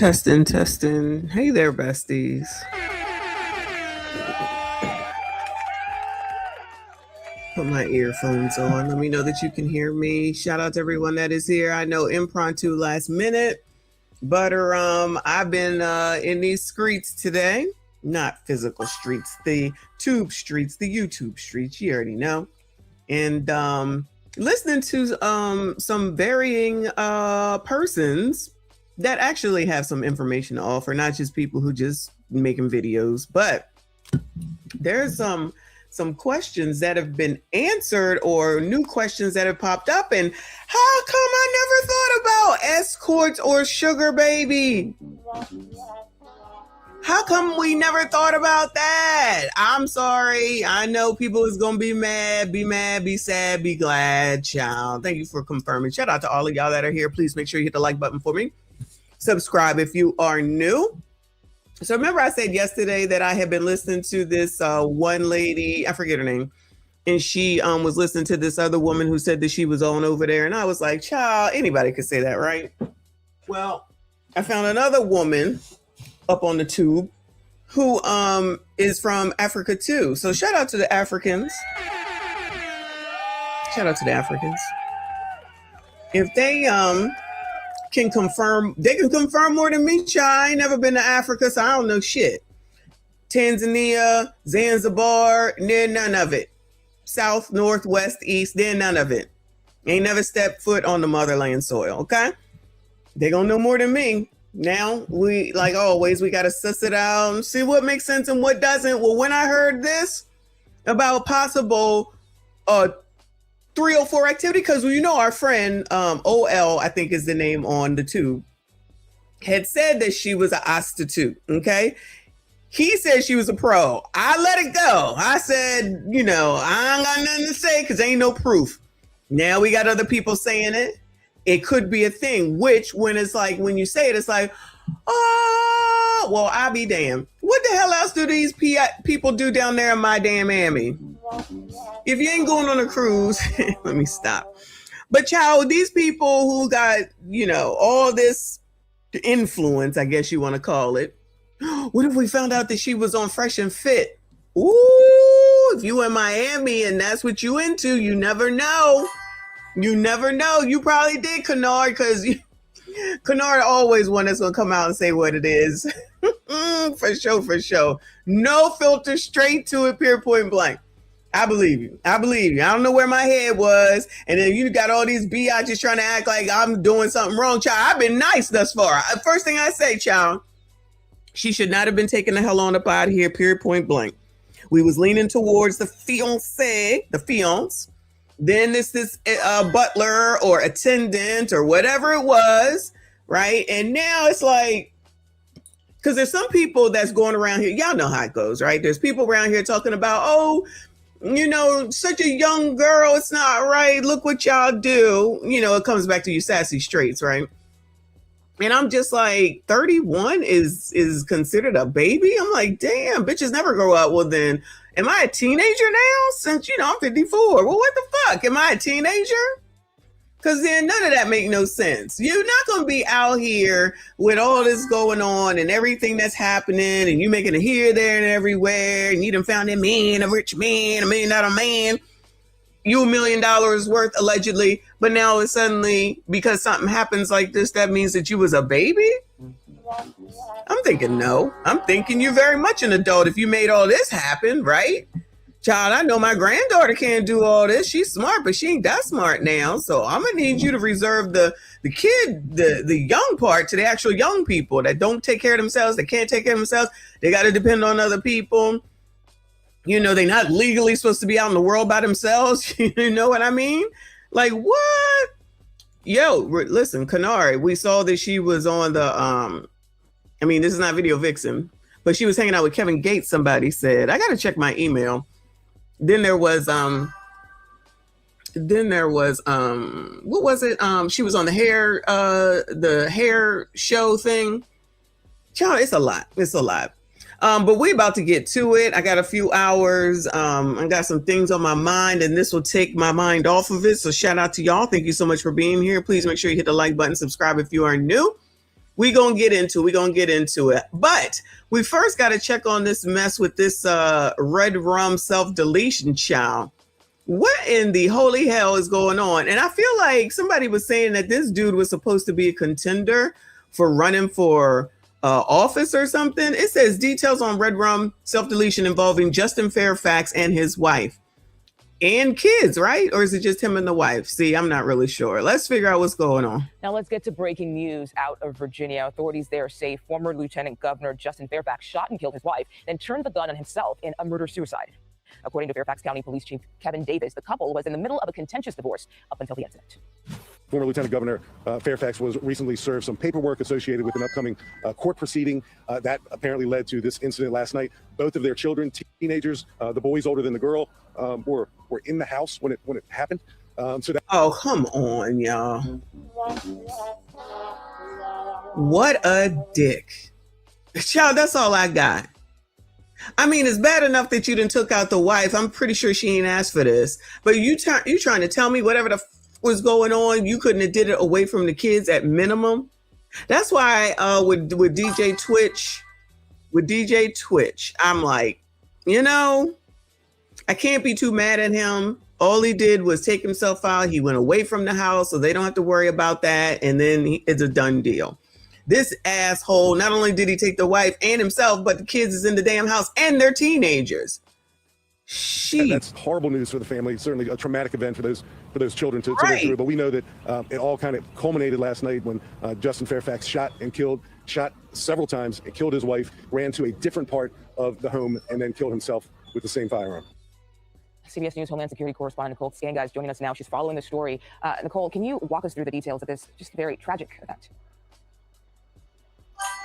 Testing, testing. Hey there, besties. Put my earphones on. Let me know that you can hear me. Shout out to everyone that is here. I know impromptu last minute, but I've been in these streets today. Not physical streets, the tube streets, the YouTube streets. You already know. And listening to some varying persons that actually have some information to offer, not just people who just making videos, but there's some questions that have been answered or new questions that have popped up. And how come I never thought about escorts or sugar baby? How come we never thought about that? I'm sorry. I know people is going to be mad, be sad, be glad. Child. Thank you for confirming. Shout out to all of y'all that are here. Please make sure you hit the like button for me. Subscribe if you are new. So remember I said yesterday that I had been listening to this one lady, I forget her name, and she was listening to this other woman who said that she was on over there. And I was like, child, anybody could say that, right? Well, I found another woman up on the tube who is from Africa too. So shout out to the Africans. Shout out to the Africans. If they can confirm more than me, child. I ain't never been to Africa, so I don't know shit. Tanzania, Zanzibar, near none of it. South, north, west, east, near none of it. Ain't never stepped foot on the motherland soil, okay? They gonna know more than me. Now, we, like always, we gotta suss it out and see what makes sense and what doesn't. Well, when I heard this about possible 304 activity, because you know our friend OL, I think is the name on the tube, had said that she was a prostitute. Okay, he said she was a pro. I let it go. I said, you know, I ain't got nothing to say because ain't no proof. Now we got other people saying it. It could be a thing, which when it's like, when you say it, it's like, oh, well, I be damned. What the hell else do these people do down there in my damn Miami? If you ain't going on a cruise, let me stop. But child, these people who got, you know, all this influence, I guess you want to call it. What if we found out that she was on Fresh and Fit? Ooh, if you in Miami and that's what you into, you never know. You never know. You probably did, Kennard, because Kennard always one that's going to come out and say what it is. For sure. No filter, straight to it, pure point blank. I believe you. I don't know where my head was. And then you got all these biatches trying to act like I'm doing something wrong. Child, I've been nice thus far. First thing I say, child, she should not have been taken the hell on up out of here, period, point blank. We was leaning towards the fiance. Then this butler or attendant or whatever it was, right? And now it's like, because there's some people that's going around here. Y'all know how it goes, right? There's people around here talking about, oh, you know, such a young girl, it's not right. Look what y'all do. You know, it comes back to you sassy straights, right? And I'm just like, 31 is considered a baby? I'm like, damn, bitches never grow up. Well, then, am I a teenager now? Since, you know, I'm 54. Well, what the fuck? Am I a teenager? Because then none of that make no sense. You're not going to be out here with all this going on and everything that's happening and you making it here, there, and everywhere. And you done found a man, a rich man, $1 million man. You $1 million worth, allegedly. But now suddenly, because something happens like this, that means that you was a baby? I'm thinking no. I'm thinking you're very much an adult if you made all this happen, right? Child, I know my granddaughter can't do all this. She's smart, but she ain't that smart now. So I'm gonna need you to reserve the kid, the young part to the actual young people that don't take care of themselves, that can't take care of themselves. They got to depend on other people. You know, they're not legally supposed to be out in the world by themselves. You know what I mean? Like, what? Yo, listen, Kanari, we saw that she was on the, I mean, this is not Video Vixen, but she was hanging out with Kevin Gates, somebody said. I got to check my email. Then there was what was it? She was on the hair show thing. Child, it's a lot. But we about to get to it. I got a few hours. I got some things on my mind and this will take my mind off of it. So shout out to y'all. Thank you so much for being here. Please make sure you hit the like button, subscribe if you are new. We're going to get into it. But we first got to check on this mess with this red rum self-deletion child. What in the holy hell is going on? And I feel like somebody was saying that this dude was supposed to be a contender for running for office or something. It says details on red rum self-deletion involving Justin Fairfax and his wife and kids, right? Or is it just him and the wife? See, I'm not really sure. Let's figure out what's going on. Now let's get to breaking news out of Virginia. Authorities there say former Lieutenant Governor Justin Fairfax shot and killed his wife, then turned the gun on himself in a murder-suicide. According to Fairfax County Police Chief Kevin Davis, the couple was in the middle of a contentious divorce up until the incident. Former Lieutenant Governor Fairfax was recently served some paperwork associated with an upcoming court proceeding that apparently led to this incident last night. Both of their children, teenagers, the boys older than the girl, were in the house when it happened. Oh, come on, y'all. What a dick. Child, that's all I got. I mean, it's bad enough that you done took out the wife. I'm pretty sure she ain't asked for this. But you trying to tell me whatever the was going on, you couldn't have did it away from the kids at minimum? That's why with DJ Twitch, I'm like, you know, I can't be too mad at him. All he did was take himself out. He went away from the house, so they don't have to worry about that. And then it's a done deal. This asshole, not only did he take the wife and himself, but the kids is in the damn house and they're teenagers. That's horrible news for the family. Certainly a traumatic event for those children to go through. But we know that it all kind of culminated last night when Justin Fairfax shot several times and killed his wife, ran to a different part of the home, and then killed himself with the same firearm. CBS News Homeland Security correspondent Nicole Scanguy is joining us now. She's following the story. Nicole, can you walk us through the details of this just very tragic event?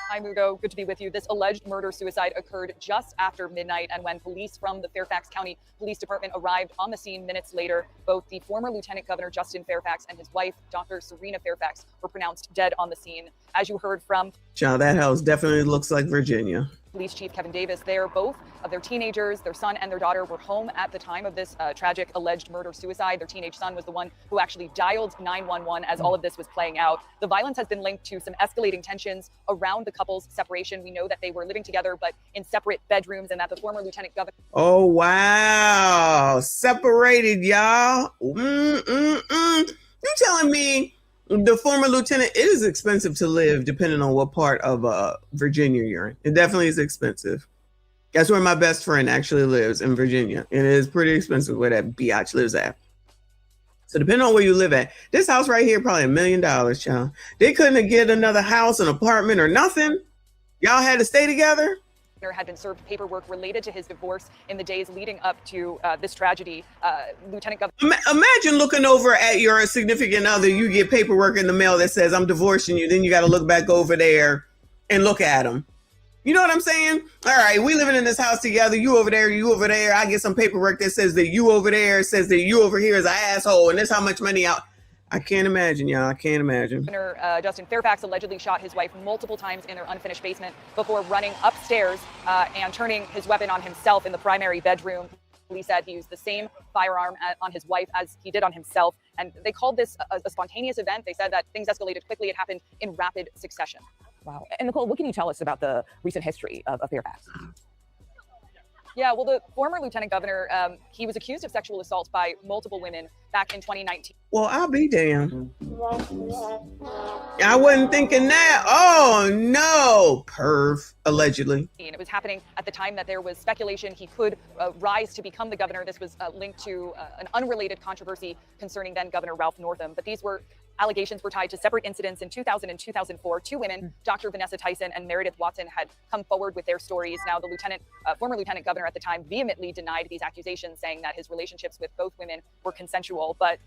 Hi, Mugo. Good to be with you. This alleged murder-suicide occurred just after midnight, and when police from the Fairfax County Police Department arrived on the scene minutes later, both the former Lieutenant Governor Justin Fairfax and his wife, Dr. Serena Fairfax, were pronounced dead on the scene. As you heard from... Child, that house definitely looks like Virginia. Police Chief Kevin Davis there, both of their teenagers, their son and their daughter, were home at the time of this tragic alleged murder-suicide. Their teenage son was the one who actually dialed 911 as all of this was playing out. The violence has been linked to some escalating tensions around the couple's separation. We know that they were living together, but in separate bedrooms, and that the former Lieutenant Governor... Oh, wow. Separated, y'all. You telling me the former lieutenant, it is expensive to live depending on what part of Virginia you're in. It definitely is expensive. That's where my best friend actually lives, in Virginia. It is pretty expensive where that biatch lives at. So depending on where you live at, this house right here, probably $1 million, child. They couldn't get another house, an apartment, or nothing. Y'all had to stay together. Had been served paperwork related to his divorce in the days leading up to this tragedy. Lieutenant Governor... Imagine looking over at your significant other. You get paperwork in the mail that says, I'm divorcing you. Then you got to look back over there and look at them. You know what I'm saying? All right, we living in this house together. You over there, you over there. I get some paperwork that says that you over there, says that you over here is an asshole, and this how much money out. I can't imagine, y'all. I can't imagine. Governor Justin Fairfax allegedly shot his wife multiple times in their unfinished basement before running upstairs and turning his weapon on himself in the primary bedroom. Police said he used the same firearm on his wife as he did on himself. And they called this a spontaneous event. They said that things escalated quickly. It happened in rapid succession. Wow. And Nicole, what can you tell us about the recent history of Fairfax? Yeah, well, the former Lieutenant Governor, he was accused of sexual assault by multiple women back in 2019. Well, I'll be damned. I wasn't thinking that. Oh, no. Perv, allegedly. It was happening at the time that there was speculation he could rise to become the governor. This was linked to an unrelated controversy concerning then Governor Ralph Northam. But these allegations were tied to separate incidents in 2000 and 2004. Two women, Dr. Vanessa Tyson and Meredith Watson, had come forward with their stories. Now, the former Lieutenant Governor at the time vehemently denied these accusations, saying that his relationships with both women were consensual. But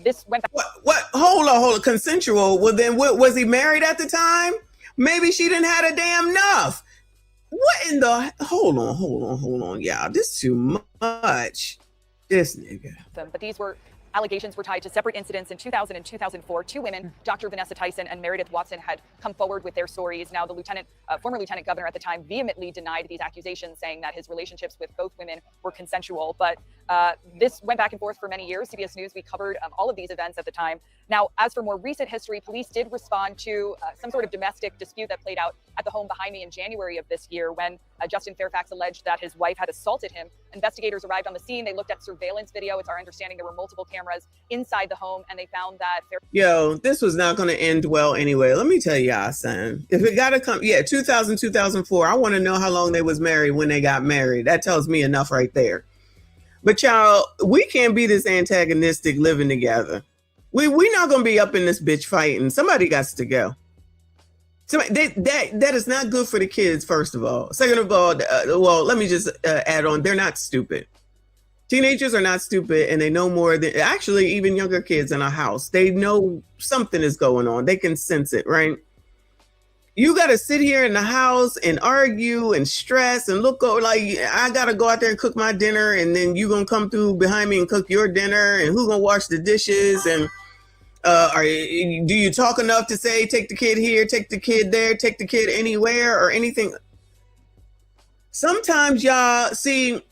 this went back. What? Hold on. Consensual? Well, then was he married at the time? Maybe she didn't have a damn enough. What in the? Hold on, y'all. This too much. This nigga. But these allegations were tied to separate incidents in 2000 and 2004. Two women, Dr. Vanessa Tyson and Meredith Watson, had come forward with their stories. Now, the former Lieutenant Governor at the time vehemently denied these accusations, saying that his relationships with both women were consensual. But This went back and forth for many years. CBS News, we covered all of these events at the time. Now, as for more recent history, police did respond to some sort of domestic dispute that played out at the home behind me in January of this year when Justin Fairfax alleged that his wife had assaulted him. Investigators arrived on the scene. They looked at surveillance video. It's our understanding there were multiple cameras inside the home, and they found that Yo, this was not going to end well anyway. Let me tell y'all, son. If it got to come, 2000, 2004, I want to know how long they was married when they got married. That tells me enough right there. But y'all, we can't be this antagonistic living together. We not going to be up in this bitch fighting. Somebody got to go. That is not good for the kids, first of all. Second of all, well, let me just add on. They're not stupid. Teenagers are not stupid, and they know more than actually even younger kids in a house. They know something is going on. They can sense it, right? You got to sit here in the house and argue and stress and look like I got to go out there and cook my dinner, and then you going to come through behind me and cook your dinner, and who going to wash the dishes, and do you talk enough to say take the kid here, take the kid there, take the kid anywhere or anything? Sometimes y'all see,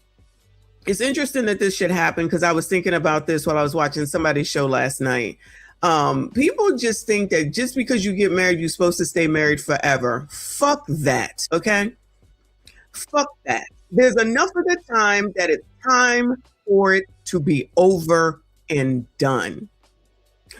it's interesting that this should happen because I was thinking about this while I was watching somebody's show last night. People just think that just because you get married, you're supposed to stay married forever. Fuck that, okay? Fuck that. There's enough of the time that it's time for it to be over and done.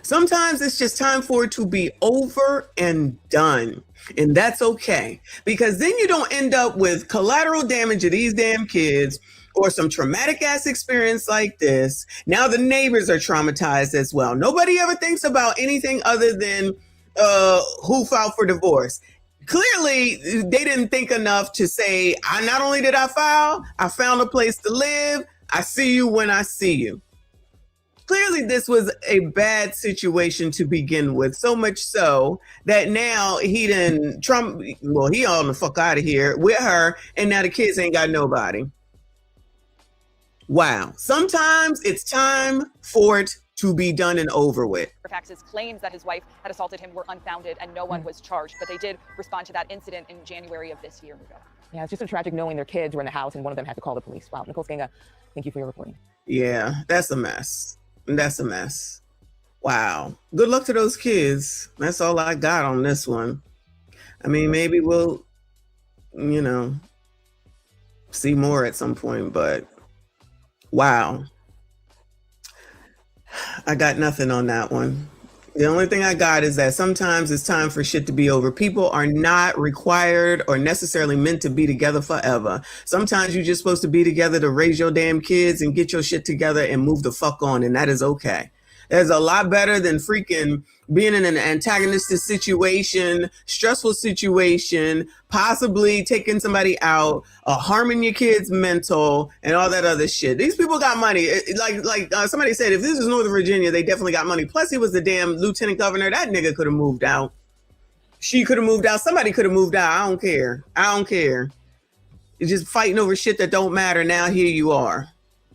Sometimes it's just time for it to be over and done. And that's okay. Because then you don't end up with collateral damage of these damn kids or some traumatic ass experience like this. Now the neighbors are traumatized as well. Nobody ever thinks about anything other than who filed for divorce. Clearly, they didn't think enough to say, not only did I file, I found a place to live. I see you when I see you. Clearly, this was a bad situation to begin with, so much so that now he on the fuck out of here with her, and now the kids ain't got nobody. Wow. Sometimes it's time for it to be done and over with. Fairfax's claims that his wife had assaulted him were unfounded and no one was charged, but they did respond to that incident in January of this year. Yeah, it's just a tragic knowing their kids were in the house and one of them had to call the police. Wow, Nicole Skinga, thank you for your reporting. Yeah, that's a mess. That's a mess. Wow. Good luck to those kids. That's all I got on this one. I mean, maybe we'll, see more at some point, but wow. I got nothing on that one. The only thing I got is that sometimes it's time for shit to be over. People are not required or necessarily meant to be together forever. Sometimes you're just supposed to be together to raise your damn kids and get your shit together and move the fuck on. And that is okay. That's a lot better than freaking being in an antagonistic situation, stressful situation, possibly taking somebody out, harming your kids' mental, and all that other shit. These people got money. Like somebody said, if this is Northern Virginia, they definitely got money. Plus, he was the damn lieutenant governor. That nigga could have moved out. She could have moved out. Somebody could have moved out. I don't care. You're just fighting over shit that don't matter. Now here you are.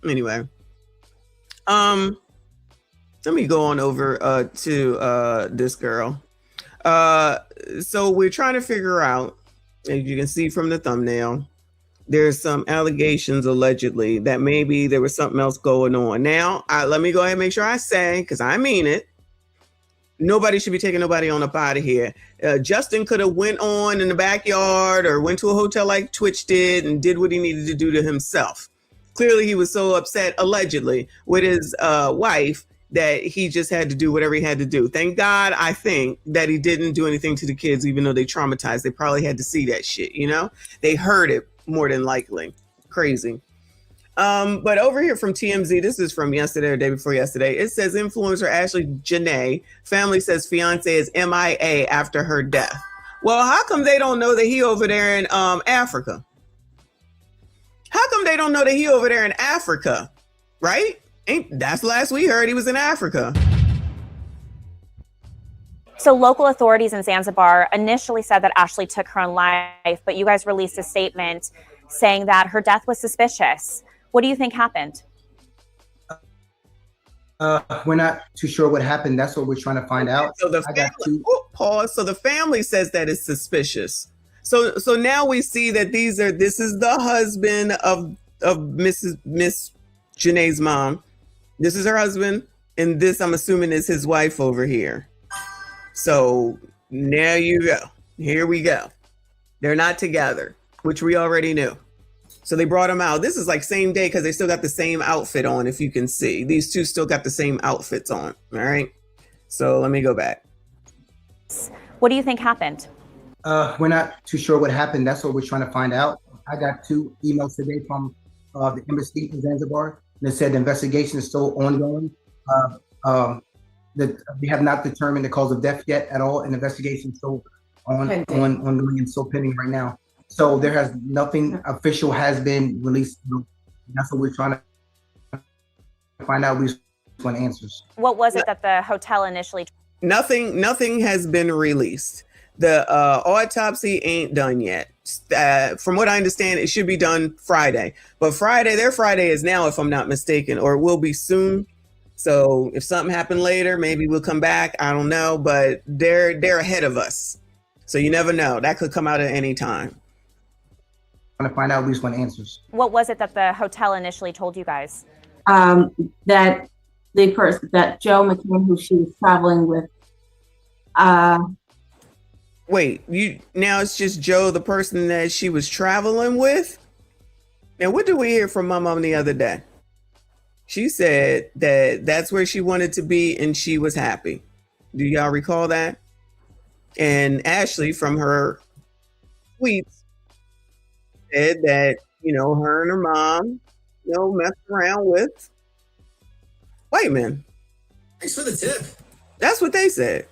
Anyway. Let me go on over to this girl. So we're trying to figure out, as you can see from the thumbnail, there's some allegations allegedly that maybe there was something else going on. Now, let me go ahead and make sure I say, because I mean it, nobody should be taking nobody on up out of here. Justin could have went on in the backyard or went to a hotel like Twitch did and did what he needed to do to himself. Clearly, he was so upset, allegedly, with his wife that he just had to do whatever he had to do. Thank God, I think, that he didn't do anything to the kids, even though they traumatized. They probably had to see that shit, They heard it more than likely. Crazy. But over here from TMZ, this is from yesterday or day before yesterday. It says influencer Ashlee Jana, family says fiance is MIA after her death. Well, how come they don't know that he over there in Africa? How come they don't know that he over there in Africa? Right? That's last we heard he was in Africa. So local authorities in Zanzibar initially said that Ashlee took her own life, but you guys released a statement saying that her death was suspicious. What do you think happened? We're not too sure what happened. That's what we're trying to find out. So the family, pause. So the family says that it's suspicious. So now we see that this is the husband of Miss Janae's mom. This is her husband, and this, I'm assuming, is his wife over here. So there you go. Here we go. They're not together, which we already knew. So they brought him out. This is like same day because they still got the same outfit on, if you can see. These two still got the same outfits on, all right? So let me go back. What do you think happened? We're not too sure what happened. That's what we're trying to find out. I got 2 emails today from the embassy in Zanzibar that said the investigation is still ongoing. That we have not determined the cause of death yet at all. An investigation is still ongoing and still pending right now. So there has nothing official has been released. That's what we're trying to find out. We just want answers. What was it that the hotel initially? Nothing has been released. The autopsy ain't done yet. From what I understand, it should be done Friday. But their Friday is now, if I'm not mistaken, or it will be soon. So if something happened later, maybe we'll come back. I don't know, but they're ahead of us. So you never know. That could come out at any time. Trying to find out. We just want answers. What was it that the hotel initially told you guys? That the person, that Joe McCann, who she was traveling with. Wait, now it's just Joe, the person that she was traveling with? Now, what did we hear from my mom the other day? She said that that's where she wanted to be and she was happy. Do y'all recall that? And Ashlee, from her tweets, said that, her and her mom, messed around with white men. Thanks for the tip. That's what they said.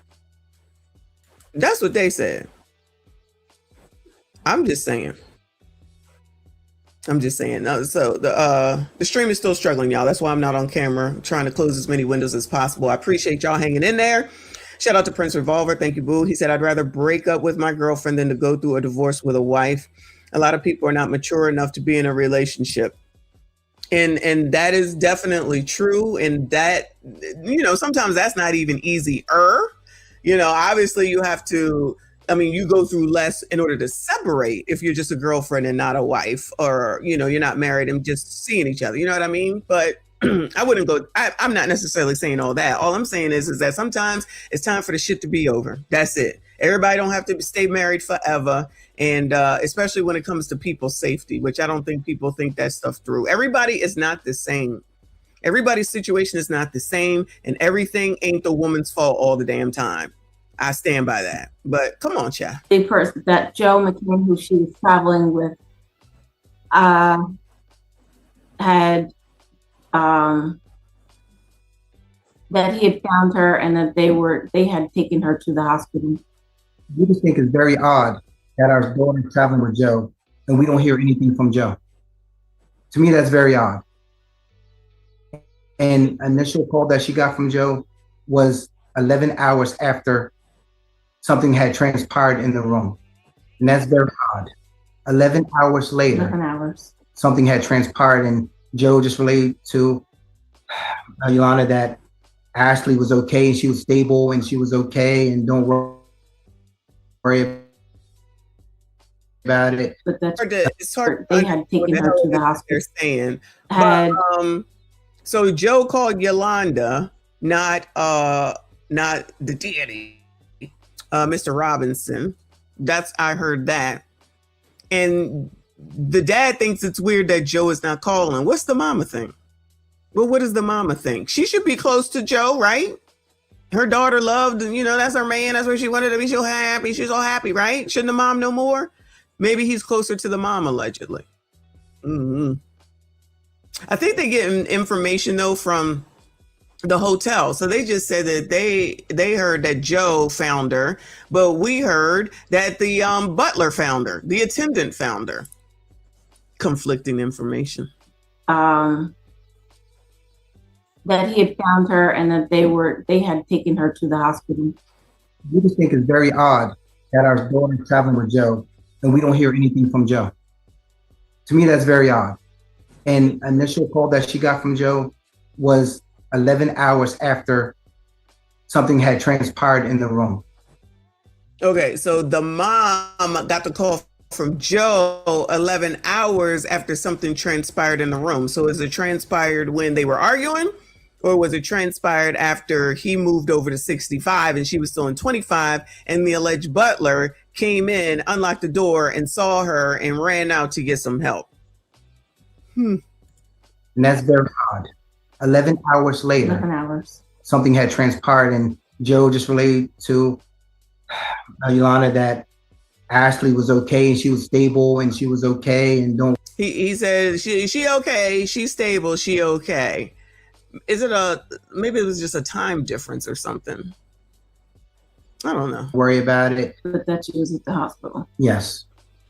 That's what they said. I'm just saying. No, so the stream is still struggling, y'all. That's why I'm not on camera. I'm trying to close as many windows as possible. I appreciate y'all hanging in there. Shout out to Prince Revolver. Thank you, boo. He said, I'd rather break up with my girlfriend than to go through a divorce with a wife. A lot of people are not mature enough to be in a relationship. And that is definitely true. And that, sometimes that's not even easier. Obviously you have to, you go through less in order to separate if you're just a girlfriend and not a wife, or, you're not married and just seeing each other. You know what I mean? But I wouldn't go, I'm not necessarily saying all that. All I'm saying is that sometimes it's time for the shit to be over. That's it. Everybody don't have to stay married forever. And especially when it comes to people's safety, which I don't think people think that stuff through. Everybody is not the same. Everybody's situation is not the same, and everything ain't the woman's fault all the damn time. I stand by that. But come on, Chad. The person, that Joe McCann, who she was traveling with, had that he had found her and that they had taken her to the hospital. We just think it's very odd that our daughter is traveling with Joe and we don't hear anything from Joe. To me, that's very odd. And initial call that she got from Joe was 11 hours after something had transpired in the room. And that's very odd. 11 hours later, 11 hours. Something had transpired, and Joe just relayed to Yolanda that Ashlee was okay and she was stable and she was okay and don't worry about it. But it's hard. They had taken her to the hospital. They're saying. But, so Joe called Yolanda, not the daddy, Mr. Robinson. I heard that. And the dad thinks it's weird that Joe is not calling. What's the mama think? Well, what does the mama think? She should be close to Joe, right? Her daughter loved, that's her man. That's where she wanted to be. She's happy. She's all happy, right? Shouldn't the mom know more? Maybe he's closer to the mom, allegedly. Mm-hmm. I think they get information, though, from the hotel. So they just said that they heard that Joe found her, but we heard that the butler found her, the attendant found her. Conflicting information. That he had found her and that they had taken her to the hospital. We just think it's very odd that our daughter is traveling with Joe and we don't hear anything from Joe. To me, that's very odd. And initial call that she got from Joe was 11 hours after something had transpired in the room. Okay, so the mom got the call from Joe 11 hours after something transpired in the room. So is it transpired when they were arguing, or was it transpired after he moved over to 65 and she was still in 25 and the alleged butler came in, unlocked the door and saw her and ran out to get some help? And that's very odd. 11 hours later, 11 hours. Something had transpired, and Joe just relayed to Yolanda that Ashlee was okay and she was stable and she was okay and don't. He said she okay, she's stable, she okay. Is it maybe it was just a time difference or something? I don't know. Worry about it. But that she was at the hospital. Yes.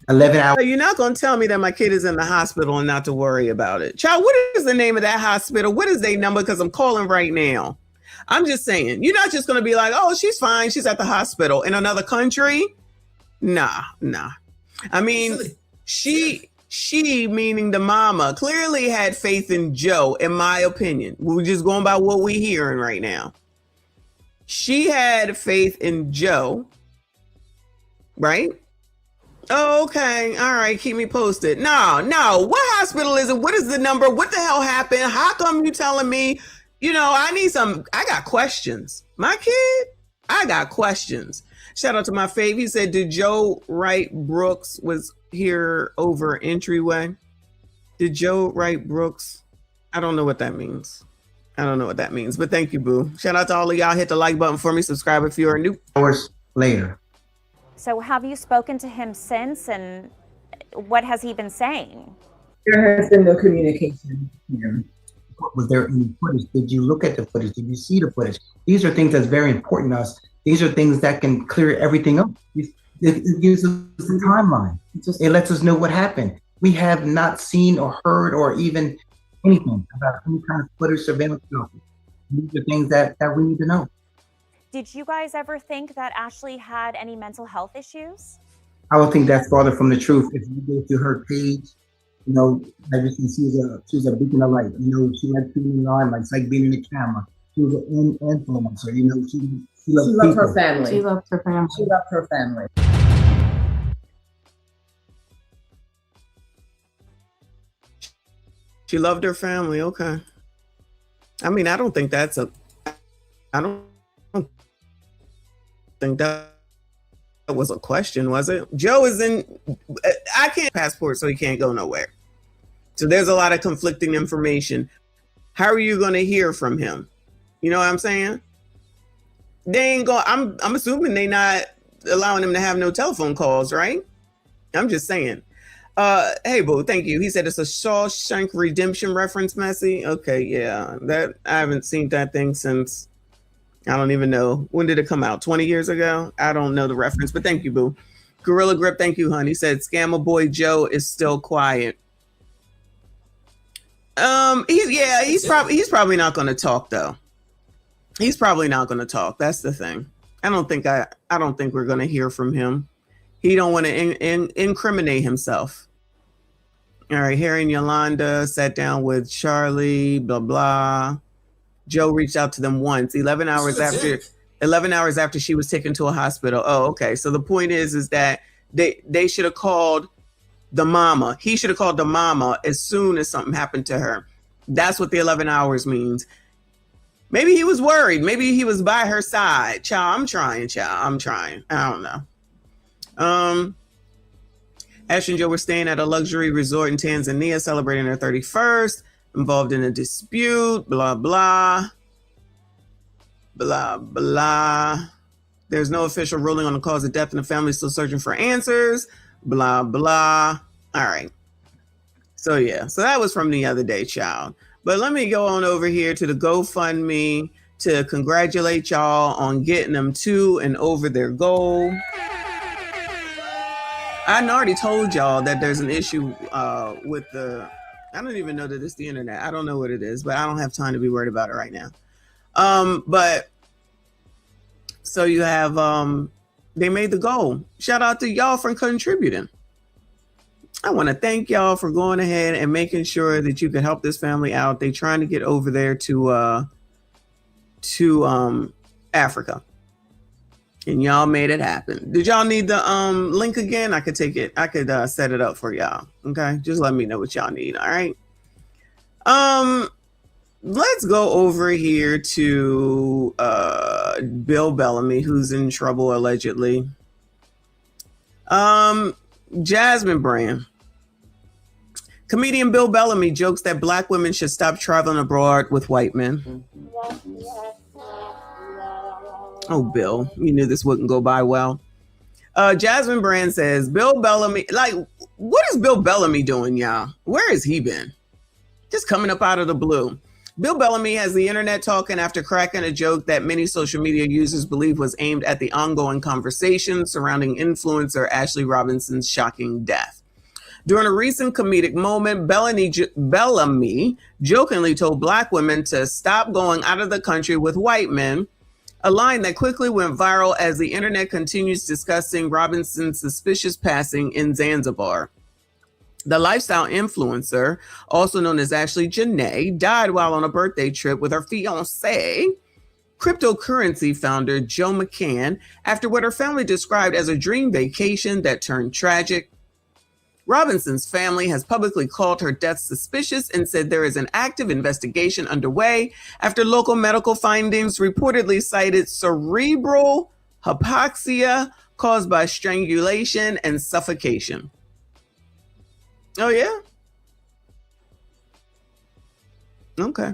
11 hours. You're not going to tell me that my kid is in the hospital and not to worry about it. Child, what is the name of that hospital? What is their number? Because I'm calling right now. I'm just saying, you're not just going to be like, oh, she's fine, she's at the hospital in another country. Nah. I mean, she meaning the mama clearly had faith in Joe, in my opinion. We're just going by what we're hearing right now. She had faith in Joe, right? Oh, okay. All right. Keep me posted. No. What hospital is it? What is the number? What the hell happened? How come you telling me? I got questions. My kid, I got questions. Shout out to my fave. He said, did Joe Wright Brooks was here over entryway? Did Joe Wright Brooks? I don't know what that means. But thank you, boo. Shout out to all of y'all. Hit the like button for me. Subscribe if you are new. Hours later. So have you spoken to him since, and what has he been saying? There has been no communication here. Was there any footage? Did you look at the footage? Did you see the footage? These are things that's very important to us. These are things that can clear everything up. It gives us a timeline. It lets us know what happened. We have not seen or heard or even anything about any kind of footage surveillance. These are things that we need to know. Did you guys ever think that Ashlee had any mental health issues? I would think that's farther from the truth. If you go to her page, like you can see, she's a beacon of light. She likes being in the limelight. It's like being in the camera. She was an influencer. She loved her family. She loved her family. She loved her family. She loved her family. Okay. I mean, I don't think that was a question, was it? Joe I can't passport, so he can't go nowhere. So there's a lot of conflicting information. How are you going to hear from him? You know what I'm saying? They ain't going. I'm assuming they not allowing him to have no telephone calls, right? I'm just saying. Hey, boo, thank you. He said it's a Shawshank Redemption reference, Messi. Okay, yeah, that I haven't seen that thing since. I don't even know. When did it come out? 20 years ago? I don't know the reference, but thank you, boo. Gorilla Grip, thank you, honey. He said Scammer Boy Joe is still quiet. He's probably not going to talk though. He's probably not going to talk. That's the thing. I don't think we're going to hear from him. He don't want to incriminate himself. All right, Harry and Yolanda sat down with Charlie, blah, blah. Joe reached out to them once, 11 hours after she was taken to a hospital. Oh, okay. So the point is that they should have called the mama. He should have called the mama as soon as something happened to her. That's what the 11 hours means. Maybe he was worried. Maybe he was by her side. Child, I'm trying. I don't know. Ash and Joe were staying at a luxury resort in Tanzania, celebrating their 31st, involved in a dispute, blah, blah, blah, blah. There's no official ruling on the cause of death and the family is still searching for answers, blah, blah. All right. So that was from the other day, child. But let me go on over here to the GoFundMe to congratulate y'all on getting them to and over their goal. I already told y'all that there's an issue with I don't even know that it's the internet. I don't know what it is, but I don't have time to be worried about it right now. But so you have, they made the goal. Shout out to y'all for contributing. I want to thank y'all for going ahead and making sure that you can help this family out. They trying to get over there to Africa. And y'all made it happen. Did y'all need the link again? I could take it. I could set it up for y'all. Okay, just let me know what y'all need. All right. Let's go over here to Bill Bellamy, who's in trouble allegedly. Jasmine Brand. Comedian Bill Bellamy jokes that Black women should stop traveling abroad with white men. Oh, Bill, you knew this wouldn't go by well. Jasmine Brand says, Bill Bellamy, like, what is Bill Bellamy doing, y'all? Where has he been? Just coming up out of the blue. Bill Bellamy has the internet talking after cracking a joke that many social media users believe was aimed at the ongoing conversation surrounding influencer Ashlee Robinson's shocking death. During a recent comedic moment, Bellamy jokingly told Black women to stop going out of the country with white men, a line that quickly went viral as the internet continues discussing Robinson's suspicious passing in Zanzibar. The lifestyle influencer, also known as Ashlee Janae, died while on a birthday trip with her fiancé, cryptocurrency founder Joe McCann, after what her family described as a dream vacation that turned tragic. Robinson's family has publicly called her death suspicious and said there is an active investigation underway after local medical findings reportedly cited cerebral hypoxia caused by strangulation and suffocation. Oh, yeah? Okay.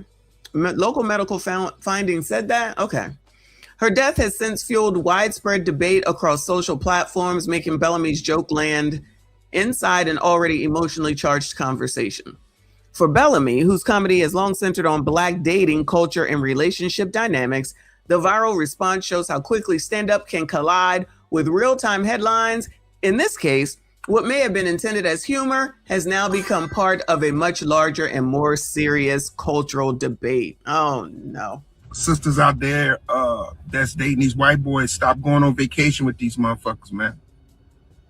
Local medical findings said that? Okay. Her death has since fueled widespread debate across social platforms, making Bellamy's joke land inside an already emotionally charged conversation. For Bellamy, whose comedy has long centered on Black dating culture and relationship dynamics, the viral response shows how quickly stand-up can collide with real-time headlines. In this case, what may have been intended as humor has now become part of a much larger and more serious cultural debate. Oh, no. Sisters out there that's dating these white boys, stop going on vacation with these motherfuckers, man.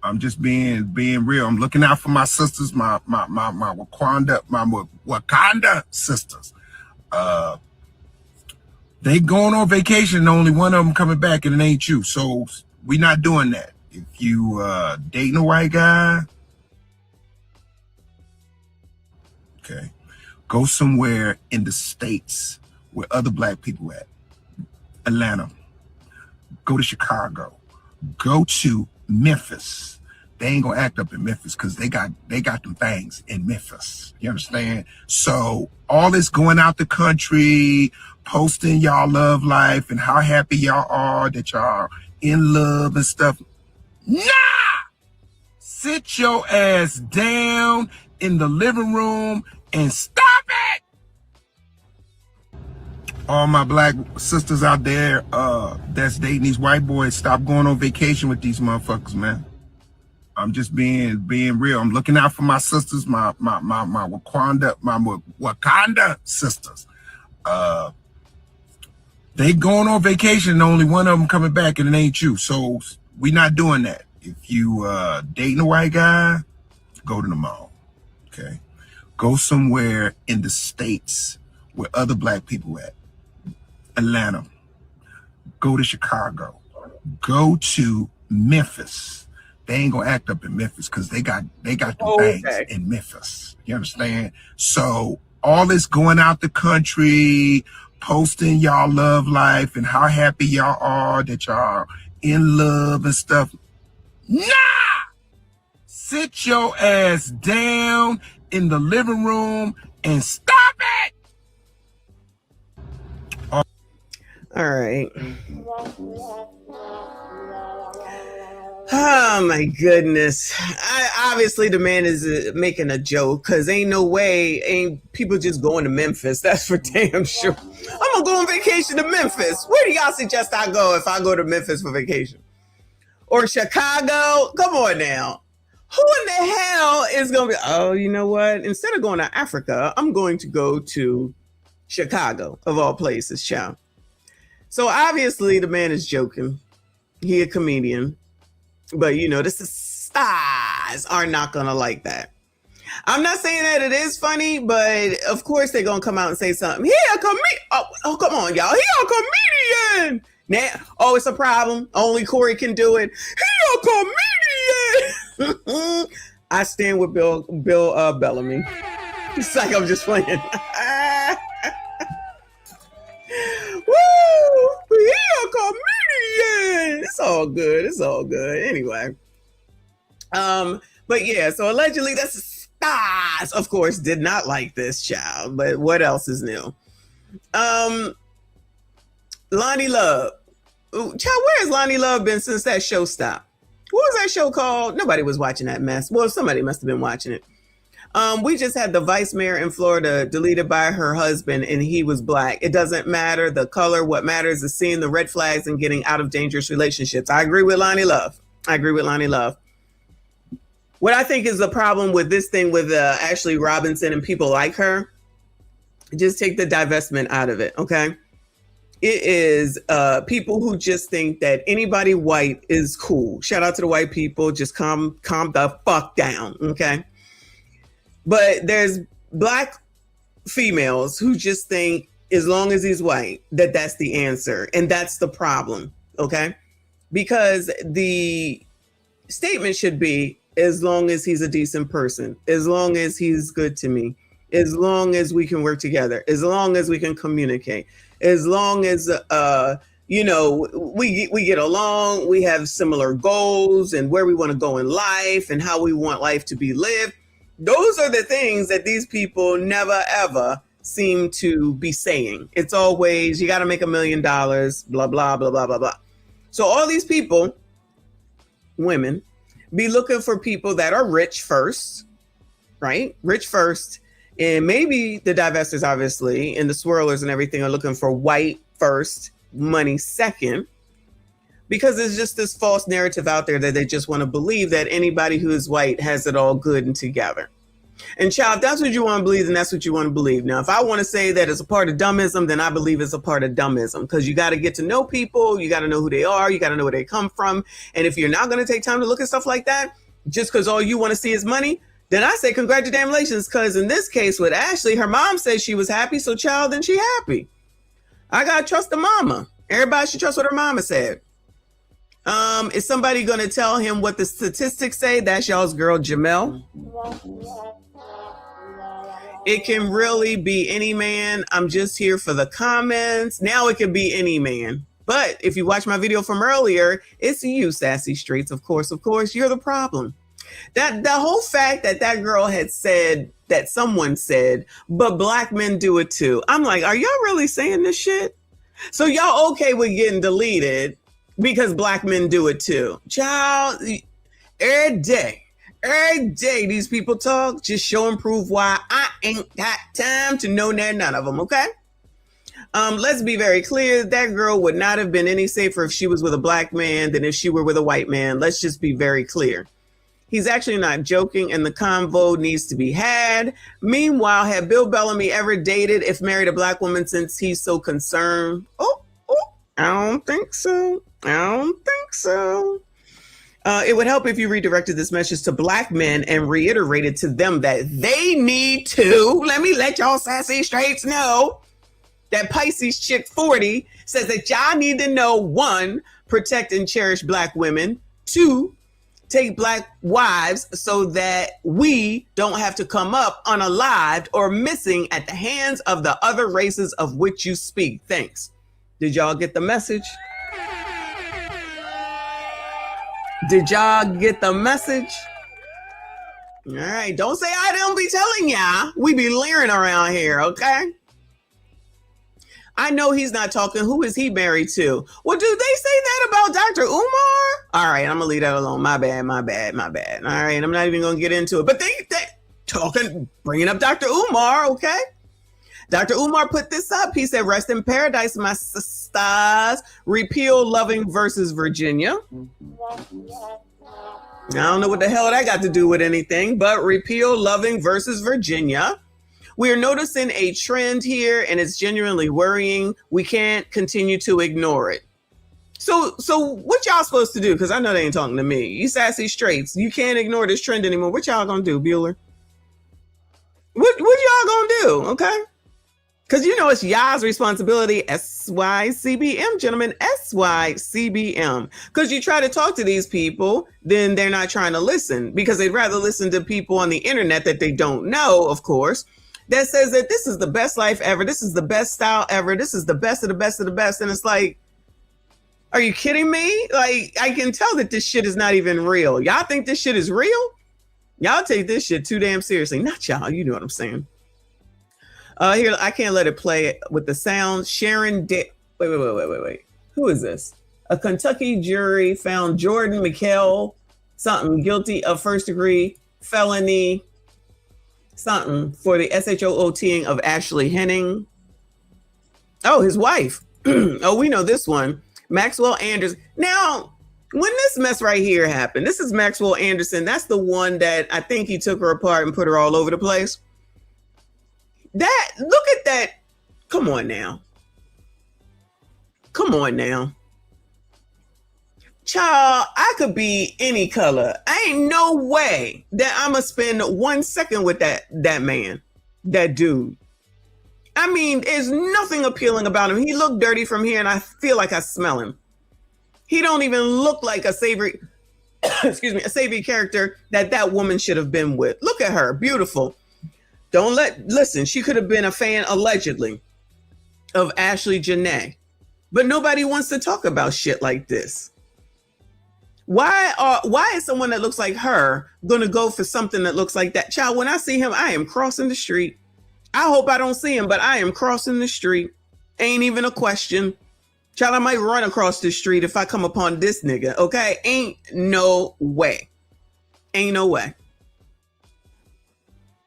I'm just being real. I'm looking out for my sisters, my Wakanda sisters. They going on vacation and only one of them coming back and it ain't you. So we not doing that. If you dating a white guy, okay, go somewhere in the States where other Black people at. Atlanta. Go to Chicago. Go to Memphis. They ain't gonna act up in Memphis because they got them things in Memphis. You understand? So all this going out the country, posting y'all love life and how happy y'all are that y'all in love and stuff. Nah! Sit your ass down in the living room and stop it! All my Black sisters out there that's dating these white boys, stop going on vacation with these motherfuckers, man. I'm just being real. I'm looking out for my sisters, my Wakanda sisters. They going on vacation and only one of them coming back and it ain't you. So we not doing that. If you dating a white guy, go to the mall, okay? Go somewhere in the States where other Black people at. Atlanta. Go to Chicago. Go to Memphis. They ain't gonna act up in Memphis because they got the things in Memphis. You understand? So all this going out the country, posting y'all love life and how happy y'all are that y'all in love and stuff. Nah! Sit your ass down in the living room and stop it! All right. Oh my goodness. Obviously the man is making a joke because ain't people just going to Memphis. That's for damn sure. I'm gonna go on vacation to Memphis. Where do y'all suggest I go if I go to Memphis for vacation? Or Chicago? Come on now. Who in the hell is gonna be, oh, you know what? Instead of going to Africa, I'm going to go to Chicago, of all places, child. So obviously the man is joking. He a comedian. But, you know, the stars are not going to like that. I'm not saying that it is funny, but of course they're going to come out and say something. He a comedian. Oh, come on, y'all. He a comedian. Now, oh, it's a problem. Only Corey can do it. He a comedian. I stand with Bill Bellamy. It's like I'm just playing. Woo! He a comedian. It's all good. It's all good. Anyway. But yeah, so allegedly that's the stars, of course, did not like this child. But what else is new? Lonnie Love. Ooh, child, where has Lonnie Love been since that show stopped? What was that show called? Nobody was watching that mess. Well, somebody must have been watching it. We just had the vice mayor in Florida deleted by her husband, and he was black. It doesn't matter the color. What matters is seeing the red flags and getting out of dangerous relationships. I agree with Lonnie Love. What I think is the problem with this thing with Ashlee Robinson and people like her, just take the divestment out of it, okay? It is people who just think that anybody white is cool. Shout out to the white people. Just calm the fuck down, okay? But there's black females who just think as long as he's white, that's the answer. And that's the problem, okay? Because the statement should be, as long as he's a decent person, as long as he's good to me, as long as we can work together, as long as we can communicate, as long as we get along, we have similar goals and where we want to go in life and how we want life to be lived. Those are the things that these people never ever seem to be saying. It's always, you got to make $1 million, blah, blah, blah, blah, blah, blah. So all these people, women, be looking for people that are rich first, right? Rich first. And maybe the divestors, obviously, and the swirlers and everything are looking for white first, money second, because there's just this false narrative out there that they just want to believe that anybody who is white has it all good and together. And child, if that's what you want to believe, then that's what you want to believe. Now, if I want to say that it's a part of dummism, then I believe it's a part of dummism, because you got to get to know people. You got to know who they are. You got to know where they come from. And if you're not going to take time to look at stuff like that, just because all you want to see is money, then I say congratulations, because in this case with Ashlee, her mom said she was happy. So child, then she happy. I got to trust the mama. Everybody should trust what her mama said. Is somebody going to tell him what the statistics say? That's y'all's girl, Jamel. It can really be any man. I'm just here for the comments. Now it can be any man. But if you watch my video from earlier, it's you, Sassy Streets. Of course, you're the problem. That the whole fact that girl had said, that someone said, but black men do it too. I'm like, are y'all really saying this shit? So y'all okay with getting deleted because black men do it too? Child, every day these people talk, just show and prove why I ain't got time to know none of them, okay? Let's be very clear. That girl would not have been any safer if she was with a black man than if she were with a white man. Let's just be very clear. He's actually not joking, and the convo needs to be had. Meanwhile, had Bill Bellamy ever dated, if married, a black woman since he's so concerned? Oh, I don't think so. It would help if you redirected this message to black men and reiterated to them that they need to, let y'all sassy straights know that Pisces Chick 40 says that y'all need to know, 1, protect and cherish black women, 2, take black wives so that we don't have to come up unalived or missing at the hands of the other races of which you speak. Thanks. Did y'all get the message? Did y'all get the message? All right. Don't say I don't be telling y'all. We be leering around here, okay? I know he's not talking. Who is he married to? Well, do they say that about Dr. Umar? All right, I'm going to leave that alone. My bad. All right, I'm not even going to get into it. But they talking, bringing up Dr. Umar, okay? Dr. Umar put this up. He said, rest in paradise, my sisters. Repeal Loving versus Virginia. I don't know what the hell that got to do with anything, but repeal Loving versus Virginia. We are noticing a trend here, and it's genuinely worrying. We can't continue to ignore it. So what y'all supposed to do? Because I know they ain't talking to me. You sassy straights. You can't ignore this trend anymore. What y'all gonna do, Bueller? What y'all gonna do? Okay. Because you know it's y'all's responsibility, SYCBM, gentlemen, SYCBM. Because you try to talk to these people, then they're not trying to listen because they'd rather listen to people on the internet that they don't know, of course, that says that this is the best life ever. This is the best style ever. This is the best of the best of the best. And it's like, are you kidding me? Like, I can tell that this shit is not even real. Y'all think this shit is real? Y'all take this shit too damn seriously. Not y'all, you know what I'm saying. Here, I can't let it play with the sound. Wait. Who is this? A Kentucky jury found Jordan McHale something guilty of first-degree felony something for the SHOOTing of Ashlee Henning. Oh, his wife. Oh, we know this one. Maxwell Anderson. Now, when this mess right here happened, this is Maxwell Anderson. That's the one that I think he took her apart and put her all over the place. That, look at that. Come on now. Come on now. Child, I could be any color. Ain't no way that I'm going to spend 1 second with that man, that dude. I mean, there's nothing appealing about him. He looked dirty from here and I feel like I smell him. He don't even look like a savory, excuse me, a savory character that woman should have been with. Look at her, beautiful. Listen, she could have been a fan, allegedly, of Ashlee Janae. But nobody wants to talk about shit like this. Why is someone that looks like her going to go for something that looks like that? Child, when I see him, I am crossing the street. I hope I don't see him, but I am crossing the street. Ain't even a question. Child, I might run across the street if I come upon this nigga, okay? Ain't no way. Ain't no way.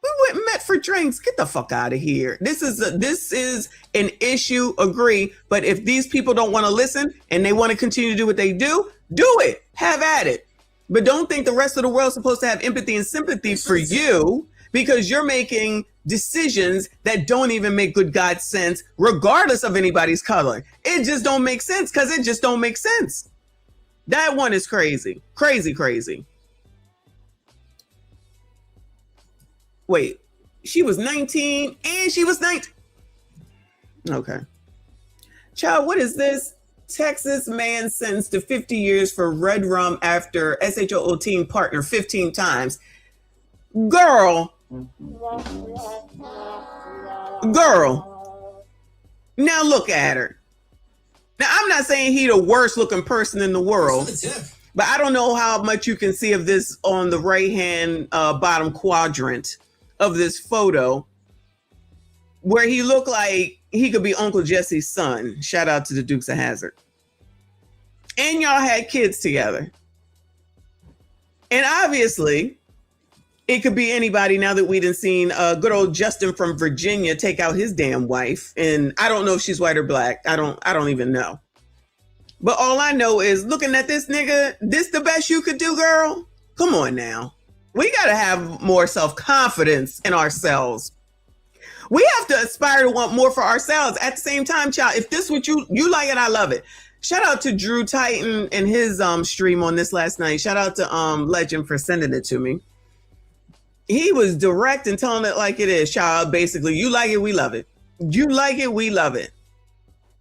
We went and met for drinks. Get the fuck out of here. This is an issue, agree. But if these people don't want to listen and they want to continue to do what they do it. Have at it. But don't think the rest of the world's supposed to have empathy and sympathy for you because you're making decisions that don't even make good God sense, regardless of anybody's color. It just don't make sense because it just don't make sense. That one is crazy. Crazy, crazy. Wait, she was 19 and she was 19. Okay. Child, what is this? Texas man sentenced to 50 years for red rum after SHOOTing partner 15 times. Girl. Now look at her. Now, I'm not saying he the worst looking person in the world, but I don't know how much you can see of this on the right-hand bottom quadrant of this photo where he looked like he could be Uncle Jesse's son. Shout out to the Dukes of Hazzard. And y'all had kids together. And obviously, it could be anybody now that we done seen good old Justin from Virginia take out his damn wife. And I don't know if she's white or black. I don't even know. But all I know is looking at this nigga, this the best you could do, girl? Come on now. We got to have more self-confidence in ourselves. We have to aspire to want more for ourselves. At the same time, child, if this what you like it, I love it. Shout out to Drew Titan and his stream on this last night. Shout out to Legend for sending it to me. He was direct and telling it like it is, child. Basically, you like it, we love it. You like it, we love it.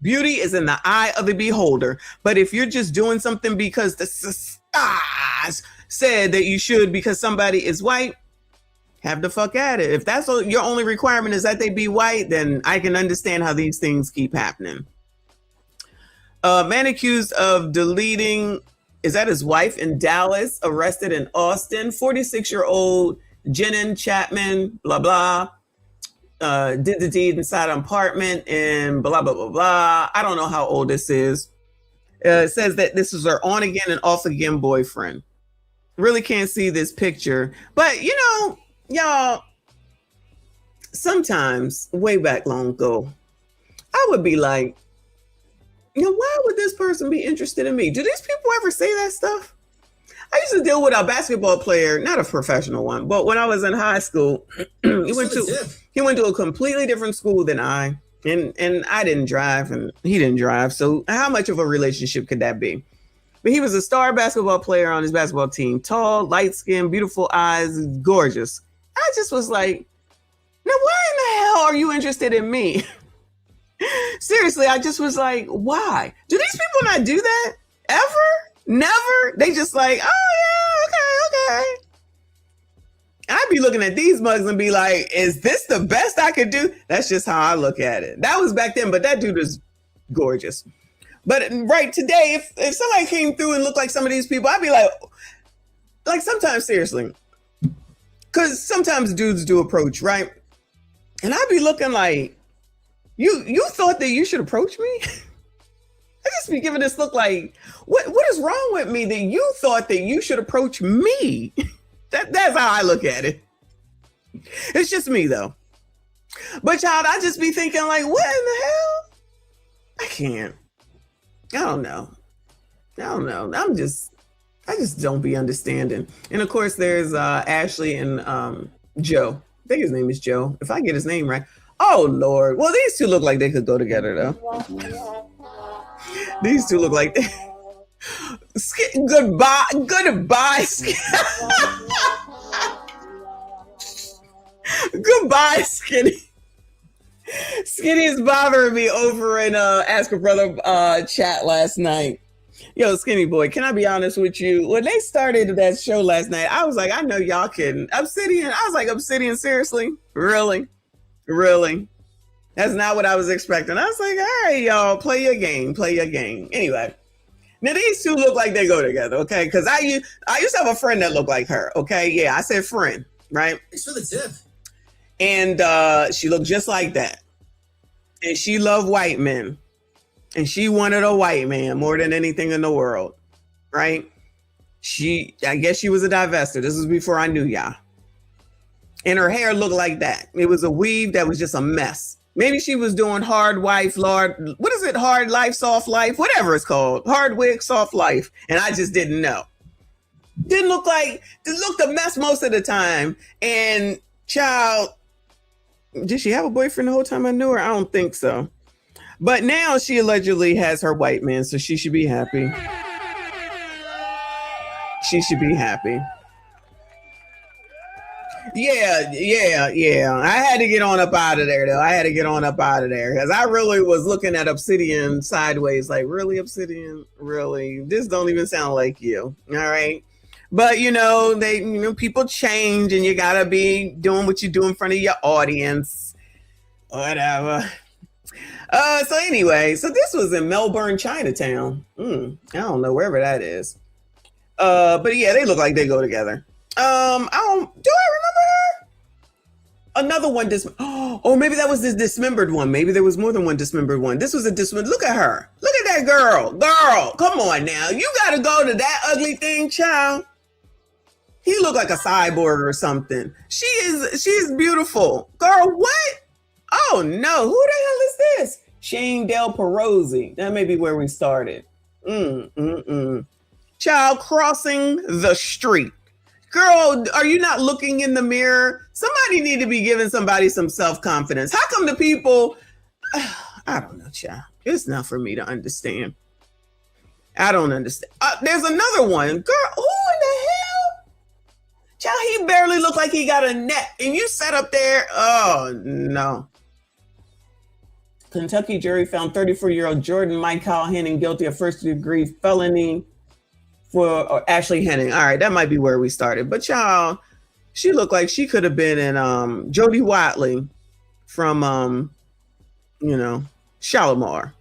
Beauty is in the eye of the beholder. But if you're just doing something because the stars said that you should because somebody is white, have the fuck at it. If that's your only requirement is that they be white, then I can understand how these things keep happening. Man accused of deleting, is that his wife in Dallas, arrested in Austin, 46-year-old Jenin Chapman, blah, blah, did the deed inside an apartment and blah, blah, blah, blah. I don't know how old this is. It says that this is her on again and off again boyfriend. Really can't see this picture, but you know, y'all, sometimes way back long ago, I would be like, you know, why would this person be interested in me? Do these people ever say that stuff? I used to deal with a basketball player, not a professional one, but when I was in high school, he went to a completely different school than I, and I didn't drive and he didn't drive. So how much of a relationship could that be? But he was a star basketball player on his basketball team, tall, light skin, beautiful eyes, gorgeous. I just was like, now why in the hell are you interested in me? seriously, I just was like, why? Do these people not do that? Ever? Never? They just like, oh yeah, okay. I'd be looking at these mugs and be like, is this the best I could do? That's just how I look at it. That was back then, but that dude is gorgeous. But right today, if somebody came through and looked like some of these people, I'd be like sometimes, seriously, because sometimes dudes do approach, right? And I'd be looking like, you thought that you should approach me? I just be giving this look like, what is wrong with me that you thought that you should approach me? That's how I look at it. It's just me though. But child, I just be thinking like, what in the hell? I can't. I don't know. I just don't be understanding. And of course there's Ashlee and Joe. I think his name is Joe. If I get his name right. Oh Lord. Well, these two look like they could go together though. These two look like they goodbye. Goodbye, Skinny. Skinny is bothering me over in Ask a Brother chat last night. Yo, Skinny boy, can I be honest with you? When they started that show last night, I was like, I know y'all kidding. Obsidian. I was like, Obsidian, seriously? Really? That's not what I was expecting. I was like, all right, y'all, play your game. Anyway. Now these two look like they go together, okay? Because I used to have a friend that looked like her, okay? Yeah, I said friend, right? Thanks for the tip. And she looked just like that. And she loved white men. And she wanted a white man more than anything in the world, right? I guess she was a divester. This was before I knew y'all. And her hair looked like that. It was a weave that was just a mess. Maybe she was doing hard life, hard life, soft life, whatever it's called. Hard wig, soft life. And I just didn't know. It looked a mess most of the time. And child, did she have a boyfriend the whole time I knew her? I don't think so. But now she allegedly has her white man, so she should be happy. She should be happy. Yeah. I had to get on up out of there, though. Because I really was looking at Obsidian sideways, like, really, Obsidian? Really? This don't even sound like you. All right. But, people change and you got to be doing what you do in front of your audience. Whatever. So anyway, this was in Melbourne, Chinatown. I don't know, wherever that is. But yeah, they look like they go together. Do I remember her? Another one maybe that was this dismembered one. Maybe there was more than one dismembered one. This was a dismembered. Look at her. Look at that girl. Come on now. You gotta go to that ugly thing, child. He looked like a cyborg or something. She is beautiful. Girl, what? Oh no, who the hell is this? Shane Del Perozzi. That may be where we started. Child crossing the street. Girl, are you not looking in the mirror? Somebody need to be giving somebody some self-confidence. How come the people, I don't know, child. It's not for me to understand. I don't understand. There's another one. Girl, who in the hell? Child, he barely looked like he got a neck. And you sat up there. Oh, no. Kentucky jury found 34-year-old Jordan Michael Henning guilty of first-degree felony for Ashlee Henning. All right, that might be where we started. But y'all, she looked like she could have been in Jodie Watley from, Shalimar.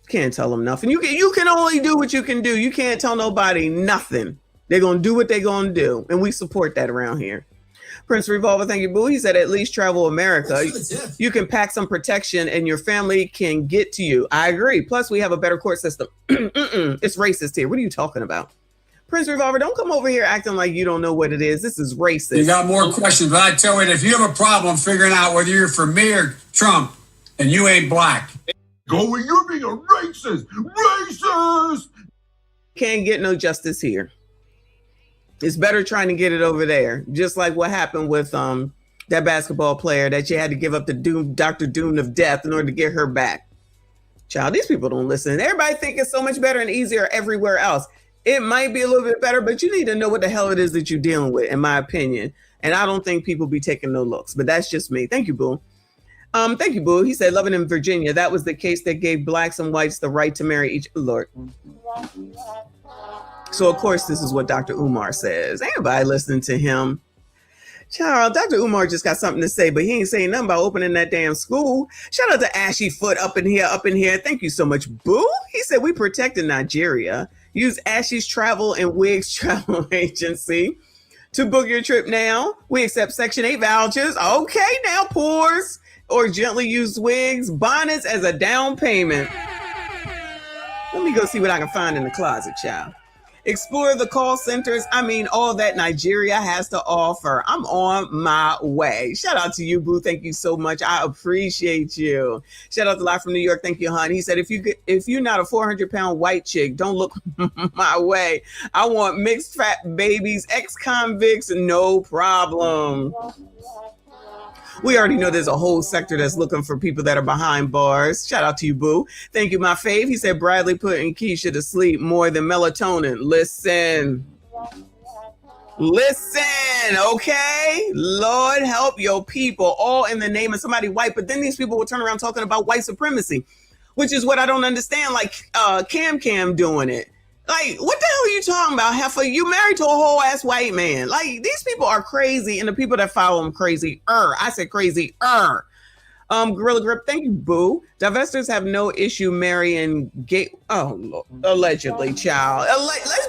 Can't tell them nothing. You can only do what you can do. You can't tell nobody nothing. They're going to do what they're going to do. And we support that around here. Prince Revolver, thank you, boo. He said, at least travel America. You can pack some protection and your family can get to you. I agree. Plus, we have a better court system. It's racist here. What are you talking about? Prince Revolver, don't come over here acting like you don't know what it is. This is racist. You got more questions, but I tell you, if you have a problem figuring out whether you're for me or Trump, and you ain't black. Go where you're being a racist. Racist! Can't get no justice here. It's better trying to get it over there. Just like what happened with that basketball player that you had to give up to Dr. Doom of death in order to get her back. Child, these people don't listen. Everybody think it's so much better and easier everywhere else. It might be a little bit better, but you need to know what the hell it is that you're dealing with, in my opinion. And I don't think people be taking no looks, but that's just me. Thank you, boo. Thank you, Boo. He said, loving in Virginia, that was the case that gave blacks and whites the right to marry each Lord. So, of course, this is what Dr. Umar says. Ain't nobody listening to him. Child, Dr. Umar just got something to say, but he ain't saying nothing about opening that damn school. Shout out to Ashy Foot up in here, up in here. Thank you so much, Boo. He said, we protected Nigeria. Use Ashy's Travel and Wigs Travel Agency to book your trip now. We accept Section 8 vouchers. Okay, now, pores. Or gently used wigs, bonnets as a down payment. Let me go see what I can find in the closet, child. Explore the call centers. I mean, all that Nigeria has to offer. I'm on my way. Shout out to you, Boo. Thank you so much. I appreciate you. Shout out to Live from New York. Thank you, hon. He said, if you're not a 400-pound white chick, don't look my way. I want mixed fat babies, ex-convicts, no problem. We already know there's a whole sector that's looking for people that are behind bars. Shout out to you, Boo. Thank you, my fave. He said Bradley putting Keisha to sleep more than melatonin. Listen, okay? Lord help your people, all in the name of somebody white. But then these people will turn around talking about white supremacy, which is what I don't understand. Like Cam doing it. Like, what the hell are you talking about, Heifer? You married to a whole ass white man. Like, these people are crazy, and the people that follow them crazy. I said crazy. Gorilla Grip, thank you, Boo. Divestors have no issue marrying gay. Oh, Lord. Allegedly, child.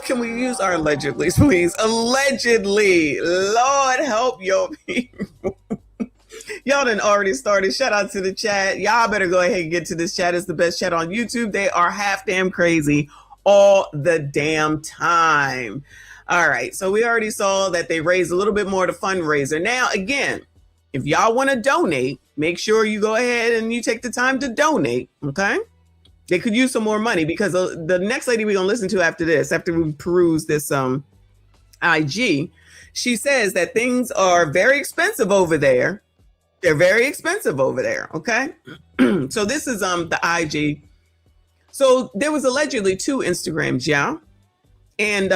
Can we use our allegedly, please? Allegedly. Lord help your people. Y'all done already started. Shout out to the chat. Y'all better go ahead and get to this chat. It's the best chat on YouTube. They are half damn crazy all the damn time. All right, so we already saw that they raised a little bit more to fundraiser. Now, again, if y'all want to donate, make sure you go ahead and you take the time to donate, okay? They could use some more money because the next lady we're going to listen to after this, after we peruse this IG, she says that things are very expensive over there. They're very expensive over there, okay? So this is the IG. So there was allegedly 2 Instagrams, yeah? And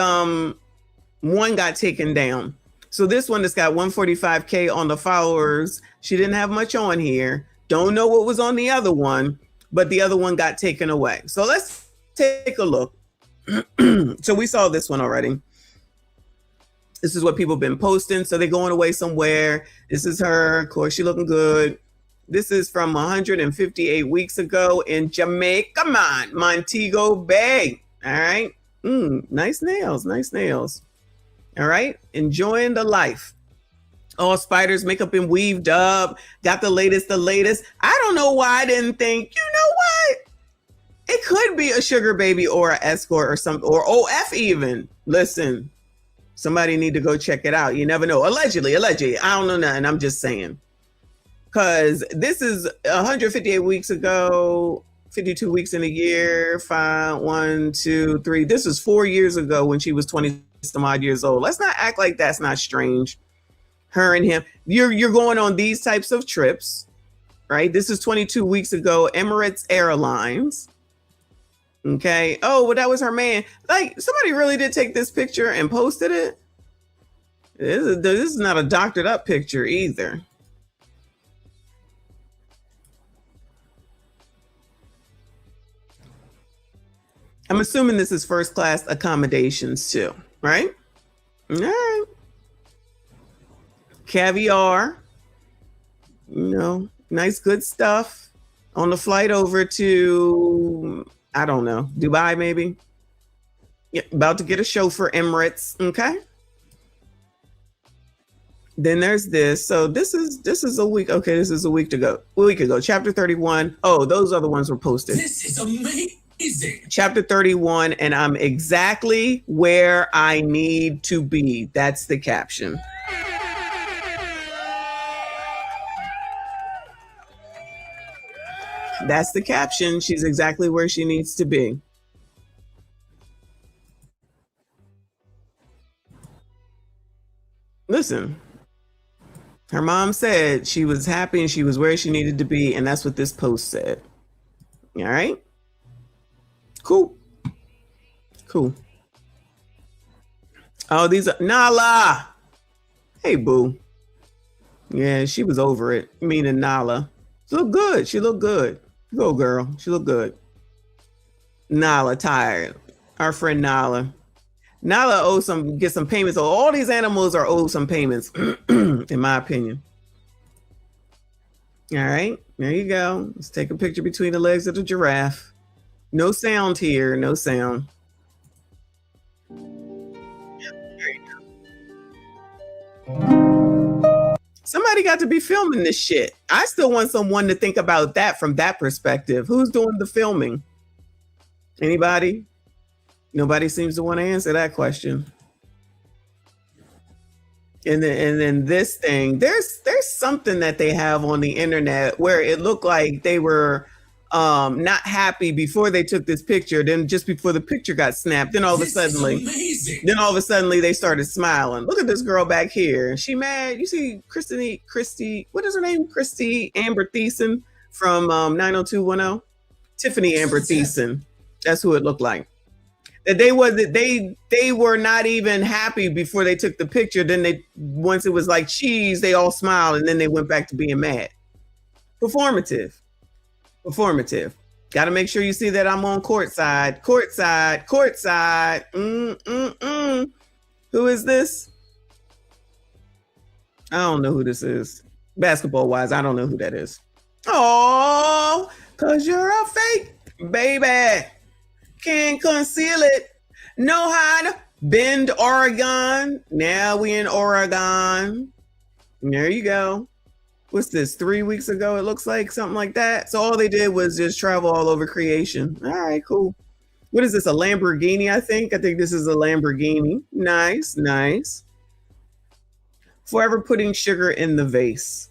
one got taken down. So this one that's got 145K on the followers. She didn't have much on here. Don't know what was on the other one, but the other one got taken away. So let's take a look. So we saw this one already. This is what people have been posting. So they're going away somewhere. This is her. Of course, she looking good. This is from 158 weeks ago in Jamaica, Montego Bay. All right. Nice nails. Nice nails. All right. Enjoying the life. All spiders, makeup and weaved up. Got the latest. I don't know why I didn't think, you know what? It could be a sugar baby or an escort or something, or OF even. Listen, somebody need to go check it out. You never know. Allegedly. I don't know nothing. I'm just saying. Because this is 158 weeks ago, 52 weeks in a year, 5, 1, 2, 3. This is 4 years ago when she was 20 some odd years old. Let's not act like that's not strange. Her and him. You're going on these types of trips, right? This is 22 weeks ago, Emirates Airlines. Okay. Oh, well, that was her man. Like, somebody really did take this picture and posted it. This is not a doctored up picture either. I'm assuming this is first class accommodations too, right? All right. Caviar, you know, nice, good stuff on the flight over to, I don't know, Dubai maybe. Yeah, about to get a show for Emirates. Okay. Then there's this. So this is a week. Okay, this is a week ago. Chapter 31. Oh, those other ones were posted. This is amazing. Chapter 31, and I'm exactly where I need to be. That's the caption. That's the caption. She's exactly where she needs to be. Listen, her mom said she was happy and she was where she needed to be, and that's what this post said. All right. Cool. Oh, these are Nala. Hey, boo. Yeah, she was over it. Meaning Nala. She looked good. She looked good. Go girl. She looked good. Nala tired. Our friend Nala. Nala owes get some payments. So all these animals are owed some payments, in my opinion. All right, there you go. Let's take a picture between the legs of the giraffe. No sound here, no sound. Yeah, there you go. Somebody got to be filming this shit. I still want someone to think about that from that perspective. Who's doing the filming? Anybody? Nobody seems to want to answer that question. And then this thing, there's something that they have on the internet where it looked like they were not happy before they took this picture. Then just before the picture got snapped, then all of a sudden they started smiling. Look at this girl back here. She mad. You see Christy, what is her name? Christy Amber Thiessen from 90210. Tiffany Amber Thiessen. That's who it looked like. That they were not even happy before they took the picture. Then once it was like cheese, they all smiled and then they went back to being mad. Performative. Got to make sure you see that I'm on courtside. Who is this? I don't know who this is. Basketball wise, I don't know who that is. Oh, cause you're a fake baby. Can't conceal it. No hide. Bend, Oregon. Now we in Oregon. There you go. What's this? 3 weeks ago, it looks like something like that. So all they did was just travel all over creation. All right, cool. What is this? A Lamborghini, I think. I think this is a Lamborghini. Nice. Forever putting sugar in the vase.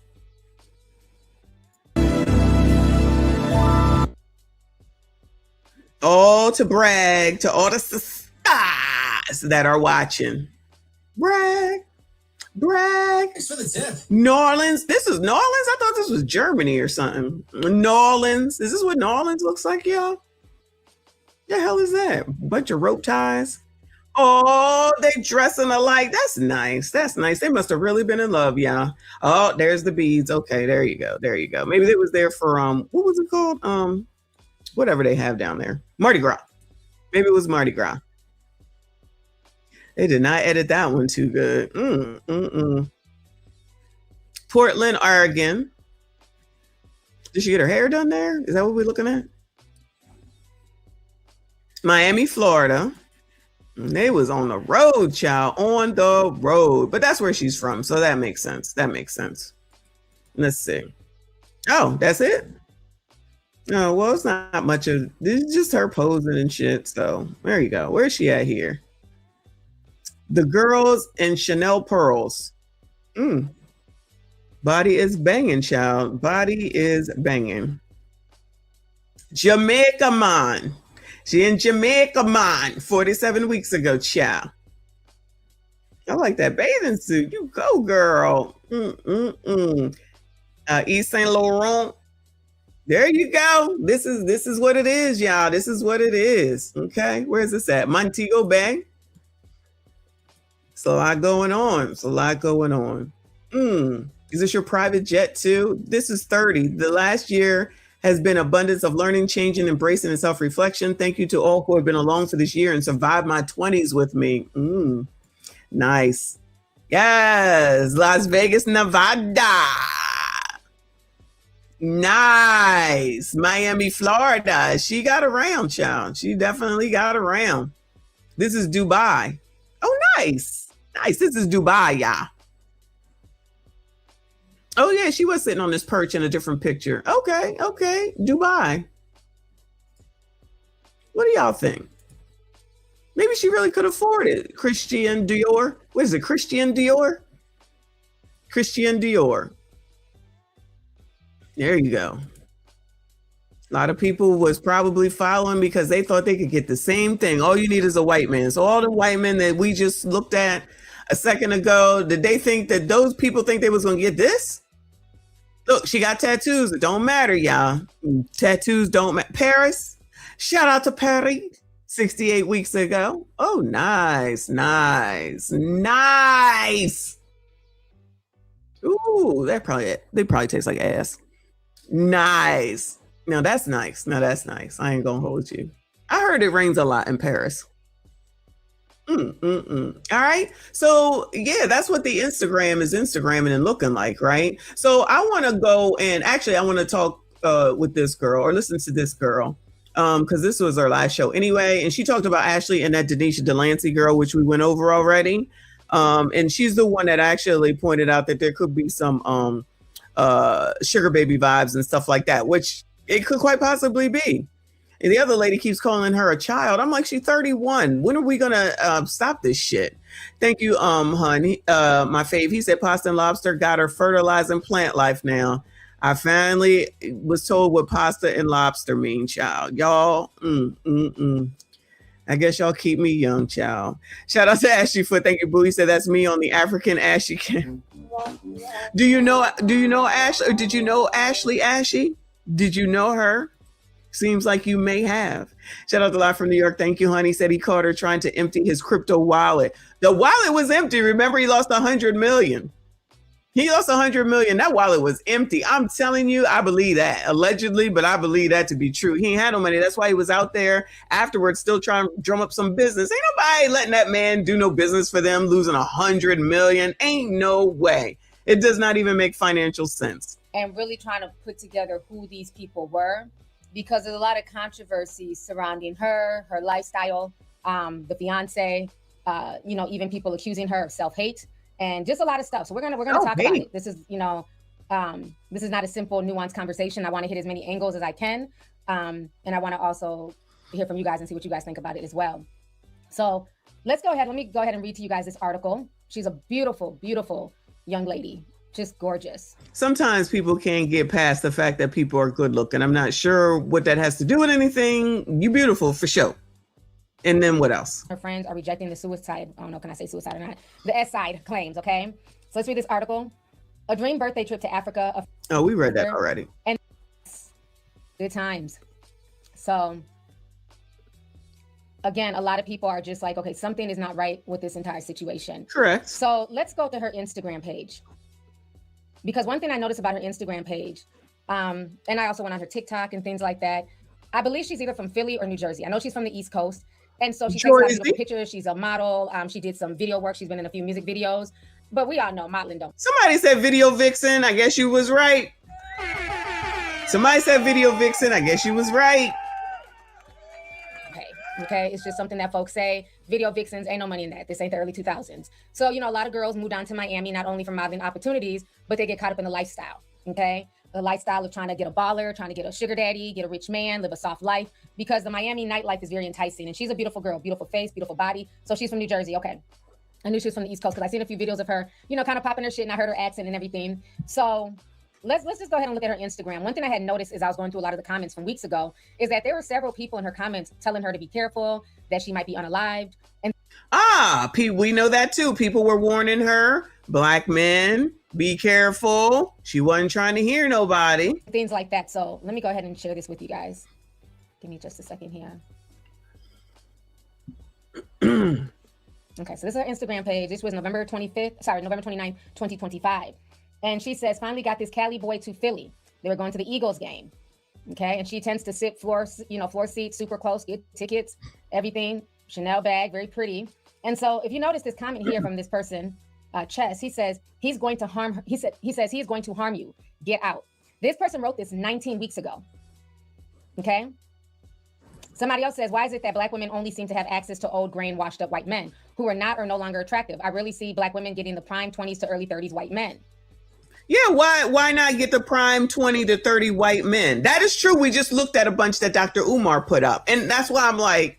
All to brag to all the stars that are watching. Brag. Thanks for the tip. New Orleans. This is New Orleans? I thought this was Germany or something. New Orleans. Is this what New Orleans looks like, y'all? The hell is that? Bunch of rope ties. Oh, they dressing alike. That's nice. They must have really been in love, y'all. Oh, there's the beads. Okay, there you go. Maybe they was there for what was it called? Whatever they have down there. Mardi Gras. Maybe it was Mardi Gras. They did not edit that one too good. Portland, Oregon. Did she get her hair done there? Is that what we're looking at? Miami, Florida. They was on the road, child. On the road. But that's where she's from. So that makes sense. Let's see. Oh, that's it? No, well, it's not much of this is just her posing and shit. So there you go. Where's she at here? The girls in Chanel pearls. Body is banging, child. Body is banging. Jamaica man. She in Jamaica man 47 weeks ago, child. I like that bathing suit. You go, girl. East Saint Laurent. There you go. This is what it is, y'all. This is what it is. Okay, where's this at? Montego Bay. It's a lot going on. Is this your private jet too? This is 30. The last year has been abundance of learning, changing, embracing, and self-reflection. Thank you to all who have been along for this year and survived my 20s with me. Nice. Yes, Las Vegas, Nevada. Nice. Miami, Florida. She got around, child. She definitely got around. This is Dubai. Oh, nice. This is Dubai, y'all. Oh, yeah, she was sitting on this perch in a different picture. Okay. Dubai. What do y'all think? Maybe she really could afford it. Christian Dior. What is it? Christian Dior? There you go. A lot of people was probably following because they thought they could get the same thing. All you need is a white man. So all the white men that we just looked at a second ago, did they think that those people think they was going to get this? Look, she got tattoos. It don't matter, y'all. Tattoos don't matter. Paris. Shout out to Paris. 68 weeks ago. Oh, nice. Ooh, they probably taste like ass. Nice. Now that's nice. Now that's nice. I ain't gonna hold you. I heard it rains a lot in Paris. All right. So yeah, that's what the Instagram is Instagramming and looking like, right? So I want to go and actually I want to talk with this girl or listen to this girl. Because this was our last show anyway, and she talked about Ashlee and that Denisha Delancey girl, which we went over already. And she's the one that actually pointed out that there could be some sugar baby vibes and stuff like that, which it could quite possibly be. And the other lady keeps calling her a child. I'm like, she's 31. When are we gonna stop this shit? Thank you, honey. My fave. He said pasta and lobster got her fertilizing plant life now. I finally was told what pasta and lobster mean, child. Y'all, I guess y'all keep me young, child. Shout out to Ashley for thank you, boo. He said that's me on the African Ashley Cam. Do you know Ashley? Or did you know Ashley Ashley? Did you know her? Seems like you may have. Shout out to Live from New York. Thank you, honey. Said he caught her trying to empty his crypto wallet. The wallet was empty. Remember, he lost 100 million. He lost 100 million. That wallet was empty. I'm telling you, I believe that. Allegedly, but I believe that to be true. He ain't had no money. That's why he was out there afterwards still trying to drum up some business. Ain't nobody letting that man do no business for them, losing 100 million. Ain't no way. It does not even make financial sense. And really trying to put together who these people were, because there's a lot of controversy surrounding her lifestyle, the fiance, even people accusing her of self-hate and just a lot of stuff. So we're gonna talk about it. This is, this is not a simple, nuanced conversation. I want to hit as many angles as I can. And I want to also hear from you guys and see what you guys think about it as well. So let's go ahead. Let me go ahead and read to you guys this article. She's a beautiful, beautiful young lady. Just gorgeous. Sometimes people can't get past the fact that people are good looking. I'm not sure what that has to do with anything. You beautiful for sure. And then what else? Her friends are rejecting the suicide. I don't know, can I say suicide or not? The S-side claims, okay? So let's read this article. A dream birthday trip to Africa. Oh, we read that already. And good times. So again, a lot of people are just like, okay, something is not right with this entire situation. Correct. So let's go to her Instagram page. Because one thing I noticed about her Instagram page, and I also went on her TikTok and things like that, I believe she's either from Philly or New Jersey. I know she's from the East Coast. And so she takes a lot of beautiful pictures. She's a model. She did some video work. She's been in a few music videos. But we all know modeling don't. Somebody said video vixen. I guess you was right. Somebody said video vixen. I guess you was right. Okay, it's just something that folks say. Video vixens, ain't no money in that. This ain't the early 2000s. So, a lot of girls move down to Miami, not only for modeling opportunities, but they get caught up in the lifestyle, okay? The lifestyle of trying to get a baller, trying to get a sugar daddy, get a rich man, live a soft life, because the Miami nightlife is very enticing. And she's a beautiful girl, beautiful face, beautiful body. So she's from New Jersey, okay. I knew she was from the East Coast because I seen a few videos of her, kind of popping her shit, and I heard her accent and everything. So let's just go ahead and look at her Instagram. One thing I had noticed as I was going through a lot of the comments from weeks ago is that there were several people in her comments telling her to be careful, that she might be unalived. And we know that too. People were warning her, Black men, be careful. She wasn't trying to hear nobody. Things like that. So let me go ahead and share this with you guys. Give me just a second here. Okay, so this is her Instagram page. This was November 29th, 2025. And she says, finally got this Cali boy to Philly. They were going to the Eagles game. Okay. And she tends to sit floor seats, super close, get tickets, everything. Chanel bag, very pretty. And so if you notice this comment here from this person, Chess, he says, he's going to harm her. He says he is going to harm you. Get out. This person wrote this 19 weeks ago. Okay. Somebody else says, why is it that Black women only seem to have access to old, grain, washed up white men who are not or no longer attractive? I really see Black women getting the prime 20s to early 30s white men. Yeah, why not get the prime 20 to 30 white men? That is true. We just looked at a bunch that Dr. Umar put up. And that's why I'm like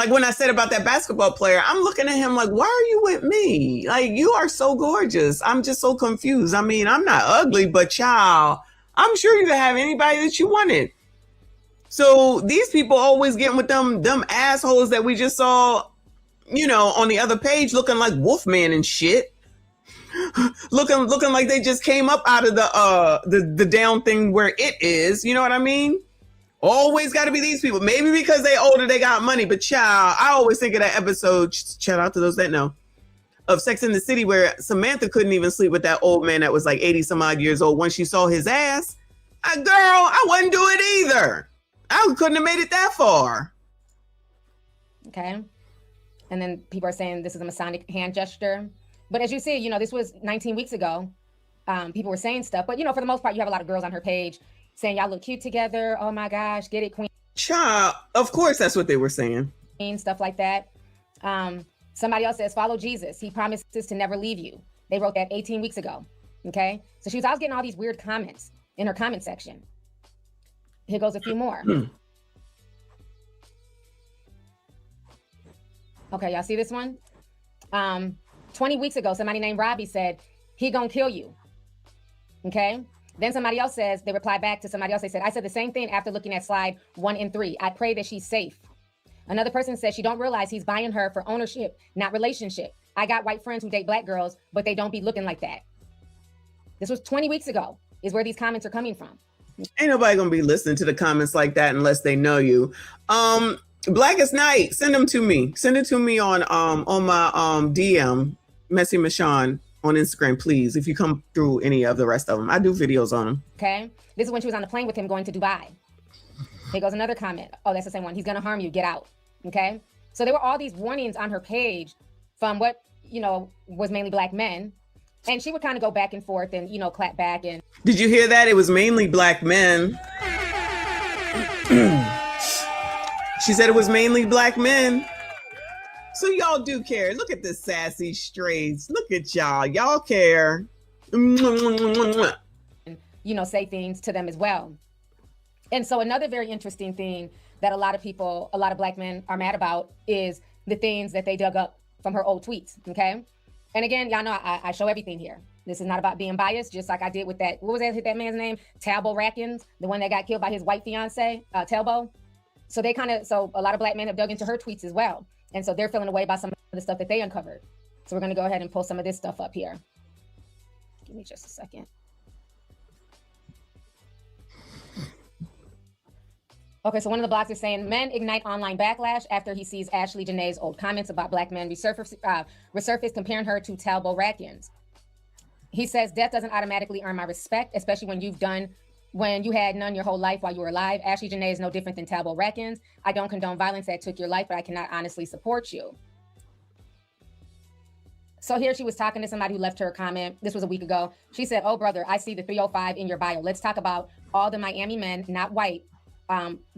when I said about that basketball player, I'm looking at him like, why are you with me? Like, you are so gorgeous. I'm just so confused. I mean, I'm not ugly, but child, I'm sure you could have anybody that you wanted. So these people always getting with them assholes that we just saw, on the other page looking like Wolfman and shit. looking like they just came up out of the down thing where it is. You know what I mean? Always got to be these people. Maybe because they older, they got money. But child, I always think of that episode, shout out to those that know, of Sex and the City, where Samantha couldn't even sleep with that old man that was like 80 some odd years old. When she saw his ass, Girl, I wouldn't do it either. I couldn't have made it that far. Okay. And then people are saying this is a Masonic hand gesture. But as you see, you know, this was 19 weeks ago. People were saying stuff. But, you know, for the most part, you have a lot of girls on her page saying y'all look cute together. Oh, my gosh. Get it, queen. Child, of course, that's what they were saying. Stuff like that. Somebody else says, follow Jesus. He promises to never leave you. They wrote that 18 weeks ago. Okay. So I was getting all these weird comments in her comment section. Here goes a few more. Okay, y'all see this one? 20 weeks ago, somebody named Robbie said, he gonna kill you. Okay? Then somebody else says, they reply back to somebody else. They said, I said the same thing after looking at slide 1 and 3. I pray that she's safe. Another person says she don't realize he's buying her for ownership, not relationship. I got white friends who date black girls, but they don't be looking like that. This was 20 weeks ago is where these comments are coming from. Ain't nobody gonna be listening to the comments like that unless they know you. Blackest Night, send them to me. Send it to me on my DM, Messy Michonne on Instagram, please. If you come through any of the rest of them, I do videos on them. Okay, this is when she was on the plane with him going to Dubai. Here goes another comment. Oh, that's the same one. He's gonna harm you. Get out. Okay, so there were all these warnings on her page from what you know was mainly black men, and she would kind of go back and forth and clap back. And did you hear that? It was mainly black men. She said it was mainly black men. So y'all do care. Look at the sassy strays. Look at y'all. Y'all care. Say things to them as well. And so another very interesting thing that a lot of black men are mad about is the things that they dug up from her old tweets, okay? And again, y'all know I show everything here. This is not about being biased, just like I did with that, what was that man's name? Talbo Rackins, the one that got killed by his white fiance, Talbo. So a lot of black men have dug into her tweets as well. And so they're feeling away about some of the stuff that they uncovered. So we're gonna go ahead and pull some of this stuff up here. Give me just a second. Okay, so one of the blogs is saying, men ignite online backlash after he sees Ashlee Janae's old comments about black men resurface comparing her to Talbo Rackins. He says, death doesn't automatically earn my respect, especially when you had none your whole life while you were alive. Ashlee Janae is no different than Talbo Rackins. I don't condone violence that took your life, but I cannot honestly support you. So here she was talking to somebody who left her a comment. This was a week ago. She said, oh, brother, I see the 305 in your bio. Let's talk about all the Miami men, not white,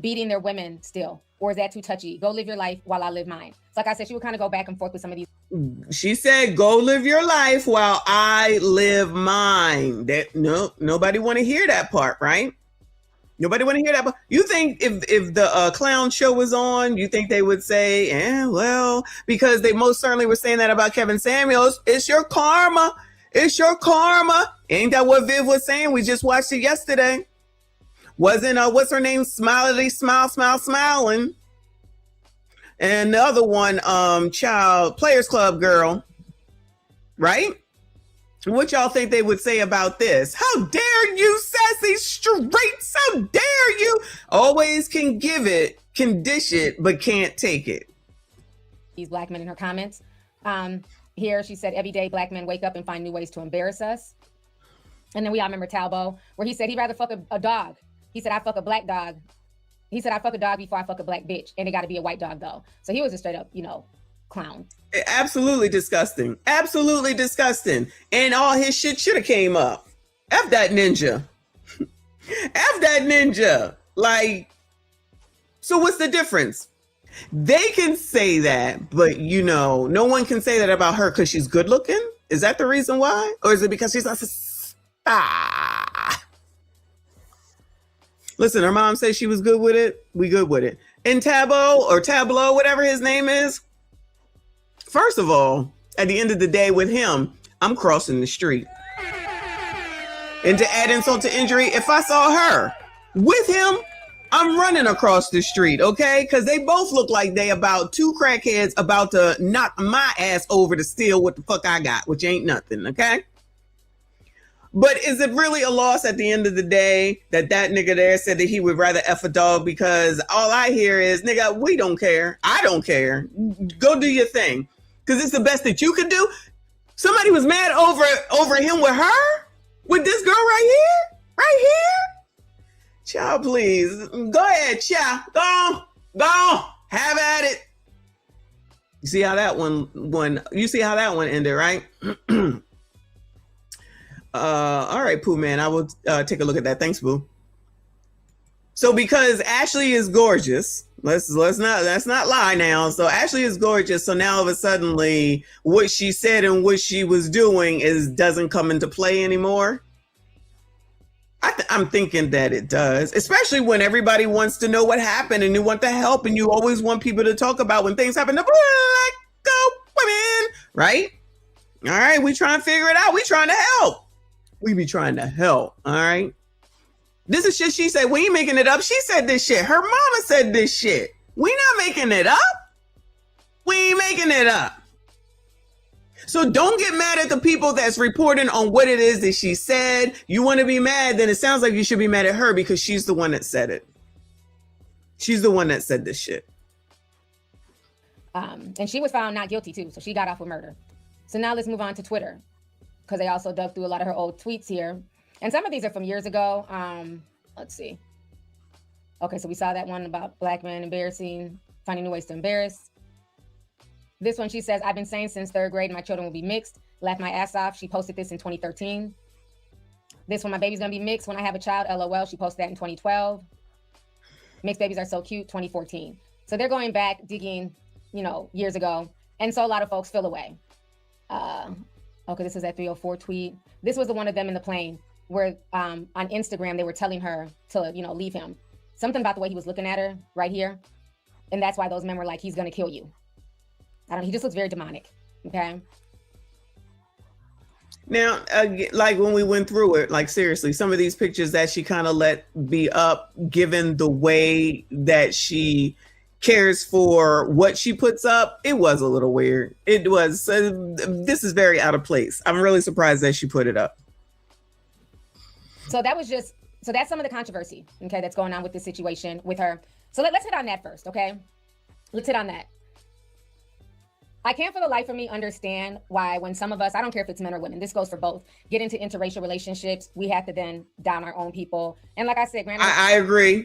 beating their women still. Or is that too touchy? Go live your life while I live mine. So like I said, she would kind of go back and forth with some of these. She said, go live your life while I live mine. Nobody want to hear that part, right? Nobody want to hear that part. You think if the clown show was on, you think they would say, well, because they most certainly were saying that about Kevin Samuels. It's your karma. It's your karma. Ain't that what Viv was saying? We just watched it yesterday. Wasn't what's her name? Smiling. And the other one, Players Club girl, right? What y'all think they would say about this? How dare you, sassy straights? How dare you? Always can give it, can dish it, but can't take it. These black men in her comments. Here she said, every day black men wake up and find new ways to embarrass us. And then we all remember Talbo, where he said he'd rather fuck a dog. He said, I fuck a black dog. He said, I fuck a dog before I fuck a black bitch. And it got to be a white dog, though. So he was a straight up, clown. Absolutely disgusting. Absolutely disgusting. And all his shit should have came up. F that ninja. F that ninja. Like, so what's the difference? They can say that, but no one can say that about her because she's good looking. Is that the reason why? Or is it because she's not Listen, her mom said she was good with it. We good with it. And Tableau, whatever his name is. First of all, at the end of the day with him, I'm crossing the street. And to add insult to injury, if I saw her with him, I'm running across the street, okay? Because they both look like they about two crackheads about to knock my ass over to steal what the fuck I got, which ain't nothing, okay? But is it really a loss at the end of the day that nigga there said that he would rather F a dog? Because all I hear is, nigga, we don't care. I don't care. Go do your thing. Because it's the best that you can do. Somebody was mad over him with her? With this girl right here? Right here? Child, please. Go ahead, child. Go. Have at it. You see how that one ended, right? All right, Pooh Man. I will take a look at that. Thanks, Boo. So because Ashlee is gorgeous, let's not lie now. So Ashlee is gorgeous. So now all of a sudden, what she said and what she was doing doesn't come into play anymore. I'm thinking that it does, especially when everybody wants to know what happened and you want to help and you always want people to talk about when things happen to Black women, right? All right, we trying to figure it out. We trying to help. We be trying to help, all right? This is shit she said. We ain't making it up. She said this shit. Her mama said this shit. We not making it up. We ain't making it up. So don't get mad at the people that's reporting on what it is that she said. You want to be mad, then it sounds like you should be mad at her because she's the one that said it. She's the one that said this shit. And she was found not guilty too, so she got off with murder. So now let's move on to Twitter, because they also dug through a lot of her old tweets here. And some of these are from years ago. Let's see. Okay, so we saw that one about Black men finding new ways to embarrass. This one, she says, I've been saying since 3rd grade my children will be mixed. Laughed my ass off. She posted this in 2013. This one, my baby's gonna be mixed when I have a child, LOL. She posted that in 2012. Mixed babies are so cute, 2014. So they're going back, digging, years ago. And so a lot of folks feel away. Okay, this is that 304 tweet. This was the one of them in the plane where on Instagram, they were telling her to, leave him. Something about the way he was looking at her right here. And that's why those men were like, he's gonna kill you. He just looks very demonic, okay? Now, like when we went through it, seriously, some of these pictures that she kind of let be up, given the way that she cares for what she puts up, it was a little weird. It was, this is very out of place. I'm really surprised that she put it up. So that's some of the controversy, okay, that's going on with this situation with her. So let's hit on that first, okay? Let's hit on that. I can't for the life of me understand why when some of us, I don't care if it's men or women, this goes for both, get into interracial relationships, we have to then down our own people. And like I said, I agree.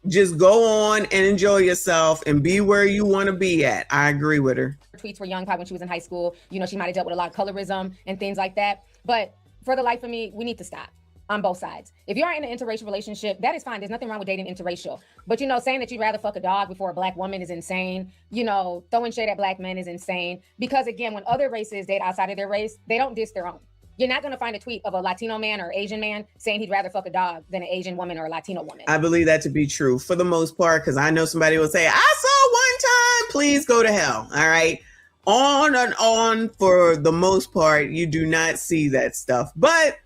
Just go on and enjoy yourself and be where you want to be at. I agree with her. Tweets were young, probably when she was in high school. She might have dealt with a lot of colorism and things like that. But for the life of me, we need to stop on both sides. If you are in an interracial relationship, that is fine. There's nothing wrong with dating interracial. But, saying that you'd rather fuck a dog before a Black woman is insane. Throwing shade at Black men is insane. Because again, when other races date outside of their race, they don't diss their own. You're not going to find a tweet of a Latino man or Asian man saying he'd rather fuck a dog than an Asian woman or a Latino woman. I believe that to be true for the most part, because I know somebody will say, I saw one time, please go to hell. All right. On and on, for the most part, you do not see that stuff. But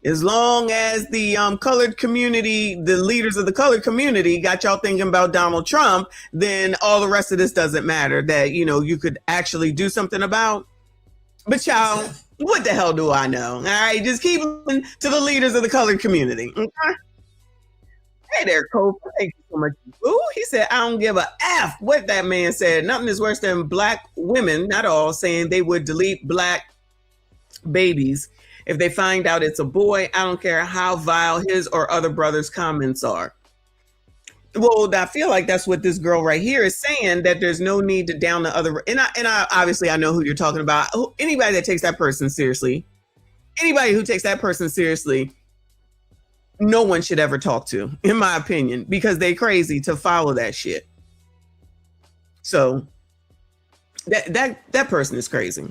as long as the colored community, the leaders of the colored community got y'all thinking about Donald Trump, then all the rest of this doesn't matter that, you could actually do something about. But y'all, what the hell do I know? All right, just keep listening to the leaders of the colored community. Okay? Hey there, Cole. Thank you so much. Ooh, he said, I don't give a F what that man said. Nothing is worse than Black women, not all, saying they would delete Black babies if they find out it's a boy. I don't care how vile his or other brothers' comments are. Well, I feel like that's what this girl right here is saying, that there's no need to down the other. And I obviously I know who you're talking about. Anybody that takes that person seriously, no one should ever talk to, in my opinion, because they crazy to follow that shit. So that person is crazy.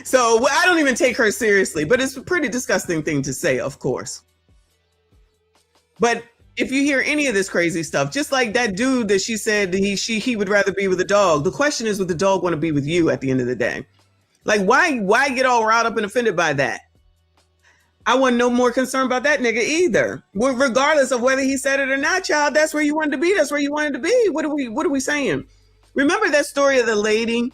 So I don't even take her seriously, but it's a pretty disgusting thing to say, of course. But if you hear any of this crazy stuff, just like that dude that she said he would rather be with a dog. The question is, would the dog want to be with you at the end of the day? Like, why get all riled up and offended by that? I wasn't no more concerned about that nigga either. Well, regardless of whether he said it or not, child, that's where you wanted to be. That's where you wanted to be. What are we saying? Remember that story of the lady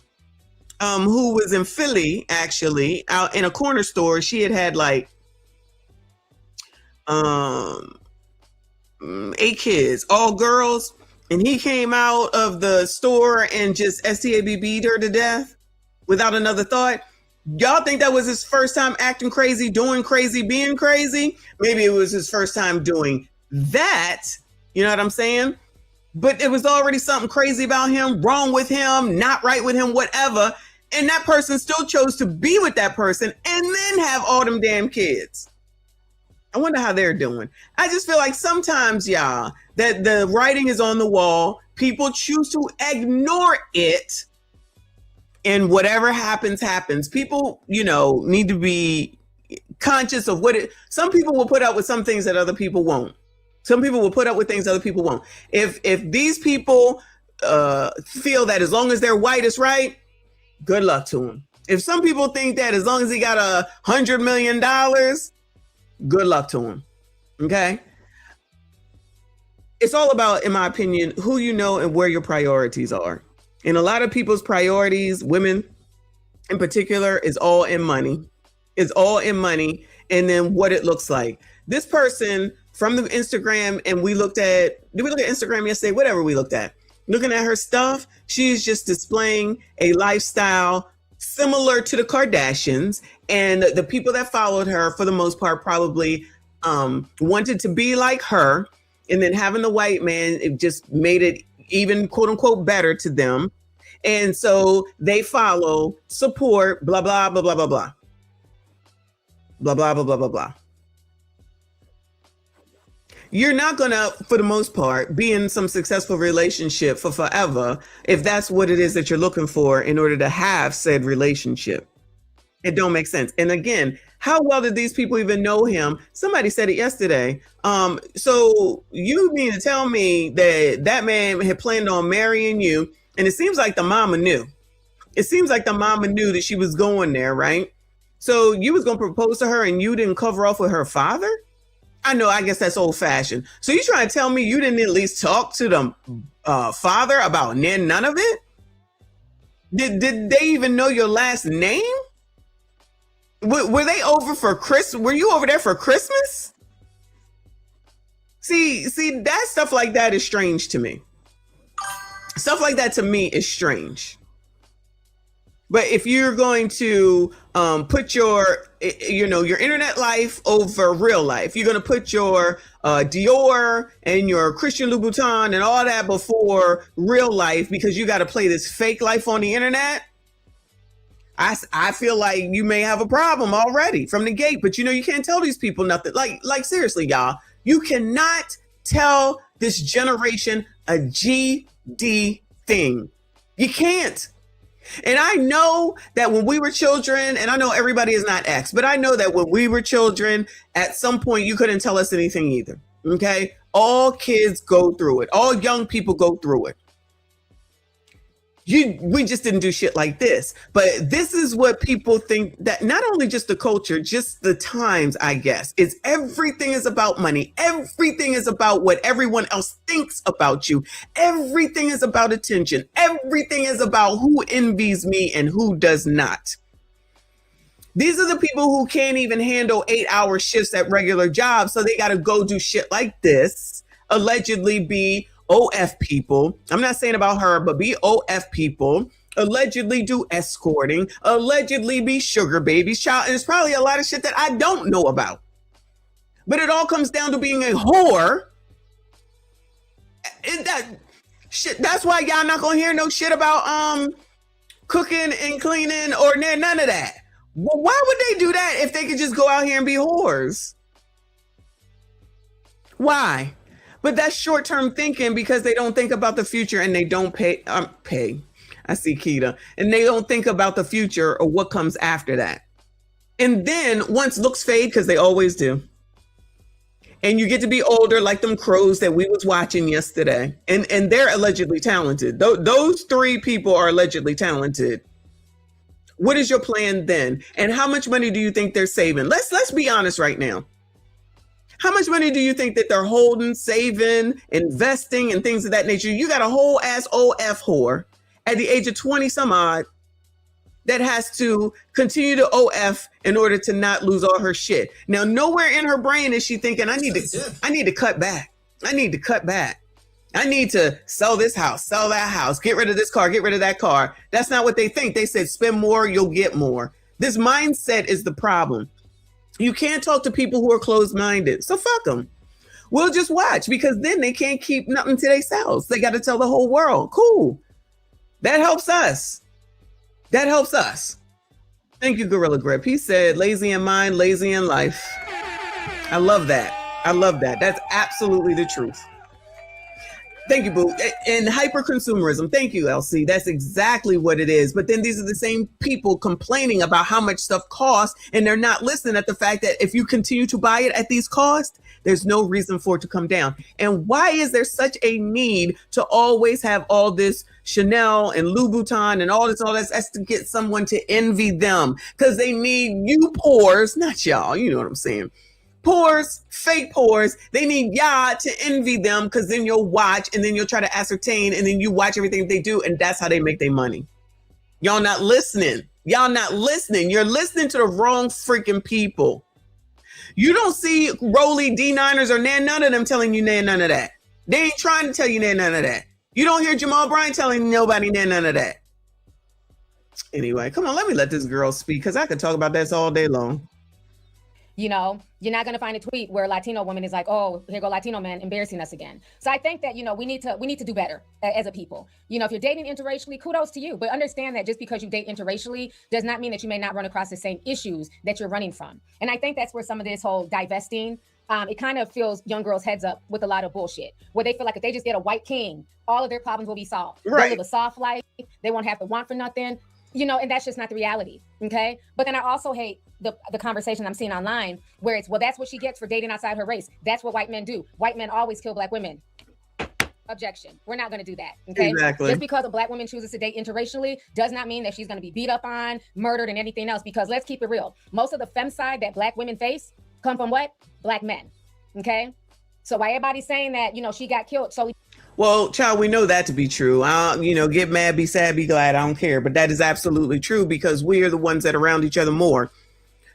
who was in Philly, actually, out in a corner store. She had like 8 kids, all girls, and he came out of the store and just STABB'd her to death without another thought. Y'all think that was his first time acting crazy, doing crazy, being crazy? Maybe it was his first time doing that. You know what I'm saying? But it was already something crazy about him, wrong with him, not right with him, whatever. And that person still chose to be with that person and then have all them damn kids. I wonder how they're doing. I just feel like sometimes, y'all, that the writing is on the wall. People choose to ignore it. And whatever happens, happens. People, need to be conscious of some people will put up with some things that other people won't. Some people will put up with things other people won't. If these people feel that as long as they're white is right, good luck to them. If some people think that as long as he got $100 million, good luck to him. Okay? It's all about, in my opinion, who you know and where your priorities are. And a lot of people's priorities, women in particular, is all in money. It's all in money and then what it looks like. This person from the Instagram, and did we look at Instagram yesterday? Whatever we looked at. Looking at her stuff, she's just displaying a lifestyle similar to the Kardashians. And the people that followed her, for the most part, probably wanted to be like her. And then having the white man, it just made it even quote unquote better to them. And so they follow, support, blah, blah, blah, blah, blah, blah. Blah, blah, blah, blah, blah, blah. You're not going to, for the most part, be in some successful relationship for forever if that's what it is that you're looking for in order to have said relationship. It don't make sense. And again, how well did these people even know him? Somebody said it yesterday. So you mean to tell me that man had planned on marrying you, and it seems like the mama knew. It seems like the mama knew that she was going there, right? So you was going to propose to her and you didn't cover off with her father? I know, I guess that's old fashioned. So you trying to tell me you didn't at least talk to the father about none of it? Did they even know your last name? Were they over for Christmas? Were you over there for Christmas? See, that stuff like that is strange to me. Stuff like that to me is strange. But if you're going to put your internet life over real life, you're going to put your Dior and your Christian Louboutin and all that before real life because you got to play this fake life on the internet, I feel like you may have a problem already from the gate. But you can't tell these people nothing. Like seriously, y'all, you cannot tell this generation a GD thing. You can't. And I know that when we were children, and I know everybody is not X, but I know that when we were children, at some point you couldn't tell us anything either. Okay. All kids go through it. All young people go through it. We just didn't do shit like this. But this is what people think, that not only just the culture, just the times, I guess, is everything is about money. Everything is about what everyone else thinks about you. Everything is about attention. Everything is about who envies me and who does not. These are the people who can't even handle 8-hour shifts at regular jobs. So they got to go do shit like this, allegedly be OF people. I'm not saying about her, but be OF people, allegedly do escorting, allegedly be sugar babies, child. And it's probably a lot of shit that I don't know about. But it all comes down to being a whore. And that's why y'all not gonna hear no shit about cooking and cleaning or none of that. Well, why would they do that if they could just go out here and be whores? Why? But that's short-term thinking because they don't think about the future and they don't pay. I see Keita. And they don't think about the future or what comes after that. And then once looks fade, because they always do, and you get to be older like them crows that we was watching yesterday, and they're allegedly talented. Those 3 people are allegedly talented. What is your plan then? And how much money do you think they're saving? Let's be honest right now. How much money do you think that they're holding, saving, investing, and things of that nature? You got a whole ass OF whore at the age of 20 some odd that has to continue to OF in order to not lose all her shit. Now, nowhere in her brain is she thinking, I need to cut back. I need to cut back. I need to sell this house, sell that house, get rid of this car, get rid of that car. That's not what they think. They said, spend more, you'll get more. This mindset is the problem. You can't talk to people who are closed-minded. So fuck them. We'll just watch, because then they can't keep nothing to themselves. They got to tell the whole world. Cool. That helps us. That helps us. Thank you, Gorilla Grip. He said, lazy in mind, lazy in life. I love that. I love that. That's absolutely the truth. Thank you, Boo. And hyper-consumerism. Thank you, LC. That's exactly what it is. But then these are the same people complaining about how much stuff costs, and they're not listening at the fact that if you continue to buy it at these costs, there's no reason for it to come down. And why is there such a need to always have all this Chanel and Louboutin and all this? That's to get someone to envy them, because they need you poors, not y'all, you know what I'm saying. Poors, fake poors, they need y'all to envy them, because then you'll watch and then you'll try to ascertain and then you watch everything they do, and that's how they make their money. Y'all not listening. Y'all not listening. You're listening to the wrong freaking people. You don't see Rolly D9ers or none of them telling you none of that. They ain't trying to tell you none of that. You don't hear Jamal Bryant telling nobody none of that. Anyway, come on, let this girl speak, because I could talk about this all day long. You know, you're not going to find a tweet where a Latino woman is like, oh, here go Latino men embarrassing us again. So I think that, you know, we need to do better as a people. You know, if you're dating interracially, kudos to you. But understand that just because you date interracially does not mean that you may not run across the same issues that you're running from. And I think that's where some of this whole divesting, it kind of fills young girls' heads up with a lot of bullshit, where they feel like if they just get a white king, all of their problems will be solved. Right. They'll live a soft life. They won't have to want for nothing. You know, and that's just not the reality. Okay. But then I also hate the conversation I'm seeing online where it's, well, that's what she gets for dating outside her race. That's what white men do. White men always kill black women. Objection. We're not going to do that. Okay. Exactly. Just because a black woman chooses to date interracially does not mean that she's going to be beat up on, murdered, and anything else. Because let's keep it real. Most of the femicide that black women face come from what? Black men. Okay. So why everybody's saying that, you know, she got killed. So well, child, we know that to be true. You know, get mad, be sad, be glad. I don't care. But that is absolutely true, because we are the ones that are around each other more.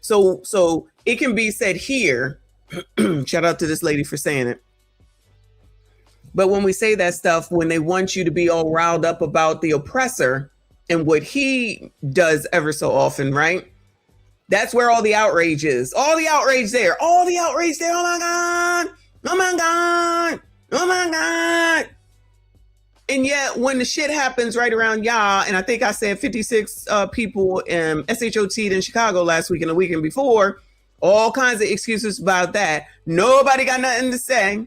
So it can be said here, shout out to this lady for saying it. But when we say that stuff, when they want you to be all riled up about the oppressor and what he does ever so often, right? That's where all the outrage is. All the outrage there. All the outrage there. Oh my God. Oh my God. Oh my God. And yet when the shit happens right around y'all, and I think I said 56 people SHOT'd in Chicago last week and the weekend before, all kinds of excuses about that. Nobody got nothing to say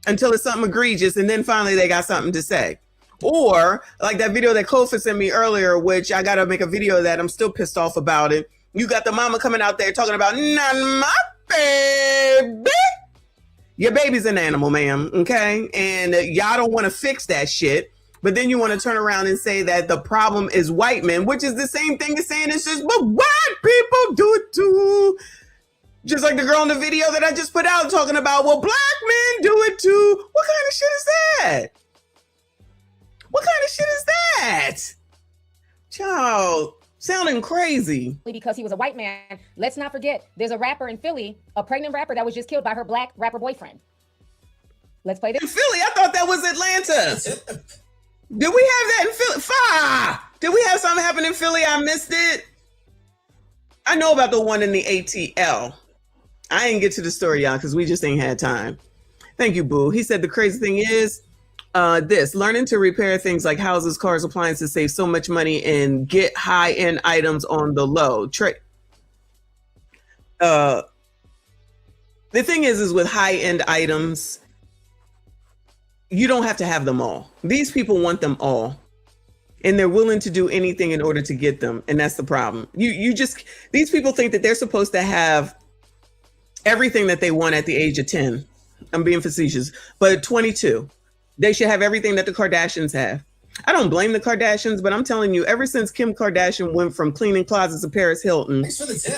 until it's something egregious, and then finally they got something to say. Or like that video that Kofa sent me earlier, which I got to make a video of that. I'm still pissed off about it. You got the mama coming out there talking about, not my baby. Your baby's an animal, ma'am, okay? And y'all don't want to fix that shit. But then you want to turn around and say that the problem is white men, which is the same thing as saying it's just, but white people do it too. Just like the girl in the video that I just put out talking about, well, black men do it too. What kind of shit is that? What kind of shit is that? Child, sounding crazy. Because he was a white man. Let's not forget, there's a rapper in Philly, a pregnant rapper that was just killed by her black rapper boyfriend. Let's play this. In Philly? I thought that was Atlanta. Did we have that in Philly? Did we have something happen in Philly? I missed it. I know about the one in the ATL. I didn't get to the story, y'all, because we just ain't had time. Thank you, Boo. He said the crazy thing is learning to repair things like houses, cars, appliances save so much money and get high-end items on the low. The thing is with high-end items, you don't have to have them all. These people want them all. And they're willing to do anything in order to get them. And that's the problem. These people think that they're supposed to have everything that they want at the age of 10. I'm being facetious, but 22, they should have everything that the Kardashians have. I don't blame the Kardashians, but I'm telling you, ever since Kim Kardashian went from cleaning closets of Paris Hilton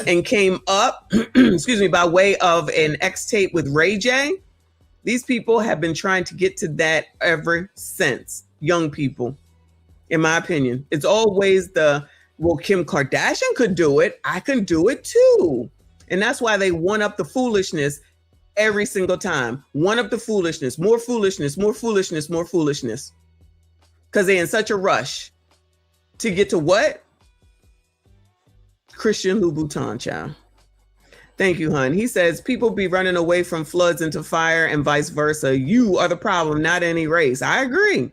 and came up, excuse me, by way of an X tape with Ray J, these people have been trying to get to that ever since. Young people, in my opinion. It's always well, Kim Kardashian could do it. I can do it too. And that's why they one up the foolishness every single time. One up the foolishness, more foolishness, more foolishness, more foolishness. Because they're in such a rush to get to what? Christian Louboutin, child. Thank you, hon. He says, people be running away from floods into fire and vice versa. You are the problem, not any race. I agree.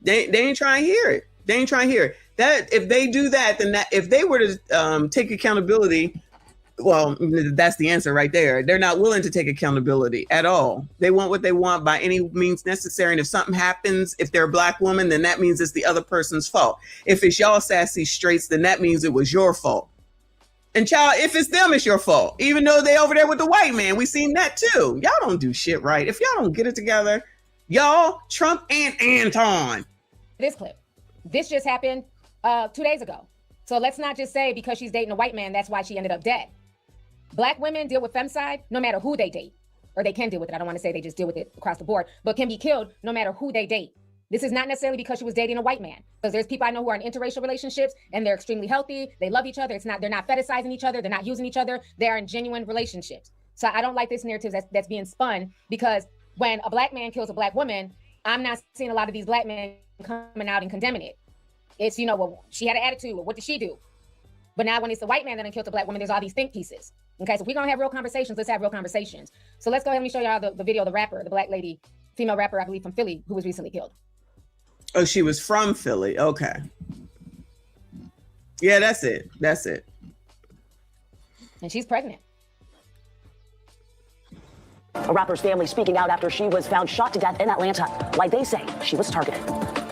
They ain't trying to hear it. They ain't trying to hear it. That if they do that, then that if they were to take accountability, well, that's the answer right there. They're not willing to take accountability at all. They want what they want by any means necessary. And if something happens, if they're a black woman, then that means it's the other person's fault. If it's y'all sassy straights, then that means it was your fault. And child, if it's them, it's your fault. Even though they over there with the white man, we seen that too. Y'all don't do shit right. If y'all don't get it together, y'all, Trump and Anton. This clip, this just happened 2 days ago. So let's not just say because she's dating a white man, that's why she ended up dead. Black women deal with femicide no matter who they date, or they can deal with it. I don't want to say they just deal with it across the board, but can be killed no matter who they date. This is not necessarily because she was dating a white man, because there's people I know who are in interracial relationships and they're extremely healthy. They love each other. They're not fetishizing each other. They're not using each other. They are in genuine relationships. So I don't like this narrative that's being spun, because when a black man kills a black woman, I'm not seeing a lot of these black men coming out and condemning it. It's, you know, well, she had an attitude. Well, what did she do? But now when it's the white man that killed a black woman, there's all these think pieces. Okay, so if we're gonna have real conversations, let's have real conversations. So let's go ahead and show y'all the video of the rapper, the black lady, female rapper, I believe from Philly, who was recently killed. Oh, she was from Philly. Okay. Yeah, that's it. That's it. And she's pregnant. A rapper's family speaking out after she was found shot to death in Atlanta. Like they say, she was targeted.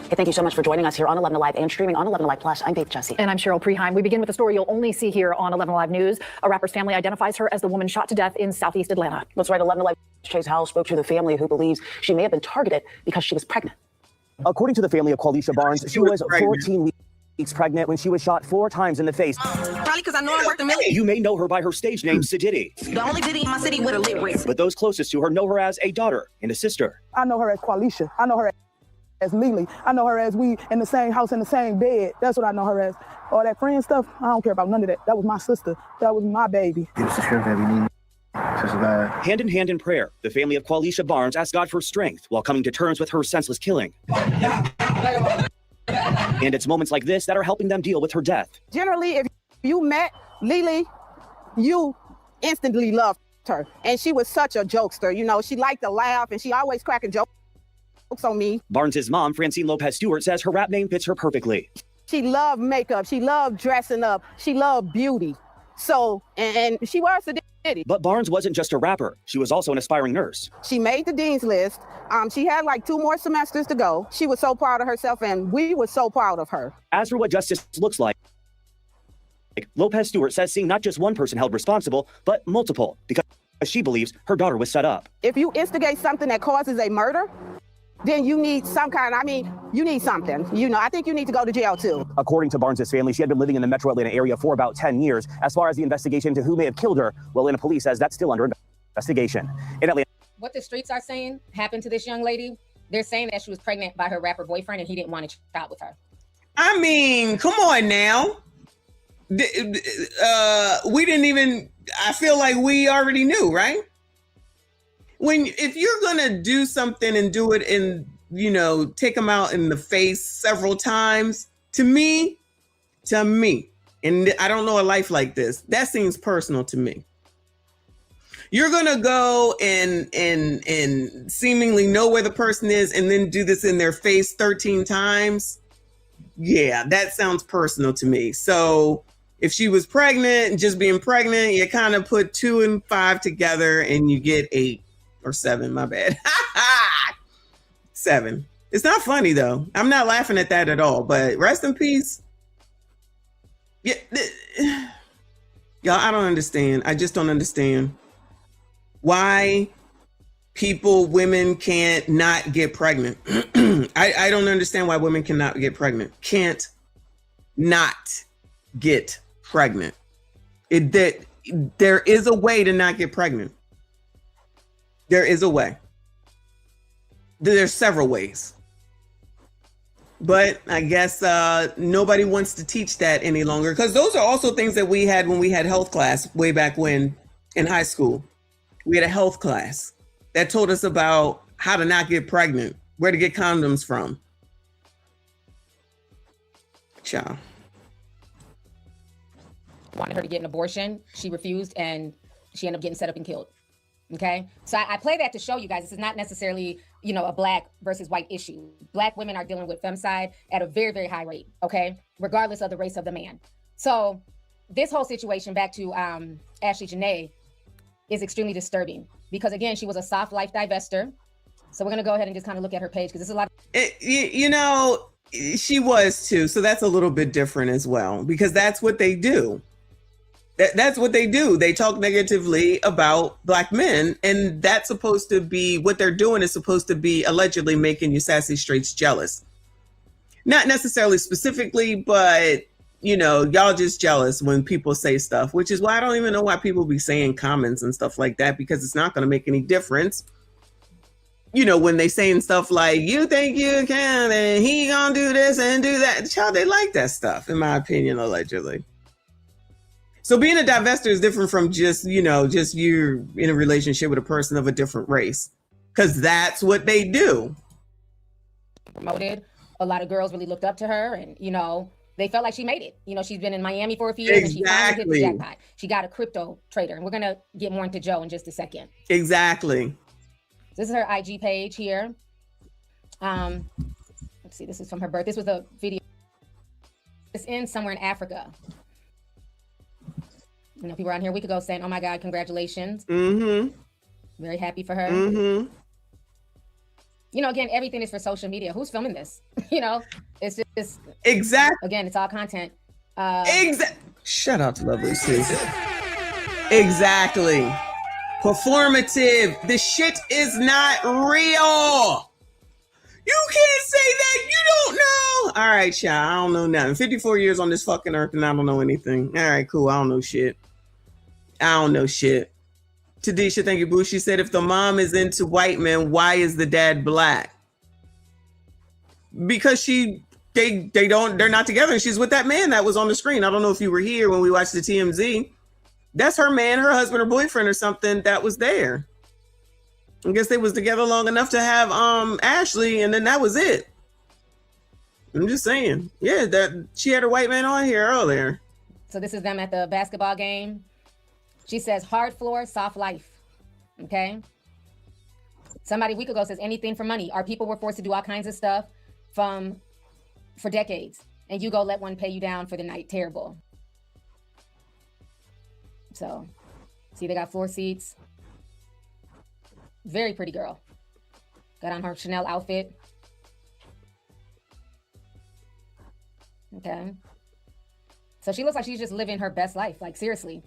Hey, thank you so much for joining us here on 11 Alive and streaming on 11 Alive Plus. I'm Faith Jesse. And I'm Cheryl Preheim. We begin with a story you'll only see here on 11 Alive News. A rapper's family identifies her as the woman shot to death in Southeast Atlanta. That's right. 11 Alive Chase Howell spoke to the family, who believes she may have been targeted because she was pregnant. According to the family of Qualisha Barnes, she was 14 weeks pregnant when she was shot 4 times in the face. Probably because I know I worked a million. You may know her by her stage name, Sididdy. The only Diddy in my city with a lit wrist. But those closest to her know her as a daughter and a sister. I know her as Qualisha. I know her as Lily. I know her as we in the same house, in the same bed. That's what I know her as. All that friend stuff, I don't care about none of that. That was my sister. That was my baby. It's the strength that we need. Hand in hand in prayer, the family of Qualisha Barnes asked God for strength while coming to terms with her senseless killing. And it's moments like this that are helping them deal with her death. Generally, if you met Lily, you instantly loved her. And she was such a jokester. You know, she liked to laugh and she always cracking jokes on me. Barnes's mom, Francine Lopez Stewart, says her rap name fits her perfectly. She loved makeup. She loved dressing up. She loved beauty. So, and she was a Diddy. But Barnes wasn't just a rapper. She was also an aspiring nurse. She made the dean's list. She had like 2 more semesters to go. She was so proud of herself, and we were so proud of her. As for what justice looks like, Lopez Stewart says seeing not just one person held responsible, but multiple, because she believes her daughter was set up. If you instigate something that causes a murder, then you need some kind, you need something. You know, I think you need to go to jail too. According to Barnes's family, she had been living in the metro Atlanta area for about 10 years. As far as the investigation into who may have killed her, well, Atlanta police says that's still under investigation. In Atlanta. What the streets are saying happened to this young lady, they're saying that she was pregnant by her rapper boyfriend and he didn't want to child with her. I mean, come on now. We didn't even, I feel like we already knew, right? If you're gonna do something and do it in, you know, take them out in the face several times, to me, and I don't know a life like this, that seems personal to me. You're gonna go and seemingly know where the person is and then do this in their face 13 times. Yeah, that sounds personal to me. So if she was pregnant and just being pregnant, you kind of put 2 and 5 together and you get 8 or 7, my bad. 7. It's not funny though. I'm not laughing at that at all, but rest in peace. Yeah, y'all, I don't understand. I just don't understand why women can't not get pregnant. I don't understand why women cannot get pregnant. Can't not get pregnant. There is a way to not get pregnant. There is a way. There's several ways. But I guess nobody wants to teach that any longer, because those are also things that we had when we had health class way back when in high school. We had a health class that told us about how to not get pregnant, where to get condoms from. Ciao. wanted her to get an abortion. She refused, and she ended up getting set up and killed. Okay, so I play that to show you guys this is not necessarily, you know, a black versus white issue. Black women are dealing with femicide at a very, very high rate, okay, regardless of the race of the man. So this whole situation, back to Ashlee Janae, is extremely disturbing because, again, she was a soft life divester. So we're going to go ahead and just kind of look at her page because there's a lot. You know, she was too. So that's a little bit different as well, because that's what they do. That's what they do. They talk negatively about black men, and that's supposed to be what they're doing, is supposed to be allegedly making you sassy straights jealous. Not necessarily specifically, but you know, y'all just jealous when people say stuff, which is why I don't even know why people be saying comments and stuff like that, because it's not going to make any difference. You know, when they saying stuff like, you think you can, and he gonna do this and do that. Child, they like that stuff, in my opinion, allegedly. So being a divester is different from just, you know, just you're in a relationship with a person of a different race, because that's what they do. Promoted. A lot of girls really looked up to her, and, you know, they felt like she made it. You know, she's been in Miami for a few years, and she finally hit the jackpot. She got a crypto trader, and we're going to get more into Joe in just a second. Exactly. This is her IG page here. Let's see, this is from her birth. This was a video. It's in somewhere in Africa. You know, people were on here a week ago saying, oh my God, congratulations. Mm-hmm. Very happy for her. Mm-hmm. You know, again, everything is for social media. Who's filming this? You know, it's just. Exactly. Again, it's all content. Shout out to Lovely Sue. Exactly. Performative. The shit is not real. You can't say that. You don't know. All right, child. I don't know nothing. 54 years on this fucking earth and I don't know anything. All right, cool. I don't know shit. Tadisha, thank you, boo. She said, if the mom is into white men, why is the dad black? Because they're not together. She's with that man that was on the screen. I don't know if you were here when we watched the TMZ. That's her man, her husband or boyfriend or something that was there. I guess they was together long enough to have Ashlee, and then that was it. I'm just saying. Yeah, that she had her white man on here earlier. So this is them at the basketball game. She says, hard floor, soft life. Okay. Somebody a week ago says, anything for money. Our people were forced to do all kinds of stuff for decades. And you go let one pay you down for the night. Terrible. So, see, they got floor seats. Very pretty girl. Got on her Chanel outfit. Okay. So she looks like she's just living her best life. Like, seriously.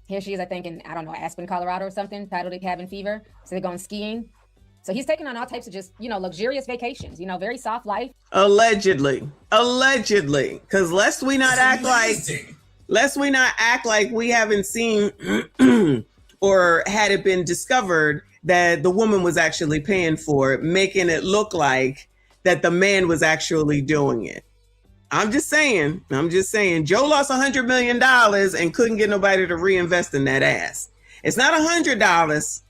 Here she is, I think, in, I don't know, Aspen, Colorado or something, titled it Cabin Fever. So they're going skiing. So he's taking on all types of just, you know, luxurious vacations, you know, very soft life. Allegedly. Because lest we not act like we haven't seen or had it been discovered that the woman was actually paying for it, making it look like that the man was actually doing it. I'm just saying, Joe lost $100 million and couldn't get nobody to reinvest in that ass. It's not $100.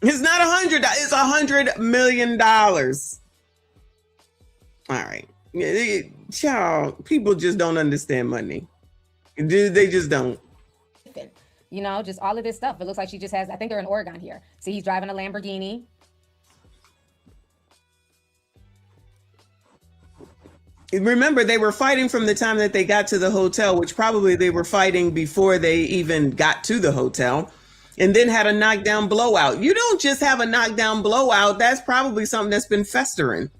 It's not $100. It's $100 million. All right. Child, people just don't understand money. They just don't. You know, just all of this stuff. It looks like she just has, I think they're in Oregon here. See, he's driving a Lamborghini. Remember, they were fighting from the time that they got to the hotel, which probably they were fighting before they even got to the hotel, and then had a knockdown blowout. You don't just have a knockdown blowout. That's probably something that's been festering.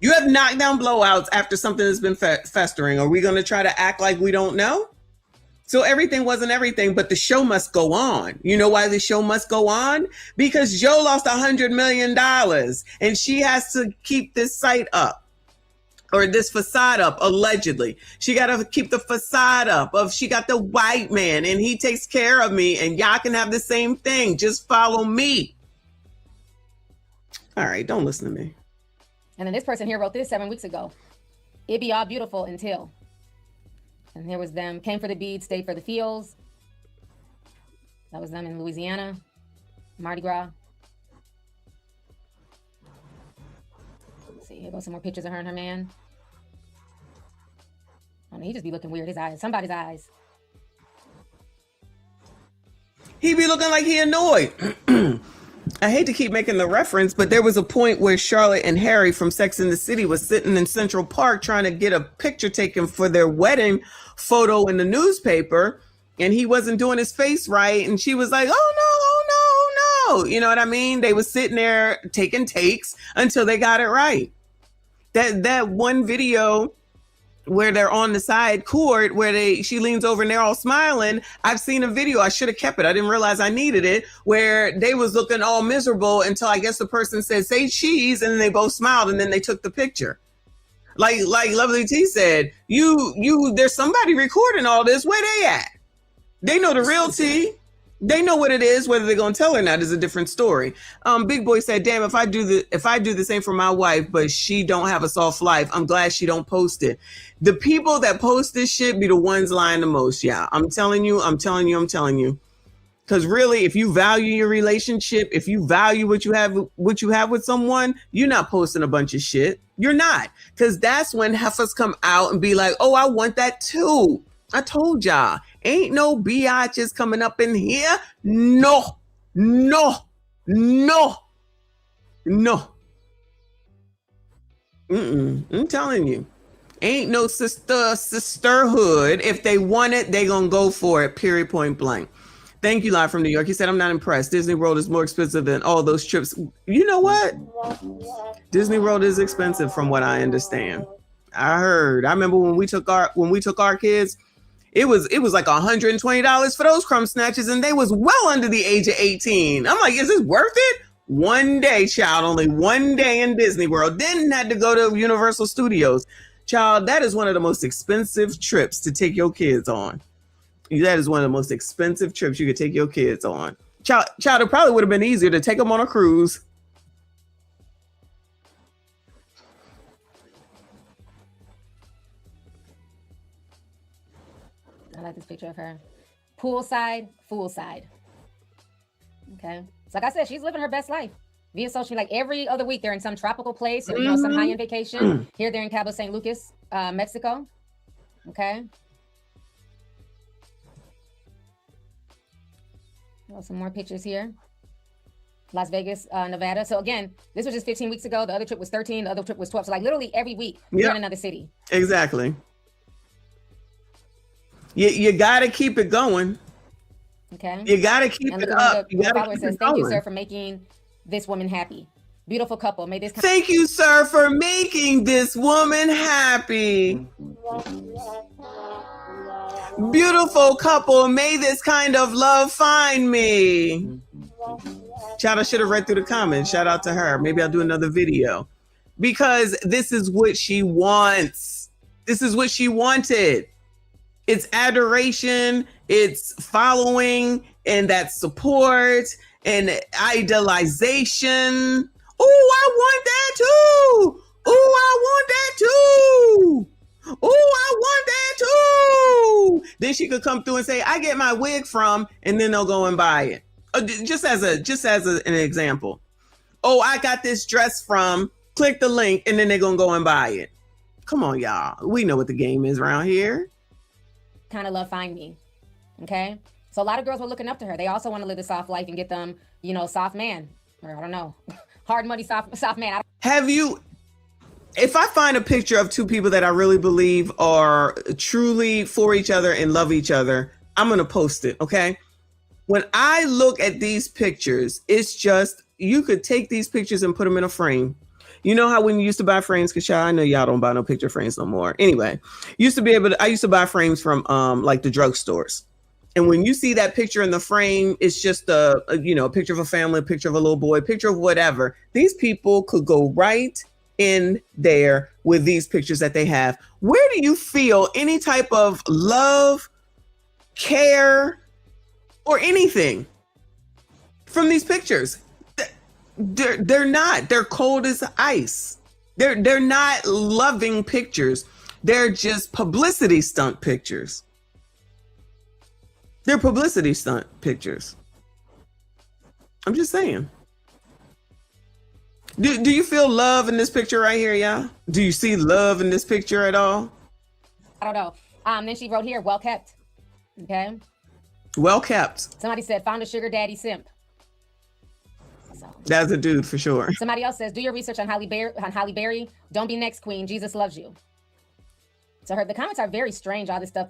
You have knockdown blowouts after something that's been festering. Are we going to try to act like we don't know? So everything wasn't everything, but the show must go on. You know why the show must go on? Because Joe lost $100 million and she has to keep this site up. Or this facade up, allegedly. She got to keep the facade up of she got the white man and he takes care of me and y'all can have the same thing. Just follow me. All right, don't listen to me. And then this person here wrote this 7 weeks ago. It be all beautiful until. And here was them, came for the beads, stayed for the feels. That was them in Louisiana, Mardi Gras. Let's see, here goes some more pictures of her and her man. And He just be looking weird. His eyes, somebody's eyes. He be looking like he annoyed. I hate to keep making the reference, but there was a point where Charlotte and Harry from Sex and the City was sitting in Central Park trying to get a picture taken for their wedding photo in the newspaper, and he wasn't doing his face right, and she was like, oh no, oh no, oh no. You know what I mean? They was sitting there taking takes until they got it right. That one video where they're on the side court where she leans over and they're all smiling. I've seen a video. I should have kept it. I didn't realize I needed it, where they was looking all miserable until I guess the person said, say cheese. And then they both smiled and then they took the picture. Like Lovely T said, there's somebody recording all this. Where they at? They know the real tea. They know what it is. Whether they're going to tell or not is a different story. Big Boy said, damn, if I do the same for my wife, but she don't have a soft life, I'm glad she don't post it. The people that post this shit be the ones lying the most. Yeah, I'm telling you. Because really, if you value your relationship, if you value what you have with someone, you're not posting a bunch of shit. You're not. Because that's when heifers come out and be like, oh, I want that too. I told y'all, ain't no biatches coming up in here. No. I'm telling you, ain't no sisterhood. If they want it, they gonna go for it, period, point blank. Thank you, live from New York. He said, I'm not impressed. Disney World is more expensive than all those trips. You know what? Disney World is expensive from what I understand. I remember when we took our kids, it was like $120 for those crumb snatches, and they was well under the age of 18. I'm like, is this worth it? One day, child, only one day in Disney World. Then had to go to Universal Studios. Child, that is one of the most expensive trips to take your kids on. That is one of the most expensive trips you could take your kids on. Child, it probably would have been easier to take them on a cruise. I like this picture of her. Poolside, poolside. Okay. So like I said, she's living her best life via social. Like every other week, they're in some tropical place or, some high-end vacation. Here, they're in Cabo San Lucas, Mexico. Okay. Well, some more pictures here. Las Vegas, Nevada. So again, this was just 15 weeks ago. The other trip was 13. The other trip was 12. So like literally every week, you're in another city. Exactly. You got to keep it going. Okay. You got to keep it up. It says, thank you, sir, for making this woman happy. Beautiful couple. May this. Thank you, sir, for making this woman happy. Beautiful couple. May this kind of love find me. Child, I should have read through the comments. Shout out to her. Maybe I'll do another video. Because this is what she wants. This is what she wanted. It's adoration, it's following, and that support and idolization. Oh, I want that too. Oh, I want that too. Oh, I want that too. Then she could come through and say, I get my wig from, and then they'll go and buy it. Just as an example. Oh, I got this dress from, click the link, and then they're gonna go and buy it. Come on, y'all. We know what the game is around here. Kind of love find me. Okay. So a lot of girls were looking up to her. They also want to live the soft life and get them, soft man, or I don't know, hard money, soft man. If I find a picture of two people that I really believe are truly for each other and love each other, I'm going to post it. Okay. When I look at these pictures, it's just, you could take these pictures and put them in a frame. You know how when you used to buy frames, because I know y'all don't buy no picture frames no more. Anyway, I used to buy frames from like the drugstores. And when you see that picture in the frame, it's just a picture of a family, a picture of a little boy, a picture of whatever. These people could go right in there with these pictures that they have. Where do you feel any type of love, care, or anything from these pictures? They're not. They're cold as ice. They're not loving pictures. They're just publicity stunt pictures. They're publicity stunt pictures. I'm just saying. Do you feel love in this picture right here, y'all? Do you see love in this picture at all? I don't know. Then she wrote here, well kept. Okay. Well kept. Somebody said, found a sugar daddy simp. So. That's a dude for sure. Somebody else says, do your research on Halle Berry. Don't be next queen. Jesus loves you. So the comments are very strange. All this stuff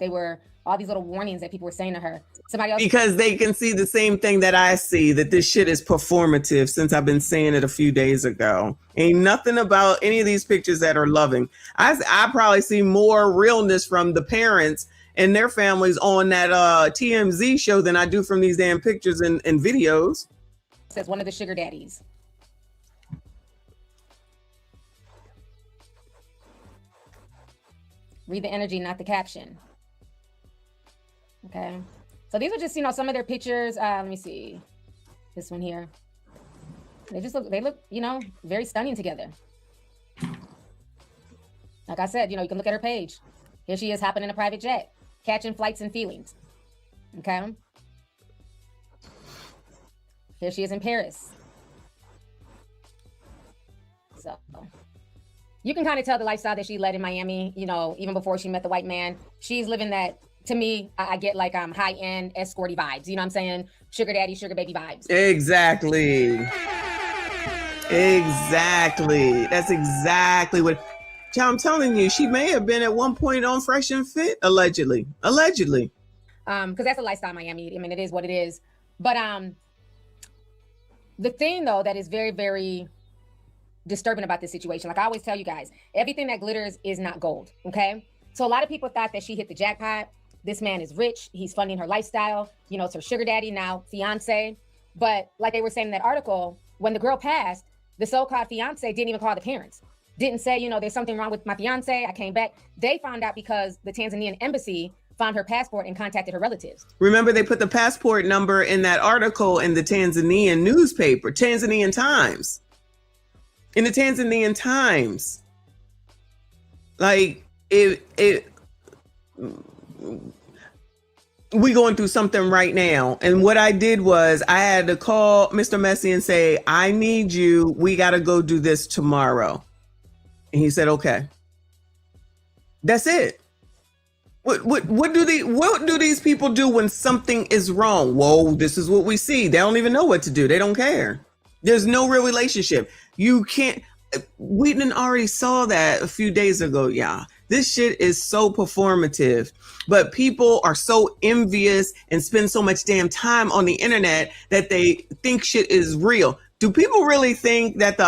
all these little warnings that people were saying to her. Somebody else. Because they can see the same thing that I see, that this shit is performative, since I've been saying it a few days ago. Ain't nothing about any of these pictures that are loving. I probably see more realness from the parents and their families on that TMZ show than I do from these damn pictures and videos. Says one of the sugar daddies. Read the energy, not the caption. Okay. So these are just, some of their pictures. Let me see. This one here. They look, very stunning together. Like I said, you can look at her page. Here she is hopping in a private jet, catching flights and feelings. Okay. Here she is in Paris. So you can kind of tell the lifestyle that she led in Miami, even before she met the white man. She's living that, to me, I get like high-end escorty vibes. You know what I'm saying? Sugar daddy, sugar baby vibes. Exactly. That's exactly what I'm telling you. She may have been at one point on Fresh and Fit, allegedly. Because that's a lifestyle in Miami. I mean, it is what it is. But the thing, though, that is very, very disturbing about this situation, like I always tell you guys, everything that glitters is not gold, okay? So a lot of people thought that she hit the jackpot. This man is rich. He's funding her lifestyle. It's her sugar daddy, now fiance. But like they were saying in that article, when the girl passed, the so-called fiance didn't even call the parents. Didn't say, there's something wrong with my fiance. I came back. They found out because the Tanzanian embassy found her passport and contacted her relatives. Remember, they put the passport number in that article in the Tanzanian newspaper, Tanzanian Times. In the Tanzanian Times. Like, we going through something right now. And what I did was I had to call Mr. Messi and say, I need you. We got to go do this tomorrow. And he said, okay. That's it. What do these people do when something is wrong? Whoa, this is what we see. They don't even know what to do. They don't care. There's no real relationship. You can't. We didn't already saw that a few days ago. Yeah, this shit is so performative, but people are so envious and spend so much damn time on the internet that they think shit is real. Do people really think that the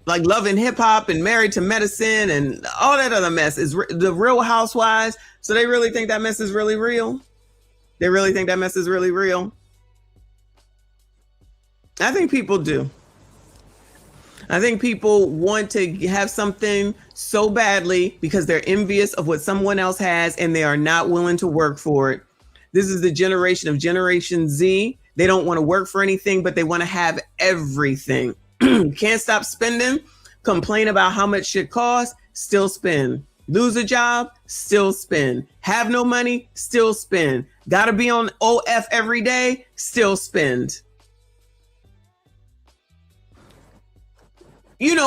like Love and Hip Hop and Married to Medicine and all that other mess is the Real Housewives? So they really think that mess is really real? They really think that mess is really real? I think people do. I think people want to have something so badly because they're envious of what someone else has and they are not willing to work for it. This is the generation of Generation Z. They don't want to work for anything, but they want to have everything. Can't stop spending, complain about how much shit costs, still spend. Lose a job, still spend. Have no money, still spend. Gotta be on OF every day, still spend.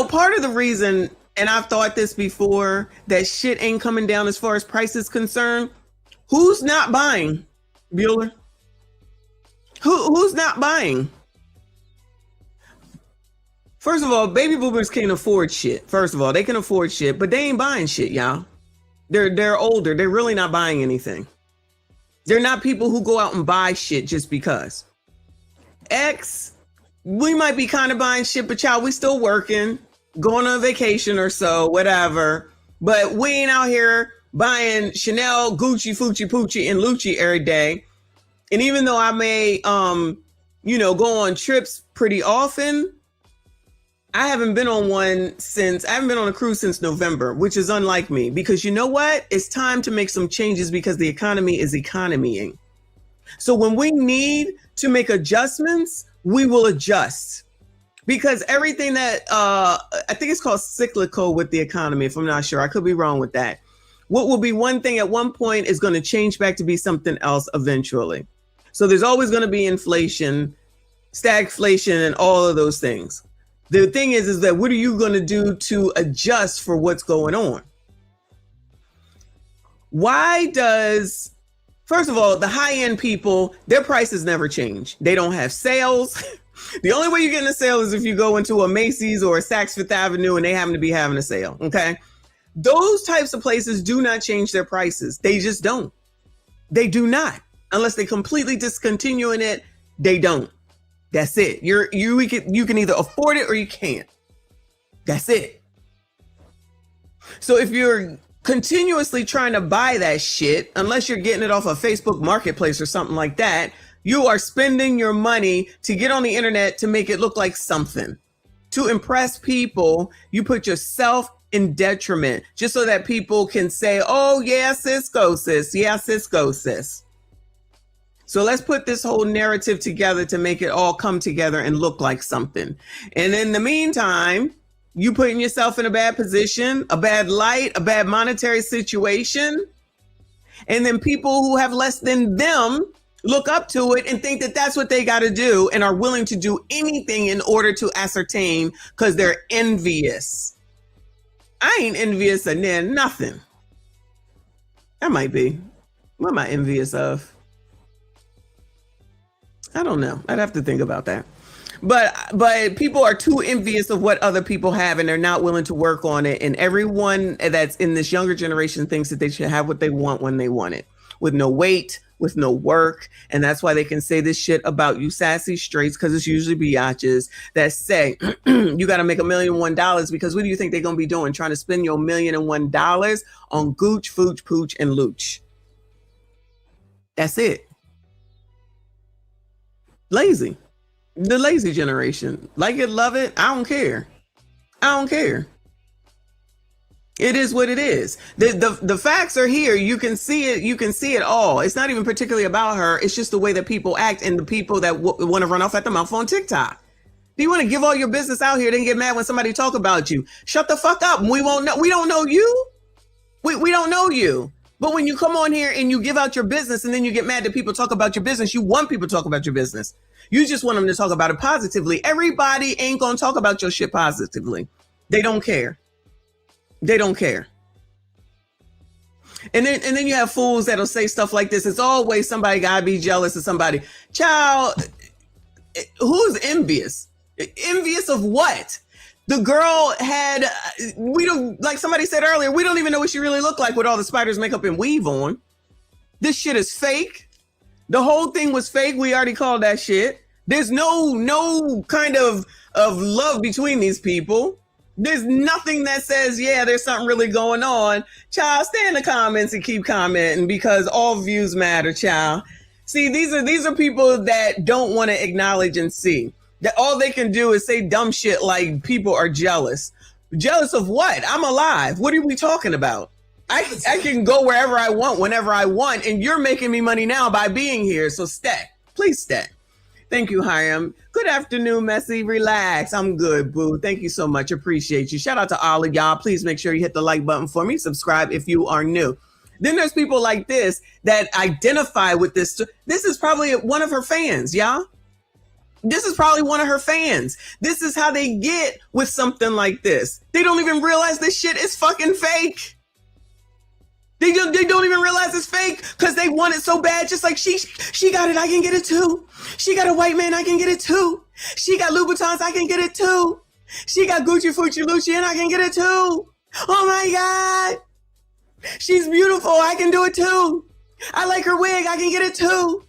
Part of the reason, and I've thought this before, that shit ain't coming down as far as price is concerned. Who's not buying, Bueller? Who's not buying? First of all, baby boomers can't afford shit. First of all, they can afford shit, but they ain't buying shit, y'all. They're older. They're really not buying anything. They're not people who go out and buy shit just because. We might be kind of buying shit, but y'all, we still working, going on vacation or so, whatever. But we ain't out here buying Chanel, Gucci, Fucci, Poochie, and Lucci every day. And even though I may, go on trips pretty often, I haven't been on a cruise since November, which is unlike me, because you know what? It's time to make some changes because the economy is economying. So when we need to make adjustments, we will adjust, because everything that I think it's called cyclical with the economy, if I'm not sure, I could be wrong with that. What will be one thing at one point is going to change back to be something else eventually. So there's always going to be inflation, stagflation, and all of those things. The thing is that what are you going to do to adjust for what's going on? Why does, first of all, the high-end people, their prices never change. They don't have sales. The only way you get in a sale is if you go into a Macy's or a Saks Fifth Avenue and they happen to be having a sale, okay? Those types of places do not change their prices. They just don't. They do not. Unless they completely discontinuing it, they don't. That's it. You can either afford it or you can't. That's it. So if you're continuously trying to buy that shit, unless you're getting it off a Facebook Marketplace or something like that, you are spending your money to get on the internet to make it look like something. To impress people, you put yourself in detriment just so that people can say, oh, yeah, sis, go, sis. Yeah, sis, go, sis. So let's put this whole narrative together to make it all come together and look like something. And in the meantime, you putting yourself in a bad position, a bad light, a bad monetary situation. And then people who have less than them look up to it and think that that's what they got to do and are willing to do anything in order to ascertain because they're envious. I ain't envious of nothing. I might be. What am I envious of? I don't know. I'd have to think about that. But people are too envious of what other people have and they're not willing to work on it. And everyone that's in this younger generation thinks that they should have what they want when they want it, with no weight, with no work. And that's why they can say this shit about you sassy straights, because it's usually biatches that say you got to make $1,000,001 because what do you think they're going to be doing? Trying to spend your $1,000,001 on gooch, fooch, pooch, and looch. That's it. Lazy. The lazy generation. Like it, love it. I don't care. I don't care. It is what it is. The facts are here. You can see it. You can see it all. It's not even particularly about her. It's just the way that people act and the people that want to run off at the mouth on TikTok. Do you want to give all your business out here, then get mad when somebody talk about you? Shut the fuck up. We won't know. We don't know you. We don't know you. But when you come on here and you give out your business and then you get mad that people talk about your business, you want people to talk about your business. You just want them to talk about it positively. Everybody ain't going to talk about your shit positively. They don't care. They don't care. And then you have fools that'll say stuff like this. It's always somebody gotta be jealous of somebody. Child, who's envious? Envious of what? The girl had, we don't, like somebody said earlier, we don't even know what she really looked like with all the spiders makeup and weave on. This shit is fake. The whole thing was fake. We already called that shit. There's no kind of love between these people. There's nothing that says, yeah, there's something really going on. Child, stay in the comments and keep commenting because all views matter, child. See, these are people that don't want to acknowledge and see. That all they can do is say dumb shit like people are jealous. Jealous of what? I'm alive. What are we talking about? I can go wherever I want, whenever I want, and you're making me money now by being here. So stay. Please stay. Thank you, Hiram. Good afternoon, Messy. Relax. I'm good, boo. Thank you so much. Appreciate you. Shout out to all of y'all. Please make sure you hit the like button for me. Subscribe if you are new. Then there's people like this that identify with this. This is probably one of her fans, y'all. This is probably one of her fans. This is how they get with something like this. They don't even realize this shit is fucking fake. They don't even realize it's fake because they want it so bad. Just like she got it, I can get it too. She got a white man, I can get it too. She got Louboutins, I can get it too. She got Gucci Fucci Lucci, and I can get it too. Oh my God. She's beautiful, I can do it too. I like her wig, I can get it too.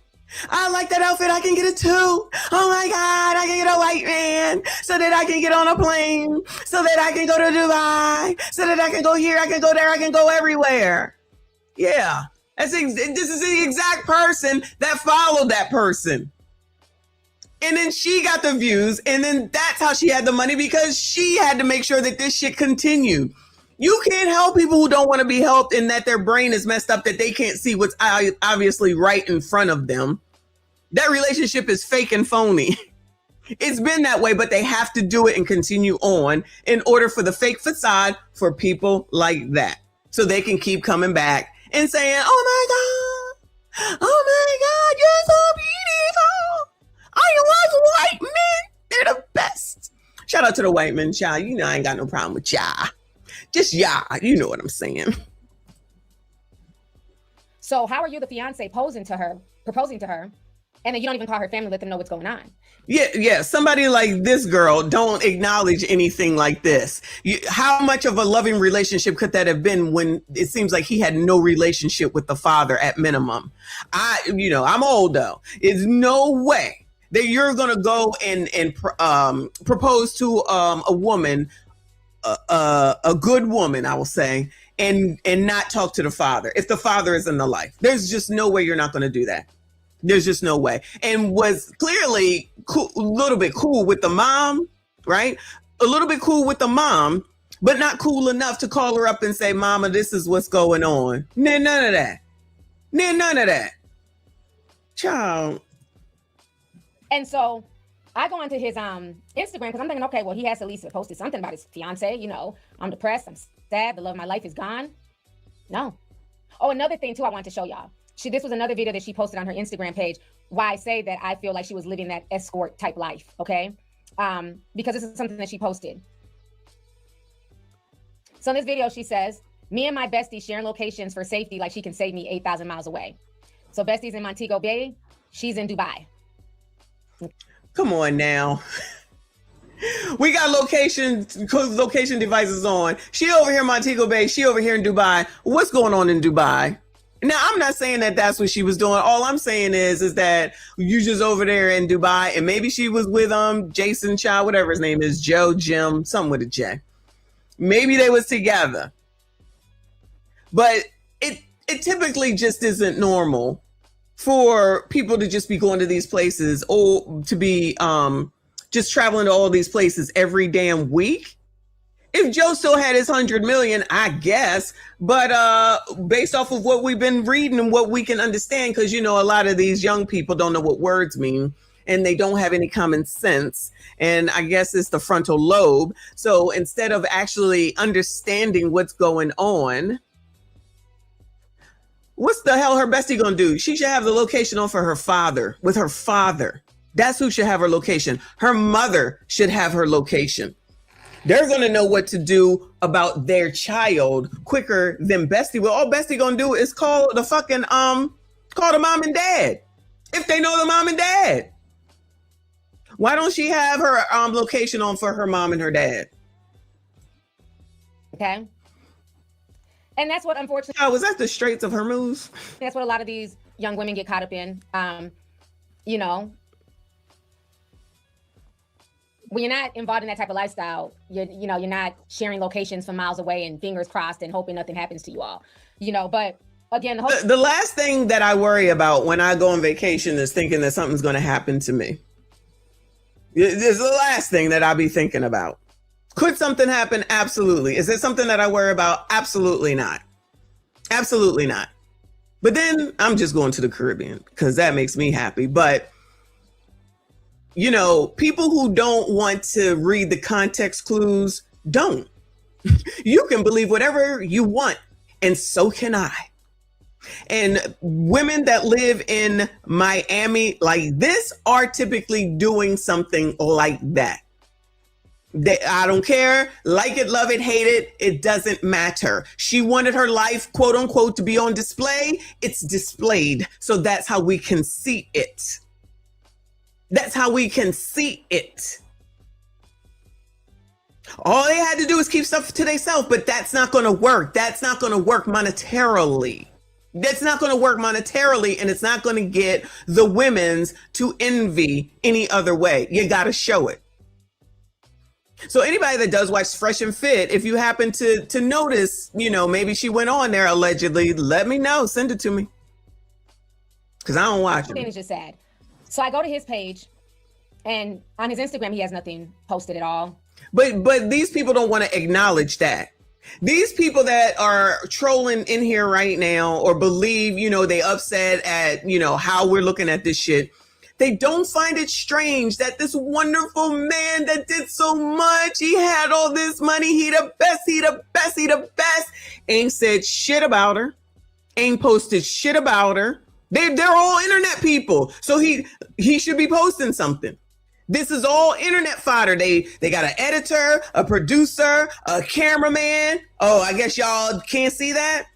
I like that outfit, I can get it too. Oh my God, I can get a white man so that I can get on a plane, so that I can go to Dubai, so that I can go here, I can go there, I can go everywhere. Yeah, this is the exact person that followed that person. And then she got the views, and then that's how she had the money because she had to make sure that this shit continued. You can't help people who don't want to be helped and that their brain is messed up, that they can't see what's obviously right in front of them. That relationship is fake and phony. It's been that way, but they have to do it and continue on in order for the fake facade for people like that. So they can keep coming back and saying, oh my God, you're so beautiful. I love white men. They're the best. Shout out to the white men, child. You know I ain't got no problem with y'all. Just y'all. You know what I'm saying. So how are you, the fiance, proposing to her, and then you don't even call her family, let them know what's going on? Yeah. Somebody like this girl don't acknowledge anything like this. How much of a loving relationship could that have been when it seems like he had no relationship with the father at minimum? I'm old though. There's no way that you're gonna go and propose to a woman, a good woman, I will say, and not talk to the father if the father is in the life. There's just no way you're not going to do that. There's just no way. And was clearly cool, a little bit cool with the mom, right? A little bit cool with the mom, but not cool enough to call her up and say, "Mama, this is what's going on." None of that. Child. And so I go onto his Instagram because I'm thinking, okay, well, he has to at least posted something about his fiance. I'm depressed, I'm sad, the love of my life is gone. No. Oh, another thing too, I wanted to show y'all. This was another video that she posted on her Instagram page. Why I say that I feel like she was living that escort type life, okay? Because this is something that she posted. So in this video, she says, "Me and my bestie sharing locations for safety like she can save me 8,000 miles away." So bestie's in Montego Bay, she's in Dubai. Come on now. We got location devices on. She over here in Montego Bay. She over here in Dubai. What's going on in Dubai? Now, I'm not saying that that's what she was doing. All I'm saying is that you just over there in Dubai, and maybe she was with Jason Child, whatever his name is, Joe, Jim, something with a J. Maybe they was together. But it typically just isn't normal for people to just be going to these places or to be just traveling to all these places every damn week. If Joe still had his 100 million, I guess, but based off of what we've been reading and what we can understand, because a lot of these young people don't know what words mean and they don't have any common sense, and I guess it's the frontal lobe. So instead of actually understanding what's going on, what's the hell her bestie gonna do? She should have the location on for her father, with her father. That's who should have her location. Her mother should have her location. They're gonna know what to do about their child quicker than bestie. Well, all bestie gonna do is call the fucking call the mom and dad, if they know the mom and dad. Why don't she have her location on for her mom and her dad? Okay. And that's what, unfortunately, was that the Straits of Hormuz? That's what a lot of these young women get caught up in. When you're not involved in that type of lifestyle, you're not sharing locations from miles away and fingers crossed and hoping nothing happens to you all. But again, the last thing that I worry about when I go on vacation is thinking that something's going to happen to me. It's the last thing that I'll be thinking about. Could something happen? Absolutely. Is it something that I worry about? Absolutely not. Absolutely not. But then I'm just going to the Caribbean because that makes me happy. But, people who don't want to read the context clues, don't. You can believe whatever you want, and so can I. And women that live in Miami like this are typically doing something like that. I don't care, like it, love it, hate it, it doesn't matter. She wanted her life, quote unquote, to be on display. It's displayed. So that's how we can see it. That's how we can see it. All they had to do is keep stuff to themselves, but that's not going to work. That's not going to work monetarily. That's not going to work monetarily, and it's not going to get the women's to envy any other way. You got to show it. So anybody that does watch Fresh and Fit, if you happen to notice, maybe she went on there allegedly, let me know. Send it to me. Because I don't watch it. It's just sad. So I go to his page, and on his Instagram, he has nothing posted at all. But these people don't want to acknowledge that. These people that are trolling in here right now or believe, they upset at, how we're looking at this shit. They don't find it strange that this wonderful man that did so much, he had all this money, he the best, ain't said shit about her, ain't posted shit about her. They're all internet people. So he should be posting something. This is all internet fodder. They got an editor, a producer, a cameraman. Oh, I guess y'all can't see that.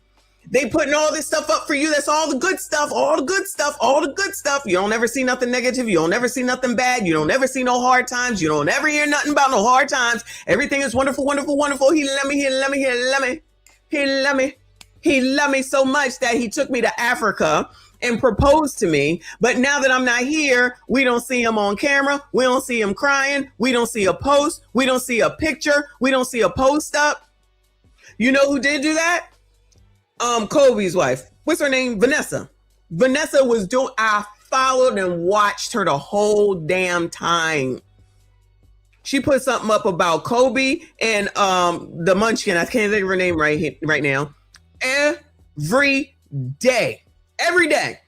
They putting all this stuff up for you. That's all the good stuff, all the good stuff, all the good stuff. You don't ever see nothing negative. You don't ever see nothing bad. You don't ever see no hard times. You don't ever hear nothing about no hard times. Everything is wonderful, wonderful, wonderful. He loved me, he loved me, he loved me. He loved me. He loved me so much that he took me to Africa and proposed to me. But now that I'm not here, we don't see him on camera. We don't see him crying. We don't see a post. We don't see a picture. We don't see a post up. You know who did do that? Kobe's wife. What's her name? Vanessa. Vanessa was doing, I followed and watched her the whole damn time. She put something up about Kobe and the Munchkin. I can't think of her name right now. Every day. Every day.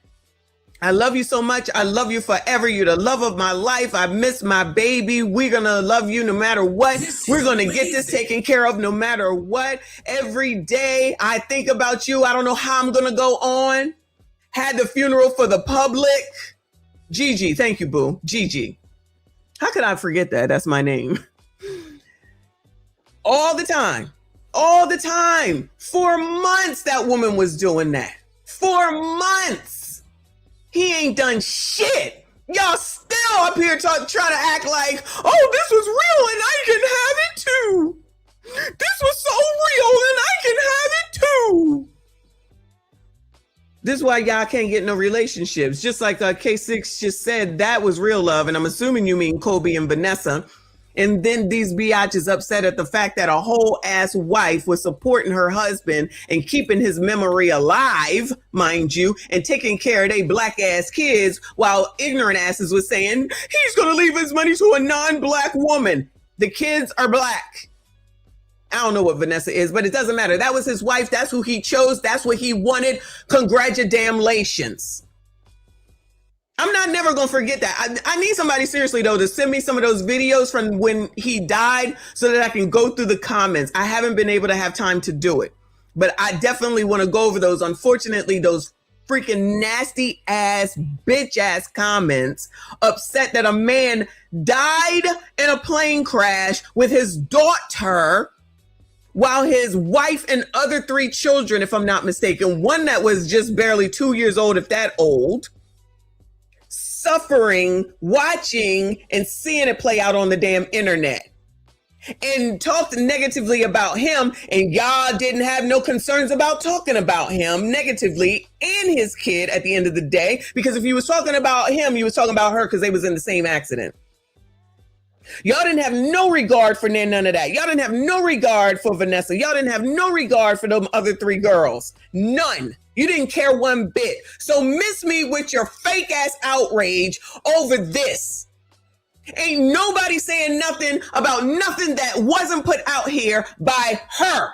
I love you so much. I love you forever. You're the love of my life. I miss my baby. We're going to love you no matter what. We're going to get this taken care of no matter what. Every day I think about you. I don't know how I'm going to go on. Had the funeral for the public. Gigi. Thank you, boo. Gigi. How could I forget that? That's my name. All the time. All the time. For months that woman was doing that. For months. He ain't done shit. Y'all still up here trying to act like, oh, this was real and I can have it too. This was so real and I can have it too. This is why y'all can't get no relationships. Just like K6 just said, that was real love. And I'm assuming you mean Kobe and Vanessa. And then these biatches upset at the fact that a whole ass wife was supporting her husband and keeping his memory alive, mind you, and taking care of they black ass kids while ignorant asses was saying he's going to leave his money to a non-black woman. The kids are black. I don't know what Vanessa is, but it doesn't matter. That was his wife. That's who he chose. That's what he wanted. Congratulations. I'm not never going to forget that. I need somebody seriously, though, to send me some of those videos from when he died so that I can go through the comments. I haven't been able to have time to do it, but I definitely want to go over those. Unfortunately, those freaking nasty ass, bitch ass comments upset that a man died in a plane crash with his daughter while his wife and other 3 children, if I'm not mistaken, one that was just barely 2 years old, if that old, suffering, watching and seeing it play out on the damn internet, and talked negatively about him, and y'all didn't have no concerns about talking about him negatively and his kid at the end of the day, because if you was talking about him, you was talking about her because they was in the same accident. Y'all didn't have no regard for none of that. Y'all didn't have no regard for Vanessa. Y'all didn't have no regard for them other 3 girls. None. You didn't care one bit. So miss me with your fake ass outrage over this. Ain't nobody saying nothing about nothing that wasn't put out here by her.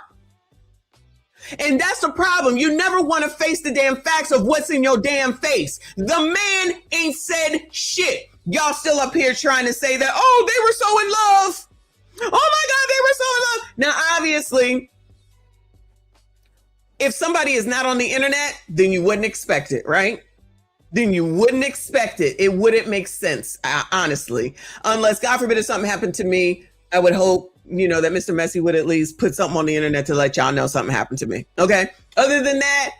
And that's the problem. You never want to face the damn facts of what's in your damn face. The man ain't said shit. Y'all still up here trying to say that, oh, they were so in love. Oh my God, they were so in love. Now, obviously, if somebody is not on the internet, then you wouldn't expect it, right? Then you wouldn't expect it. It wouldn't make sense, honestly. Unless, God forbid, if something happened to me, I would hope, that Mr. Messi would at least put something on the internet to let y'all know something happened to me. Okay? Other than that,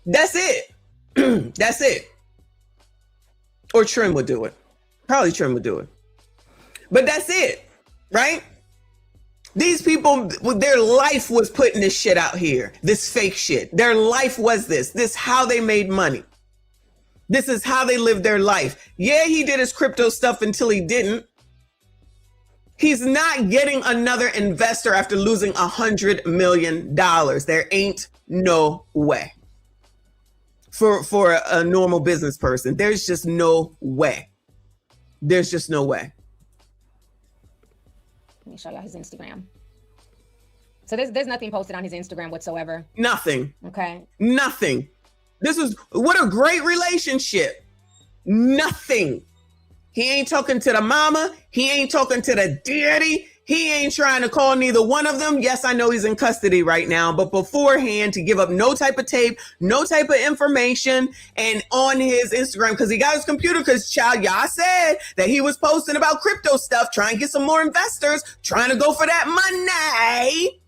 that's it. That's it. Or Trim would do it. Probably Trim would do it. But that's it, right? These people, their life was putting this shit out here. This fake shit. Their life was this. This how they made money. This is how they lived their life. Yeah, he did his crypto stuff until he didn't. He's not getting another investor after losing $100 million. There ain't no way. For a normal business person, there's just no way. There's just no way. Let me show y'all his Instagram. So there's nothing posted on his Instagram whatsoever. Nothing. Okay. Nothing. This is what a great relationship. Nothing. He ain't talking to the mama. He ain't talking to the daddy. He ain't trying to call neither one of them. Yes, I know he's in custody right now, but beforehand to give up no type of tape, no type of information, and on his Instagram, because he got his computer, because child, y'all said that he was posting about crypto stuff, trying to get some more investors, trying to go for that money.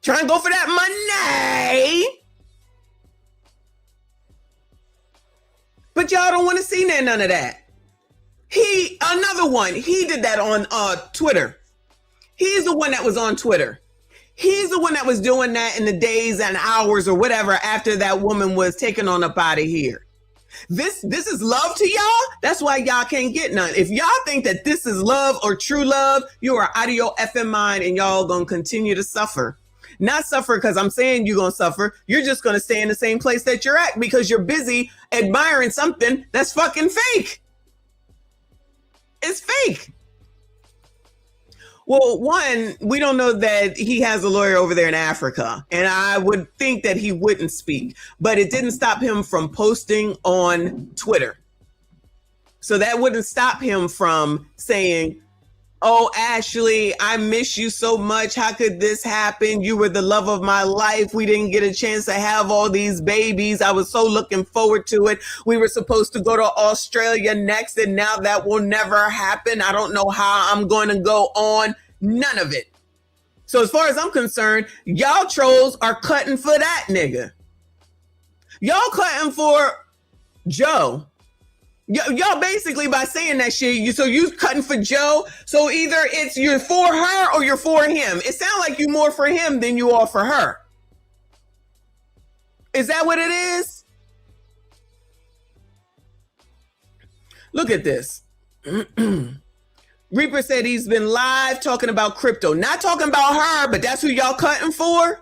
Trying to go for that money. But y'all don't want to see none of that. Another one, he did that on Twitter. He's the one that was on Twitter. He's the one that was doing that in the days and hours or whatever after that woman was taken on up out of here. This is love to y'all? That's why y'all can't get none. If y'all think that this is love or true love, you are out of your effing mind and y'all gonna continue to suffer. Not suffer because I'm saying you're gonna suffer. You're just gonna stay in the same place that you're at because you're busy admiring something that's fucking fake. It's fake. Well, one, we don't know that he has a lawyer over there in Africa, and I would think that he wouldn't speak, but it didn't stop him from posting on Twitter. So that wouldn't stop him from saying, oh, Ashlee, I miss you so much. How could this happen? You were the love of my life. We didn't get a chance to have all these babies. I was so looking forward to it. We were supposed to go to Australia next, and now that will never happen. I don't know how I'm going to go on. None of it. So as far as I'm concerned, y'all trolls are cutting for that nigga. Y'all cutting for Joe. Y'all basically, by saying that shit, you cutting for Joe. So either it's you're for her or you're for him. It sounds like you more for him than you are for her. Is that what it is? Look at this. Reaper said he's been live talking about crypto. Not talking about her, but that's who y'all cutting for.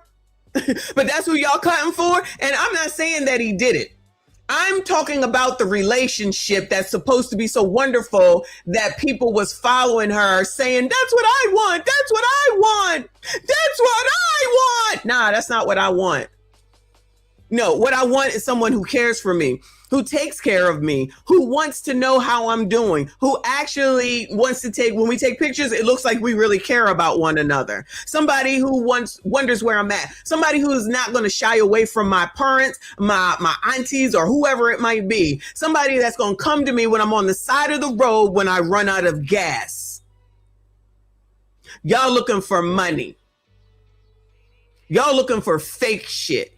But that's who y'all cutting for. And I'm not saying that he did it. I'm talking about the relationship that's supposed to be so wonderful that people was following her saying, that's what I want. That's what I want. That's what I want. Nah, that's not what I want. No, what I want is someone who cares for me, who takes care of me, who wants to know how I'm doing, who actually wants to take, when we take pictures, it looks like we really care about one another. Somebody who wonders where I'm at. Somebody who's not going to shy away from my parents, my aunties, or whoever it might be. Somebody that's going to come to me when I'm on the side of the road when I run out of gas. Y'all looking for money. Y'all looking for fake shit.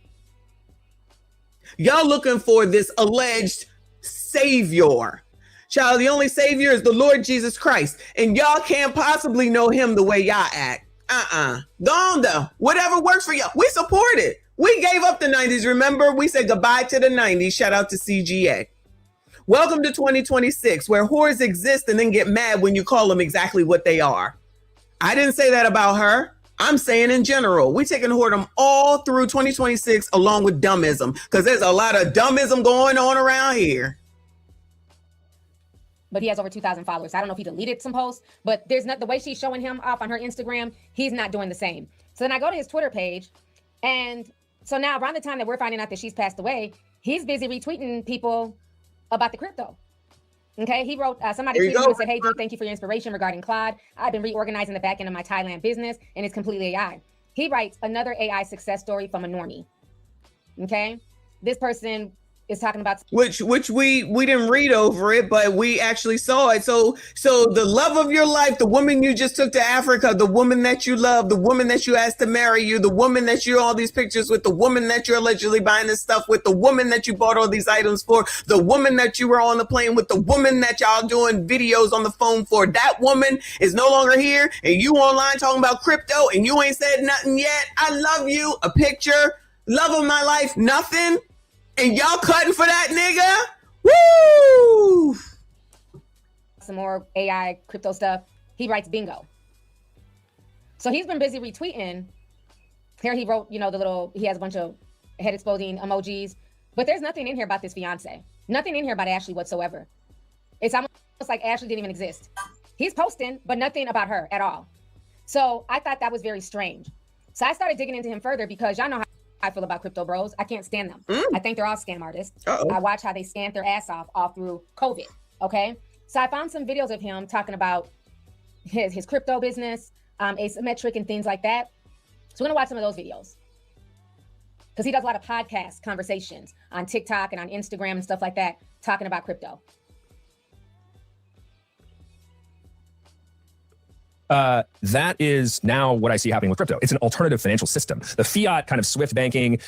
Y'all looking for this alleged savior. Child, the only savior is the Lord Jesus Christ. And y'all can't possibly know him the way y'all act. Go on though. Whatever works for y'all. We support it. We gave up the 90s. Remember, we said goodbye to the 90s. Shout out to CGA. Welcome to 2026, where whores exist and then get mad when you call them exactly what they are. I didn't say that about her. I'm saying in general, we taking whoredom all through 2026 along with dummism, because there's a lot of dummism going on around here. But he has over 2,000 followers. I don't know if he deleted some posts, but there's not the way she's showing him off on her Instagram. He's not doing the same. So then I go to his Twitter page. And so now around the time that we're finding out that she's passed away, he's busy retweeting people about the crypto. Okay, he wrote, somebody tweeted him and said, hey, dude, thank you for your inspiration regarding Claude. I've been reorganizing the back end of my Thailand business and it's completely AI. He writes another AI success story from a normie. Okay, this person is talking about which we didn't read over it, but we actually saw it. So the love of your life, the woman you just took to Africa, the woman that you love, the woman that you asked to marry you, the woman that you're all these pictures with, the woman that you're allegedly buying this stuff with, the woman that you bought all these items for, the woman that you were on the plane with, the woman that y'all doing videos on the phone for, that woman is no longer here, and you online talking about crypto and you ain't said nothing yet. I love you, a picture, love of my life, nothing. And y'all cutting for that nigga? Woo! Some more AI crypto stuff. He writes bingo. So he's been busy retweeting. Here he wrote, you know, he has a bunch of head exploding emojis, but there's nothing in here about this fiance. Nothing in here about Ashlee whatsoever. It's almost like Ashlee didn't even exist. He's posting, but nothing about her at all. So I thought that was very strange. So I started digging into him further because y'all know how I feel about crypto bros. I can't stand them. I think they're all scam artists. I watch how they scam their ass off all through COVID. Okay. So I found some videos of him talking about his crypto business, asymmetric and things like that. So we're gonna watch some of those videos because he does a lot of podcast conversations on TikTok and on Instagram and stuff like that, talking about crypto. that is now what I see happening with crypto. It's an alternative financial system. The fiat kind of SWIFT banking,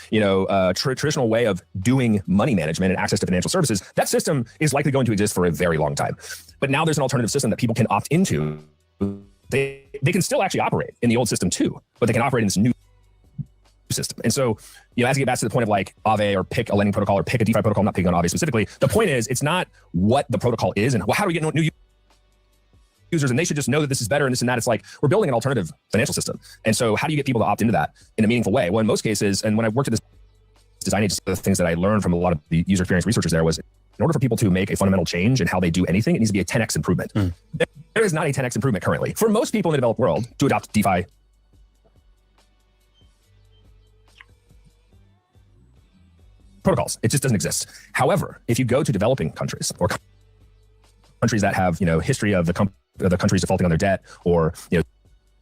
traditional way of doing money management and access to financial services, that system is likely going to exist for a very long time. But now there's an alternative system that people can opt into. They can still actually operate in the old system too, but they can operate in this new system. And so, as you get back to the point of like Aave or pick a lending protocol or pick a DeFi protocol, I'm not picking on Aave specifically. The point is, it's not what the protocol is and how do we get new users, and they should just know that this is better and this and that. It's like, we're building an alternative financial system. And so how do you get people to opt into that in a meaningful way? Well, in most cases, and when I worked at this design agency, the things that I learned from a lot of the user experience researchers there was, in order for people to make a fundamental change in how they do anything, it needs to be a 10x improvement. There is not a 10x improvement currently for most people in the developed world to adopt DeFi protocols. It just doesn't exist. However, if you go to developing countries or countries that have, history of the countries defaulting on their debt or,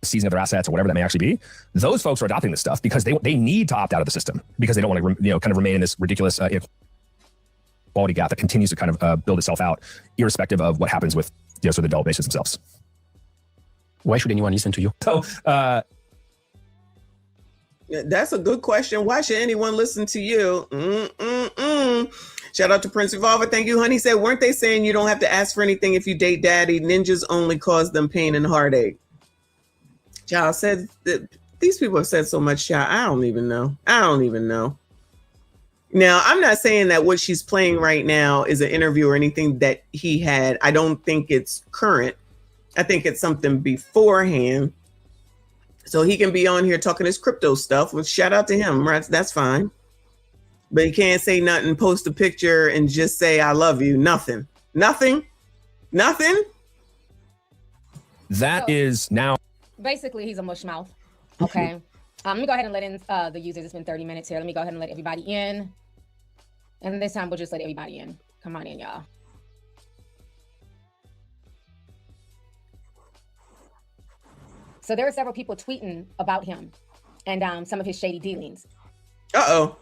seizing of their assets or whatever that may actually be, those folks are adopting this stuff because they need to opt out of the system because they don't want to, kind of remain in this ridiculous quality gap that continues to kind of build itself out, irrespective of what happens with, sort of the developed bases themselves. Why should anyone listen to you? So, that's a good question. Why should anyone listen to you? Shout out to Prince Evolver. Thank you, honey. Said, weren't they saying you don't have to ask for anything if you date daddy? Ninjas only cause them pain and heartache. Child said that these people have said so much, child. I don't even know. Now, I'm not saying that what she's playing right now is an interview or anything that he had. I don't think it's current. I think it's something beforehand. So he can be on here talking his crypto stuff, which shout out to him, right? That's fine. But he can't say nothing, post a picture and just say, I love you. Nothing. That is now. Basically, he's a mush mouth. Okay. Let me go ahead and let in the users. It's been 30 minutes here. Let me go ahead and let everybody in. And this time we'll just let everybody in. Come on in, y'all. So there are several people tweeting about him and some of his shady dealings. Uh-oh.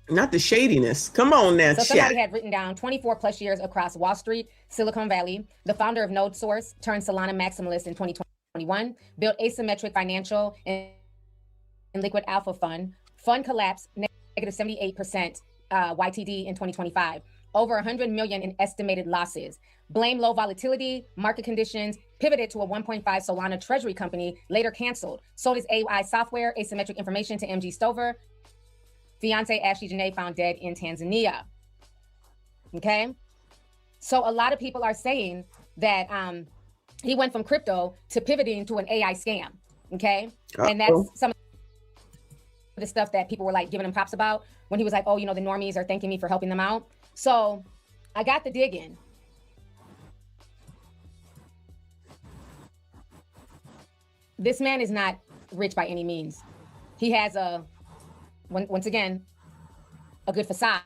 Not the shadiness. Come on now, So somebody had written down 24 plus years across Wall Street, Silicon Valley, the founder of Node Source, turned Solana maximalist in 2021, built asymmetric financial and liquid alpha fund collapse, negative 78% YTD in 2025, over 100 million in estimated losses, blame low volatility, market conditions, pivoted to a 1.5 Solana treasury company, later canceled, sold his AI software, asymmetric information to MG Stover, fiance Ashlee Janae found dead in Tanzania. Okay. So a lot of people are saying that he went from crypto to pivoting to an AI scam. Okay. And that's some of the stuff that people were like giving him props about when he was like, oh, the normies are thanking me for helping them out. So I got the dig in. This man is not rich by any means. He has once again, a good facade.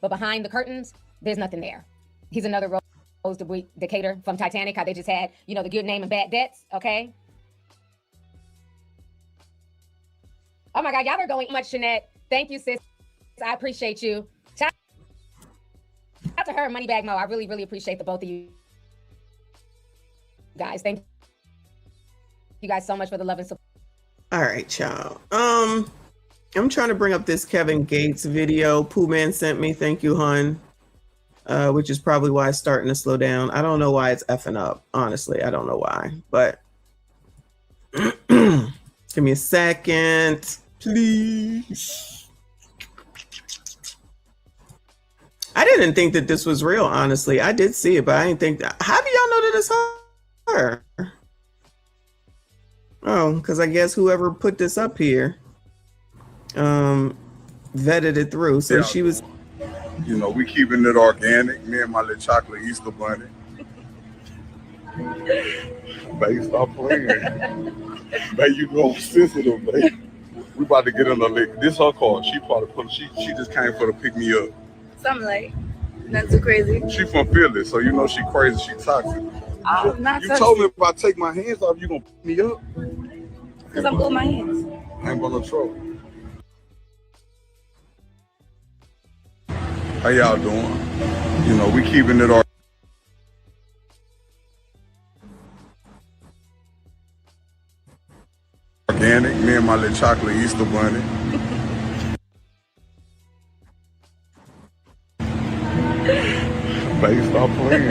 But behind the curtains, there's nothing there. He's another Rose Decatur from Titanic, how they just had, the good name and bad debts, okay? Oh my God, y'all are going much, Jeanette. Thank you, sis. I appreciate you. Shout out to her, Moneybag Mo. I really, really appreciate the both of you guys. Thank you guys so much for the love and support. All right, y'all. I'm trying to bring up this Kevin Gates video Pooh Man sent me. Thank you, hun. Which is probably why it's starting to slow down. I don't know why it's effing up. Honestly, I don't know why. But give me a second, please. I didn't think that this was real, honestly. I did see it, but I didn't think that. How do y'all know that it's her? Oh, because I guess whoever put this up here vetted it through. So she was. We keeping it organic. Me and my little chocolate Easter bunny. Babe, stop playing. Babe, you know I'm sensitive, babe. We about to get in the lick. This her car. She probably put. She just came for to pick me up. Something like not too crazy. She from Philly, so she crazy. She toxic. You told me if I take my hands off, you gonna pick me up. Because I'm pulling my hands. I ain't gonna trouble. How y'all doing? We keeping it organic. organic. Me and my little chocolate Easter bunny. Babe, stop playing.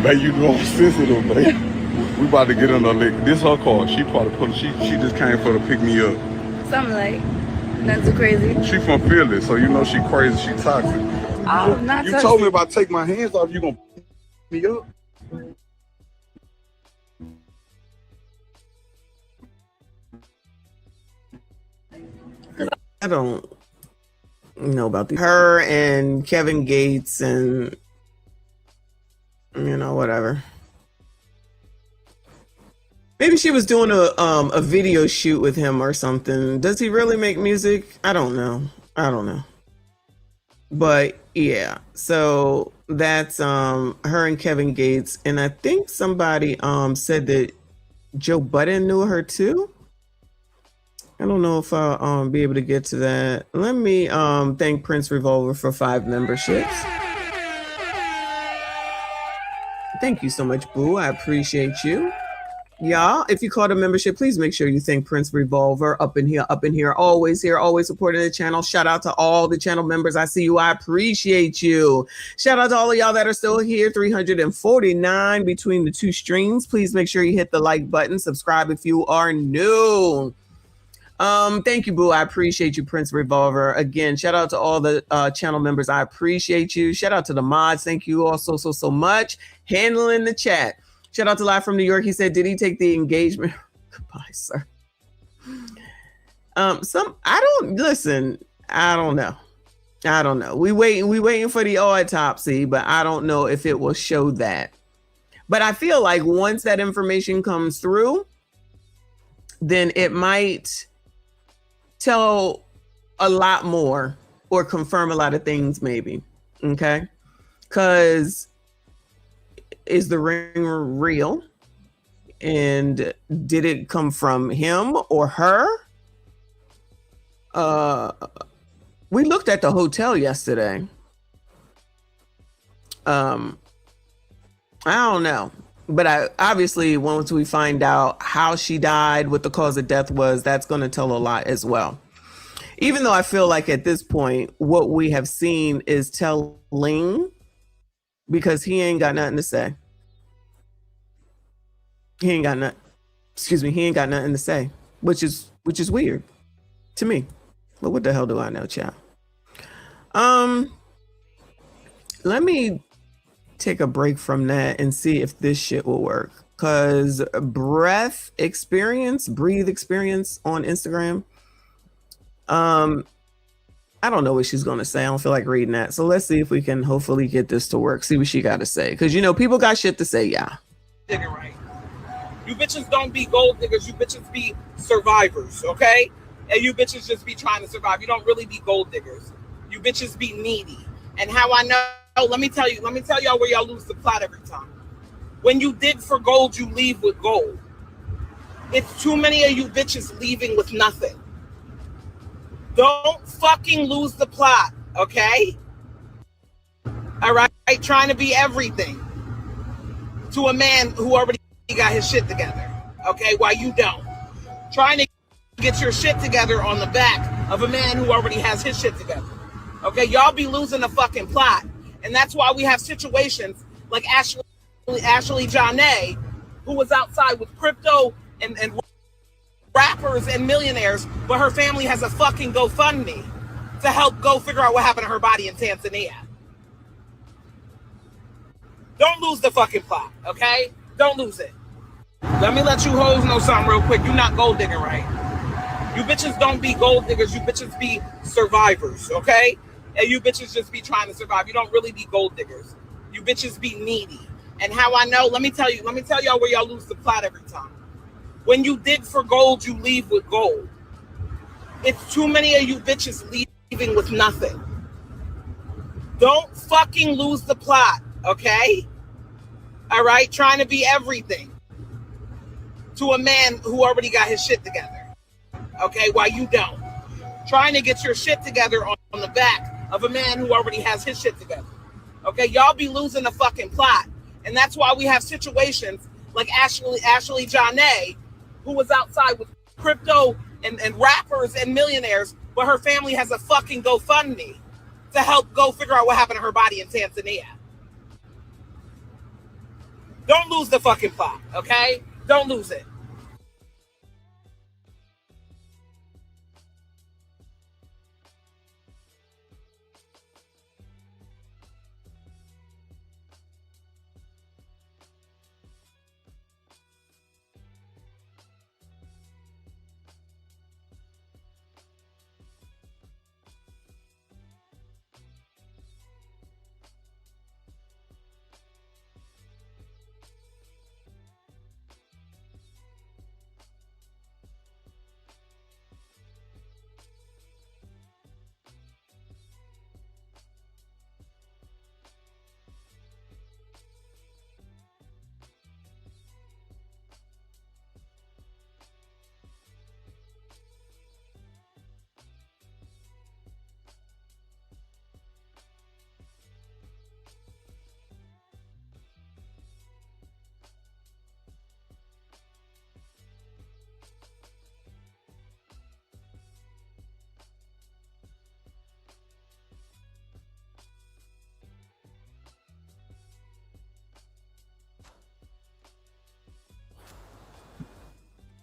Babe, you know I'm sensitive, babe. We about to get in a lick. This her car. She probably put. She just came for to pick me up. Something like, not too crazy. She from Philly, so you know she crazy. She toxic. I'm not You toxic. told me if I take my hands off, you gonna pick me up. I don't know about her and Kevin Gates and whatever. Maybe she was doing a video shoot with him or something. Does he really make music? I don't know. But yeah, so that's her and Kevin Gates, and I think somebody said that Joe Budden knew her too. I don't know if I'll be able to get to that. Let me thank Prince Revolver for 5 memberships. Thank you so much, Boo. I appreciate you. Y'all, if you caught a membership, please make sure you thank Prince Revolver. Up in here, always supporting the channel. Shout out to all the channel members. I see you. I appreciate you. Shout out to all of y'all that are still here. 349 between the 2 streams. Please make sure you hit the like button. Subscribe if you are new. Thank you, Boo. I appreciate you, Prince Revolver. Again, shout out to all the channel members. I appreciate you. Shout out to the mods. Thank you all so much. Handling the chat. Shout out to Live from New York. He said, did he take the engagement? Goodbye, sir. I don't know. We waiting for the autopsy, but I don't know if it will show that. But I feel like once that information comes through, then it might tell a lot more or confirm a lot of things, maybe. Okay. Because is the ring real? And did it come from him or her? We looked at the hotel yesterday. I don't know. But obviously, once we find out how she died, what the cause of death was, that's going to tell a lot as well. Even though I feel like at this point, what we have seen is telling, because he ain't got nothing to say. He ain't got nothing to say, which is weird to me. But what the hell do I know, child? Let me take a break from that and see if this shit will work. Cause breathe experience on Instagram. I don't know what she's gonna say. I don't feel like reading that. So let's see if we can hopefully get this to work. See what she got to say. Cause people got shit to say, yeah. Right. You bitches don't be gold diggers. You bitches be survivors, okay? And you bitches just be trying to survive. You don't really be gold diggers. You bitches be needy. And how I know? Let me tell y'all where y'all lose the plot every time. When you dig for gold, you leave with gold. It's too many of you bitches leaving with nothing. Don't fucking lose the plot, okay? All right? Trying to be everything to a man who already got his shit together, okay? While you don't. Trying to get your shit together on the back of a man who already has his shit together. Okay? Y'all be losing the fucking plot. And that's why we have situations like Ashlee Jana, who was outside with crypto and rappers and millionaires, but her family has a fucking GoFundMe to help go figure out what happened to her body in Tanzania. Don't lose the fucking plot, okay? Don't lose it. Let me let you hoes know something real quick. You're not gold digging, right? You bitches don't be gold diggers. You bitches be survivors, okay? And you bitches just be trying to survive. You don't really be gold diggers. You bitches be needy. And how I know? Let me tell y'all where y'all lose the plot every time. When you dig for gold, you leave with gold. It's too many of you bitches leaving with nothing. Don't fucking lose the plot, okay? All right? Trying to be everything to a man who already got his shit together, okay? While you don't. Trying to get your shit together on the back of a man who already has his shit together. Okay, y'all be losing the fucking plot. And that's why we have situations like Ashlee Jana, who was outside with crypto and rappers and millionaires, but her family has a fucking GoFundMe to help go figure out what happened to her body in Tanzania. Don't lose the fucking plot, okay? Don't lose it.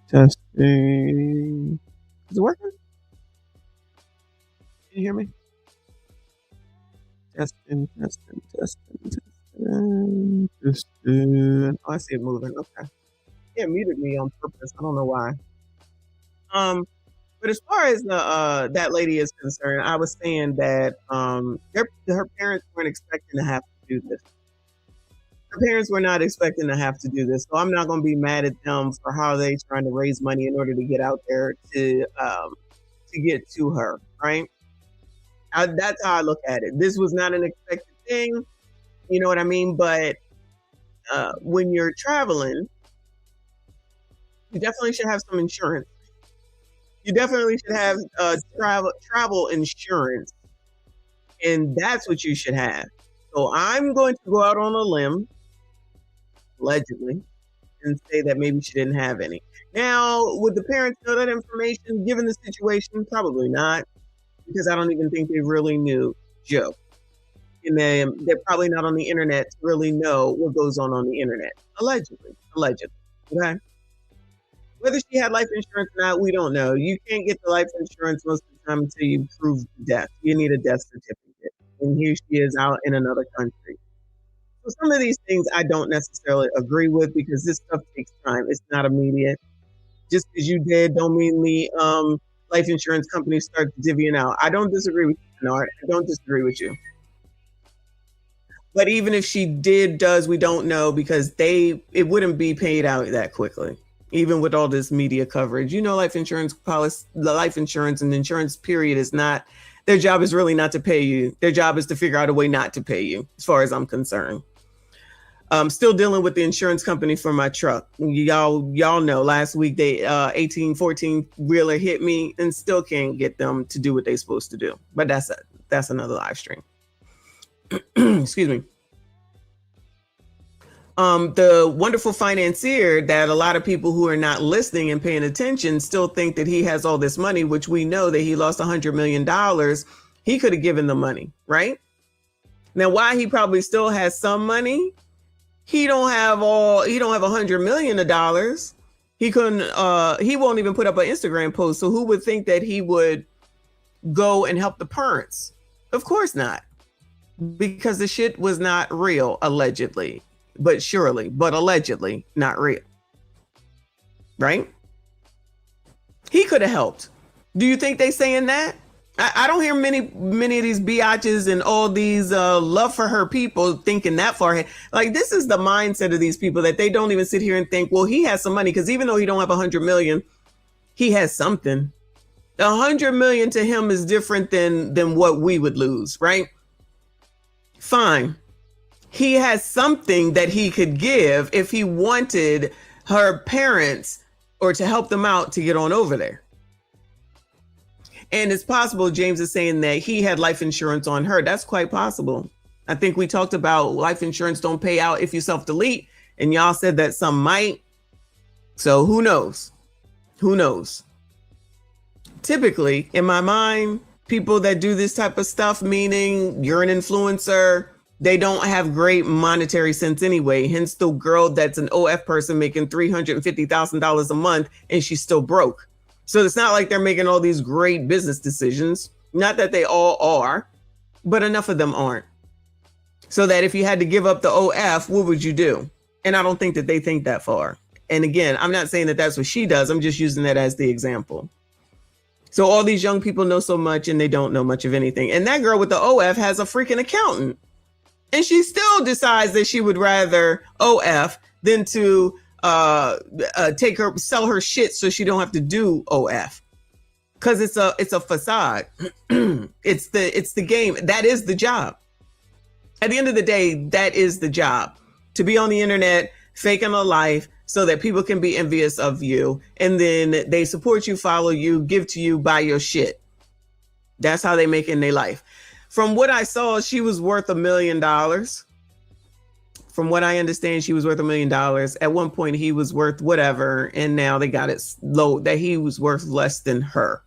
Testing. Is it working? Can you hear me? Testing. Oh, I see it moving. Okay. Yeah, muted me on purpose. I don't know why. But as far as the that lady is concerned, I was saying that her parents weren't expecting to have to do this. Her parents were not expecting to have to do this, so I'm not going to be mad at them for how they trying to raise money in order to get out there to get to her, right? That's how I look at it. This was not an expected thing, you know what I mean? But when you're traveling, you definitely should have some insurance. You definitely should have travel insurance, and that's what you should have. So I'm going to go out on a limb, allegedly, and say that maybe she didn't have any. Now, would the parents know that information given the situation? Probably not, because I don't even think they really knew Joe. And they're probably not on the internet to really know what goes on the internet. Allegedly. Okay? Whether she had life insurance or not, we don't know. You can't get the life insurance most of the time until you prove death. You need a death certificate. And here she is out in another country. So some of these things I don't necessarily agree with because this stuff takes time. It's not immediate. Just because you did don't mean the life insurance companies start divvying out. I don't disagree with you, Bernard. I don't disagree with you. But even if she does, we don't know because it wouldn't be paid out that quickly. Even with all this media coverage, life insurance policy, the life insurance and insurance period is not, their job is really not to pay you. Their job is to figure out a way not to pay you, as far as I'm concerned. I'm still dealing with the insurance company for my truck. Y'all know last week they 14 wheeler hit me and still can't get them to do what they're supposed to do. But that's another live stream. Excuse me. The wonderful financier that a lot of people who are not listening and paying attention still think that he has all this money, which we know that he lost $100 million. He could have given the money, right? Now, why he probably still has some money? He don't have $100 million. He won't even put up an Instagram post. So who would think that he would go and help the parents? Of course not. Because the shit was not real, allegedly. But allegedly not real. Right? He could have helped. Do you think they saying that? I don't hear many of these biatches and all these love for her people thinking that far ahead. Like, this is the mindset of these people that they don't even sit here and think, well, he has some money, because even though he don't have 100 million, he has something. 100 million to him is different than what we would lose, right? Fine. He has something that he could give if he wanted her parents or to help them out to get on over there. And it's possible James is saying that he had life insurance on her. That's quite possible. I think we talked about life insurance don't pay out if you self-delete, and y'all said that some might. So who knows? Who knows? typically, in my mind, people that do this type of stuff, meaning you're an influencer, they don't have great monetary sense anyway. Hence the girl that's an OF person making $350,000 a month and she's still broke. So it's not like they're making all these great business decisions. Not that they all are, but enough of them aren't. So that if you had to give up the OF, what would you do? And I don't think that they think that far. And again, I'm not saying that that's what she does. I'm just using that as the example. So all these young people know so much and they don't know much of anything. And that girl with the OF has a freaking accountant. And she still decides that she would rather OF than to sell her shit so she don't have to do OF. Because it's a facade. it's the game. That is the job. At the end of the day, that is the job. To be on the internet, faking a life so that people can be envious of you. And then they support you, follow you, give to you, buy your shit. That's how they make it in their life. From what I saw, she was worth $1 million. From what I understand, she was worth $1 million. At one point, he was worth whatever. And now they got it low that he was worth less than her.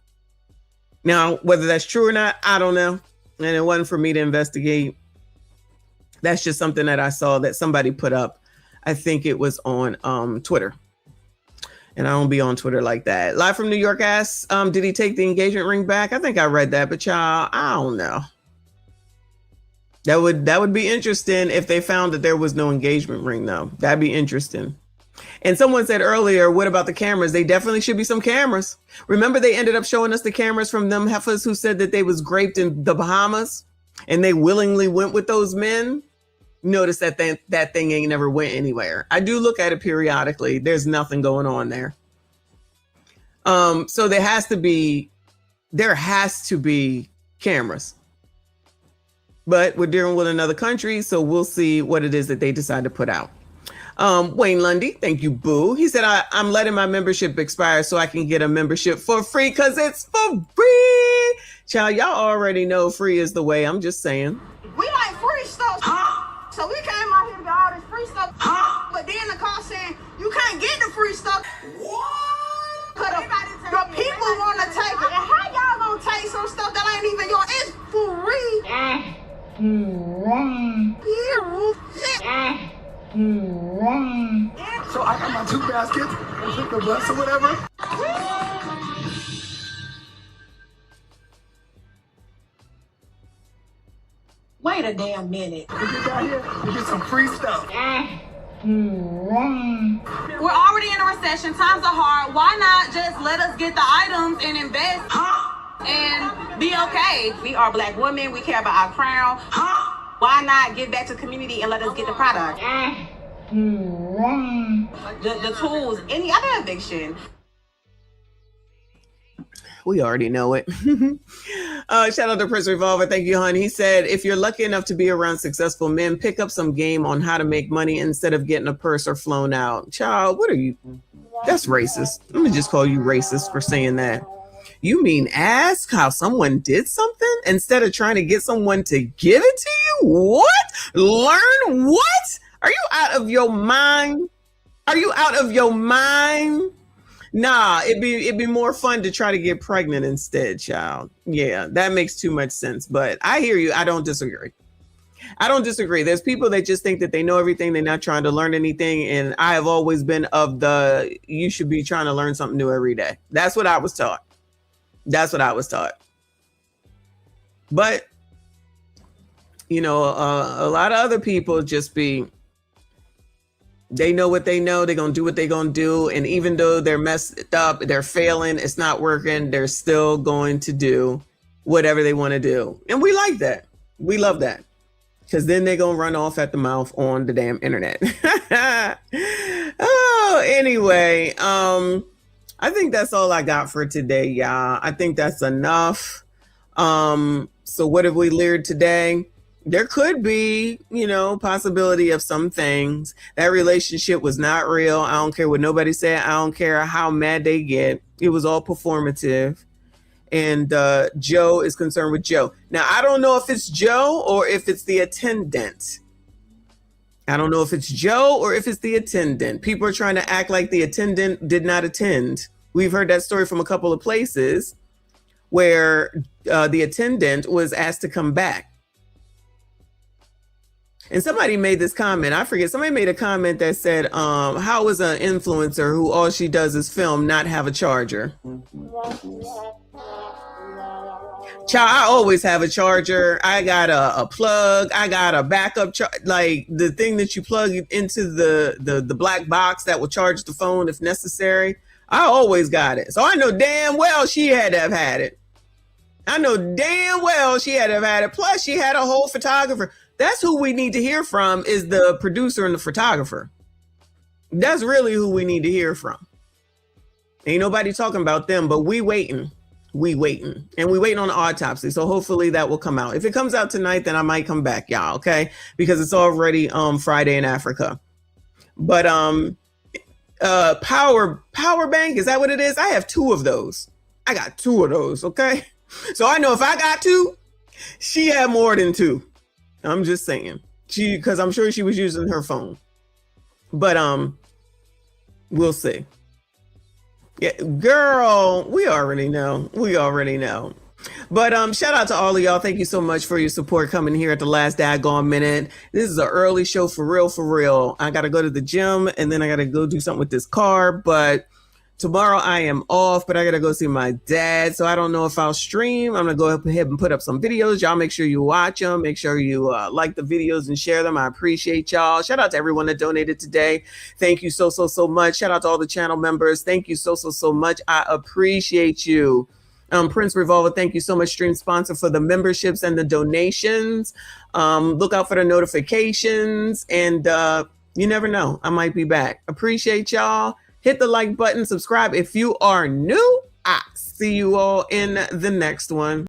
Now, whether that's true or not, I don't know. And it wasn't for me to investigate. That's just something that I saw that somebody put up. I think it was on Twitter. And I don't be on Twitter like that. Live from New York asks, did he take the engagement ring back? I think I read that, but y'all, I don't know. That would be interesting if they found that there was no engagement ring, though. That'd be interesting. And someone said earlier, what about the cameras? They definitely should be some cameras. Remember, they ended up showing us the cameras from them heifers who said that they was raped in the Bahamas and they willingly went with those men. Notice that thing ain't never went anywhere. I do look at it periodically. There's nothing going on there. So there has to be cameras. But we're dealing with another country, so we'll see what it is that they decide to put out. Wayne Lundy, thank you, boo. He said, I'm letting my membership expire so I can get a membership for free because it's for free. Child, y'all already know free is the way. I'm just saying. We like free stuff. So we came out here to get all this free stuff. But then the car saying, you can't get the free stuff. What? The people want to take it. And how y'all gonna take some stuff that ain't even yours? It's free. So I got my 2 baskets and took the bus or whatever. Wait a damn minute. We get down here, we get some free stuff. We're already in a recession. Times are hard. Why not just let us get the items and invest and be okay? We are Black women. We care about our crown. Why not give back to the community and let us get the product? The tools, any other eviction. We already know it. Shout out to Prince Revolver. Thank you, hon. He said, if you're lucky enough to be around successful men, pick up some game on how to make money instead of getting a purse or flown out. Child, what are you? That's racist. Let me just call you racist for saying that. You mean ask how someone did something instead of trying to get someone to give it to you? What? Learn what? Are you out of your mind? Are you out of your mind? Nah, it'd be more fun to try to get pregnant instead, child. Yeah, that makes too much sense. But I hear you. I don't disagree. There's people that just think that they know everything. They're not trying to learn anything. And I have always been of the, you should be trying to learn something new every day. That's what I was taught. But, you know, a lot of other people just be, they know what they know. They're going to do what they're going to do. And even though they're messed up, they're failing, it's not working, they're still going to do whatever they want to do. And we like that. We love that. Because then they're going to run off at the mouth on the damn internet. Oh, anyway, I think that's all I got for today, y'all. I think that's enough. So what have we learned today? There could be, you know, possibility of some things. That relationship was not real. I don't care what nobody said. I don't care how mad they get. It was all performative. And Joe is concerned with Joe. Now, I don't know if it's Joe or if it's the attendant. People are trying to act like the attendant did not attend. We've heard that story from a couple of places. where the attendant was asked to come back. And somebody made this comment. I forget. Somebody made a comment that said, how is an influencer who all she does is film not have a charger? Child, I always have a charger. I got a plug. I got a backup like the thing that you plug into the black box that will charge the phone if necessary. I always got it. So I know damn well she had to have had it. I know damn well she had to have had it. Plus she had a whole photographer. That's who we need to hear from, is the producer and the photographer. That's really who we need to hear from. Ain't nobody talking about them, but we waiting. We waiting. And we waiting on the autopsy. So hopefully that will come out. If it comes out tonight, then I might come back, y'all, okay? Because it's already Friday in Africa. But power bank, is that what it is? I have 2 of those. I got 2 of those, okay? So I know if I got 2, she had more than 2. I'm just saying, because I'm sure she was using her phone, but we'll see. Yeah, girl, we already know. But shout out to all of y'all. Thank you so much for your support coming here at the last daggone minute. This is an early show for real. I got to go to the gym and then I got to go do something with this car, but tomorrow I am off, but I got to go see my dad. So I don't know if I'll stream. I'm going to go ahead and put up some videos. Y'all make sure you watch them. Make sure you like the videos and share them. I appreciate y'all. Shout out to everyone that donated today. Thank you so much. Shout out to all the channel members. Thank you so much. I appreciate you. Prince Revolver, thank you so much. Stream sponsor for the memberships and the donations. Look out for the notifications. And you never know. I might be back. Appreciate y'all. Hit the like button, subscribe if you are new. I see you all in the next one.